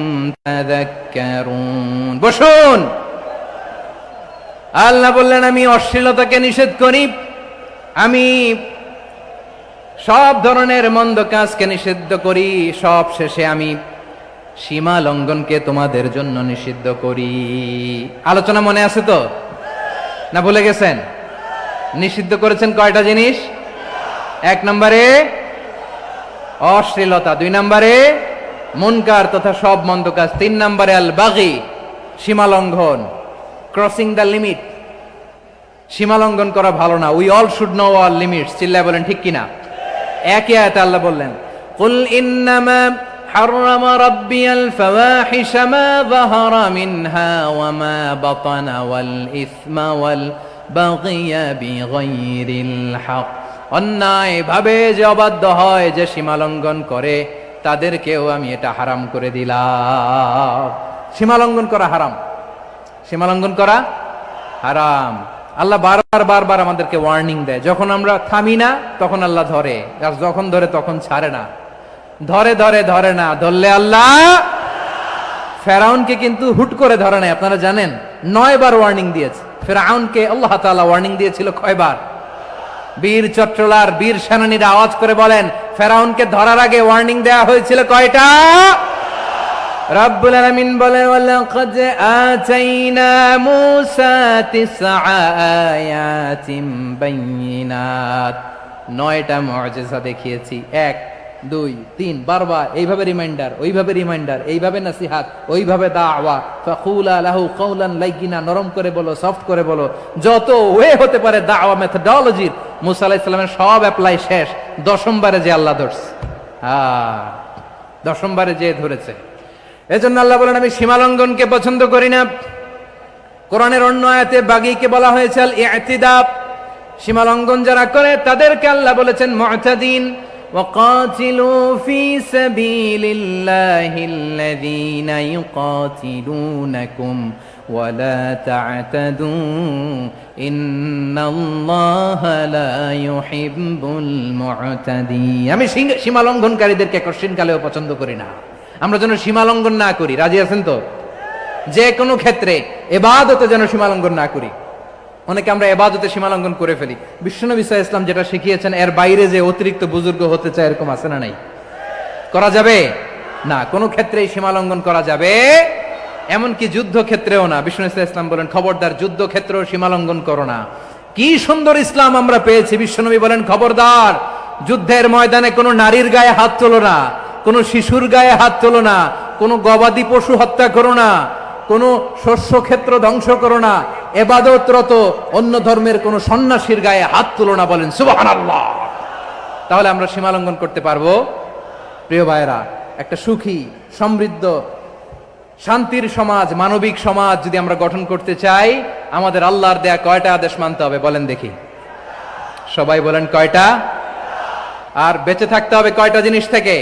তাযাক্কারুন। বসুন। আল্লাহ বললেন, আমি অশ্লীলতাকে নিষেধ করি, আমি সব ধরনের মন্দ কাজকে নিষিদ্ধ করি, সব শেষে আমি সীমা লঙ্ঘনকে তোমাদের জন্য নিষিদ্ধ করি। আলোচনা মনে আছে তো? না ভুলে গেছেন? নিষিদ্ধ করেছেন কয়টা জিনিস? 1 নম্বরে অশ্লীলতা, 2 নম্বরে মুনকার তথা সব মন্দ কাজ, 3 নম্বরে আল বাগি, সীমা লঙ্ঘন, ক্রসিং দ্য লিমিট। সীমা লঙ্ঘন করা ভালো না। We all should know our limits. চিল্লায় বলেন ঠিক কিনা? একই আয়াতে আল্লাহ বললেন, কুল ইন্নামা হাররামা রাব্বিয়াল ফাওয়াহিশা মা যাহারা মিনহা ওয়া মা বাতানা ওয়াল ইসমা ওয়াল বাগিয়া বিগাইরিল হক। অন্যায় ভাবে যে অবাধ্য হয়, যে সীমা লঙ্ঘন করে, তাদেরকেও আমি এটা হারাম করে দিলাম। সীমা লঙ্ঘন করা হারাম, সীমা লঙ্ঘন করা হারাম। আল্লাহ বারবার আমাদেরকে ওয়ার্নিং দেয়। যখন আমরা থামি না তখন আল্লাহ ধরে, আর যখন ধরে তখন ছাড়ে না। ধরে না, ধরলে আল্লাহ। ফেরাউনকে কিন্তু হুট করে ধরে নাই, আপনারা জানেন 9 বার ওয়ার্নিং দিয়েছে। ফেরাউনকে আল্লাহ তাআলা ওয়ার্নিং দিয়েছিল কয়বার? বীর চট্টলার বীর সেনানীরা আওয়াজ করে বলেন, ফেরাউনকে ধরার আগে ওয়ার্নিং দেয়া হয়েছিল কয়টা? রাব্বুল আলামিন বলে, ওয়ালাকাদ আতাইনা মূসা 9 আয়াতিন বাইয়িনাত। 9টা মুআজিজা দেখিয়েছি। 1 2 3 বারবার এইভাবে রিমাইন্ডার, ওইভাবে রিমাইন্ডার, এইভাবে নসিহাত, ওইভাবে দাওয়া। ফাকুলা লাহু কাওলান লাইয়িনা, নরম করে বলো, সফট করে বলো, যত ওয়ে হতে পারে দাওয়া মেথডোলজির। মূসা আলাইহিস সালামের সব অ্যাপ্লাই শেষ। 10ম বারে যে আল্লাহ ধরছে, 10ম বারে যে ধরেছে। এজন্য আল্লাহ বলেন, আমি সীমালঙ্ঘনকে পছন্দ করি না। কোরআনের অন্য আয়াতে বাগীকে বলা হয়েছে আল ইতিদা, সীমা লঙ্ঘন যারা করে তাদেরকে আল্লাহ বলেছেন মু'তাদিন। وقاتلوا في سبيل الله الذين يقاتلونكم ولا تعتدوا إن الله لا يحب المعتدين। আমি সীমা লঙ্ঘনকারীদেরকে কোশ্চিনকালেও পছন্দ করি না। আমরা যেন সীমা লঙ্ঘন না করি, রাজি আছেন তো? যে কোনো ক্ষেত্রে ইবাদতে যেন সীমা লঙ্ঘন না করি। অনেকে আমরা ইবাদতে সীমা লঙ্ঘন করে ফেলি। বিশ্বনবী সাল্লাল্লাহু আলাইহি ওয়াসাল্লাম যেটা শিখিয়েছেন এর বাইরে যে অতিরিক্ত বুজুর্গ হতে চায় এরকম আছে না নাই? করা যাবে না, কোনো ক্ষেত্রেই সীমা লঙ্ঘন করা যাবে, এমনকি যুদ্ধ ক্ষেত্রেও না। বিশ্বনবী সাল্লাল্লাহু আলাইহি ওয়াসাল্লাম বলেন খবরদার যুদ্ধ ক্ষেত্রেও সীমা লঙ্ঘন করো না। কি সুন্দর ইসলাম আমরা পেয়েছি। বিশ্বনবী বলেন খবরদার যুদ্ধের ময়দানে কোনো নারীর গায়ে হাত তোলো না, কোনো শিশুর গায়ে হাত তোলো না, কোনো গবাদি পশু হত্যা করো না, কোনো শস্য ক্ষেত্র ধ্বংস করো না, ইবাদতরত অন্য ধর্মের কোনো সন্ন্যাসীর গায়ে হাত তোলো না। বলেন সুবহানাল্লাহ। তাহলে আমরা সীমা লঙ্ঘন করতে পারবো? প্রিয় ভাইরা, একটা সুখী সমৃদ্ধ শান্তির সমাজ, মানবিক সমাজ যদি আমরা গঠন করতে চাই, আমাদের আল্লাহর দেয়া কয়টা আদেশ মানতে হবে বলেন দেখি? সবাই বলেন কয়টা? আর বেঁচে থাকতে হবে কয়টা জিনিস থেকে?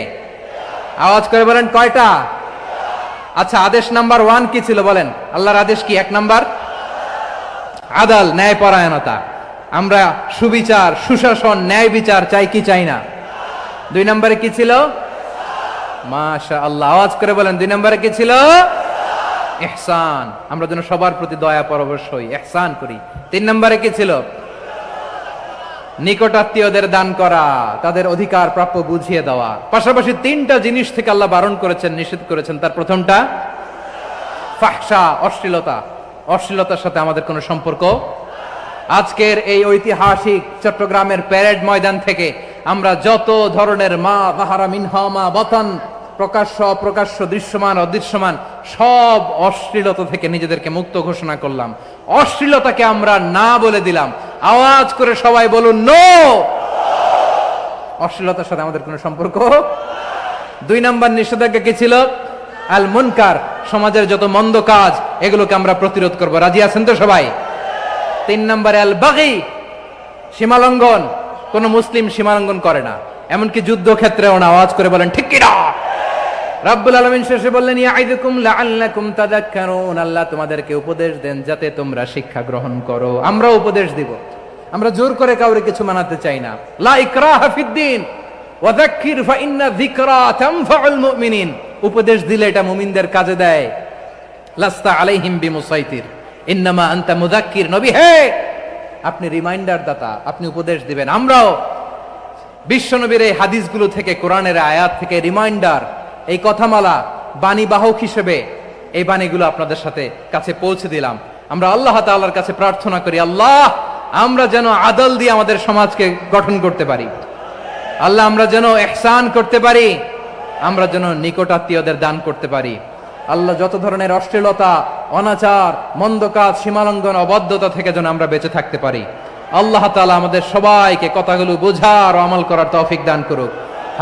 আওয়াজ করে বলেন কয়টা? আচ্ছা, আদেশ নাম্বার 1 কি ছিল বলেন? আল্লাহর আদেশ কি? 1 নাম্বার আদাল, ন্যায় পরায়ণতা। আমরা সুবিচার, সুশাসন, ন্যায় বিচার চাই কি চাই না? 2 নম্বরে কি ছিল? মাশাআল্লাহ, আওয়াজ করে বলেন 2 নম্বরে কি ছিল? ইহসান। আমরা যেন সবার প্রতি দয়া পরবশ হই, ইহসান করি। 3 নম্বরে কি ছিল? নিকটাত্মীয়দের দান করা, তাদের অধিকার প্রাপ্য বুঝিয়ে দেওয়া। পাশাপাশি 3টা জিনিস থেকে আল্লাহ বারণ করেছেন, নিষেধ করেছেন। তার প্রথমটা ফাহশা, অশ্লীলতা। অশ্লীলতার সাথে আমাদের কোনো সম্পর্ক। আজকের এই ঐতিহাসিক চট্টগ্রামের প্যারেড ময়দান থেকে আমরা যত ধরনের মা যাহারা মিনহা মা বাতান, প্রকাশ্য অপ্রকাশ্য, দৃশ্যমান অদৃশ্যমান, সব অশ্লীলতা থেকে নিজেদেরকে মুক্ত ঘোষণা করলাম। অশ্লীলতাকে আমরা না বলে দিলাম। আওয়াজ করে সবাই বলুন নো। অশ্লীলতার সাথে আমাদের কোনো সম্পর্ক। 2 নম্বর নিষেধাজ্ঞা কি ছিল? আল মুনকার, সমাজের যত মন্দ কাজ এগুলোকে আমরা প্রতিরোধ করব। রাজি আছেন তো সবাই? 3 নম্বরে আল বাগি, সীমালঙ্ঘন। কোন মুসলিম সীমালঙ্ঘন করে না, এমনকি যুদ্ধ ক্ষেত্রেও না। আওয়াজ করে বলেন ঠিক কি না? রাব্বুল আলামিন শেষে বললেন ইয়াইদুকুম লাআল্লাকুম তাযাক্কারুন। আল্লাহ তোমাদেরকে উপদেশ দেন যাতে তোমরা শিক্ষা গ্রহণ করো। আমরা উপদেশ দিব, আমরা জোর করে কাউরে কিছু মানাতে চাই না। লা ইকরাহা ফিদ্দিন ওয়া যাক্কির ফা ইন্না যিকরা তানফাউল মুমিনিন। উপদেশ দিলে এটা মুমিনদের কাজে দেয়। লাস্তা আলাইহিম বিমুসাইতির ইন্নামা আনতা মুযাক্কির। নবী হে, আপনি রিমাইন্ডার দাতা, আপনি উপদেশ দিবেন। আমরাও বিশ্বনবীর এই হাদিসগুলো থেকে, কোরআনের আয়াত থেকে রিমাইন্ডার, এই কথামালা, বাণী বাহক হিসেবে এই বাণীগুলো আপনাদের সাথে কাছে পৌঁছে দিলাম। আমরা আল্লাহ তাআলার কাছে প্রার্থনা করি, আল্লাহ আমরা যেন আদল দিয়ে আমাদের সমাজকে গঠন করতে পারি। আল্লাহ আমরা যেন ইহসান করতে পারি, আমরা যেন নিকটাত্মীয়দের দান করতে পারি। আল্লাহ যত ধরনের অশ্লীলতা, অনাচার, মন্দ কাজ, সীমালঙ্ঘন, অবদ্ধতা থেকে যেন আমরা বেঁচে থাকতে পারি। আল্লাহ তাআলা আমাদের সবাইকে কথাগুলো বোঝার ও আমল করার তৌফিক দান করুক।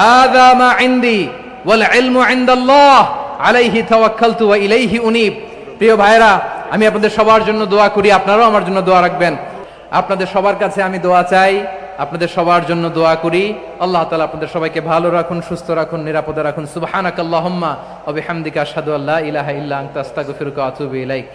হাযা মা ইনদি ওয়াল ইলমু ইনদাল্লাহ আলাইহি তাওয়াক্কালতু ওয়া ইলাইহি উনীব। প্রিয় ভাইরা, আমি আপনাদের সবার জন্য দোয়া করি, আপনারাও আমার জন্য দোয়া রাখবেন। আপনাদের সবার কাছে আমি দোয়া চাই, আপনাদের সবার জন্য দোয়া করি। আল্লাহ তাআলা আপনাদের সবাইকে ভালো রাখুন, সুস্থ রাখুন, নিরাপদে রাখুন। সুবহানাকাল্লাহুম্মা ওয়া বিহামদিকা আশহাদু আল্লা ইলাহা ইল্লা আনতা আস্তাগফিরুকা ওয়া আতুবু ইলাইক।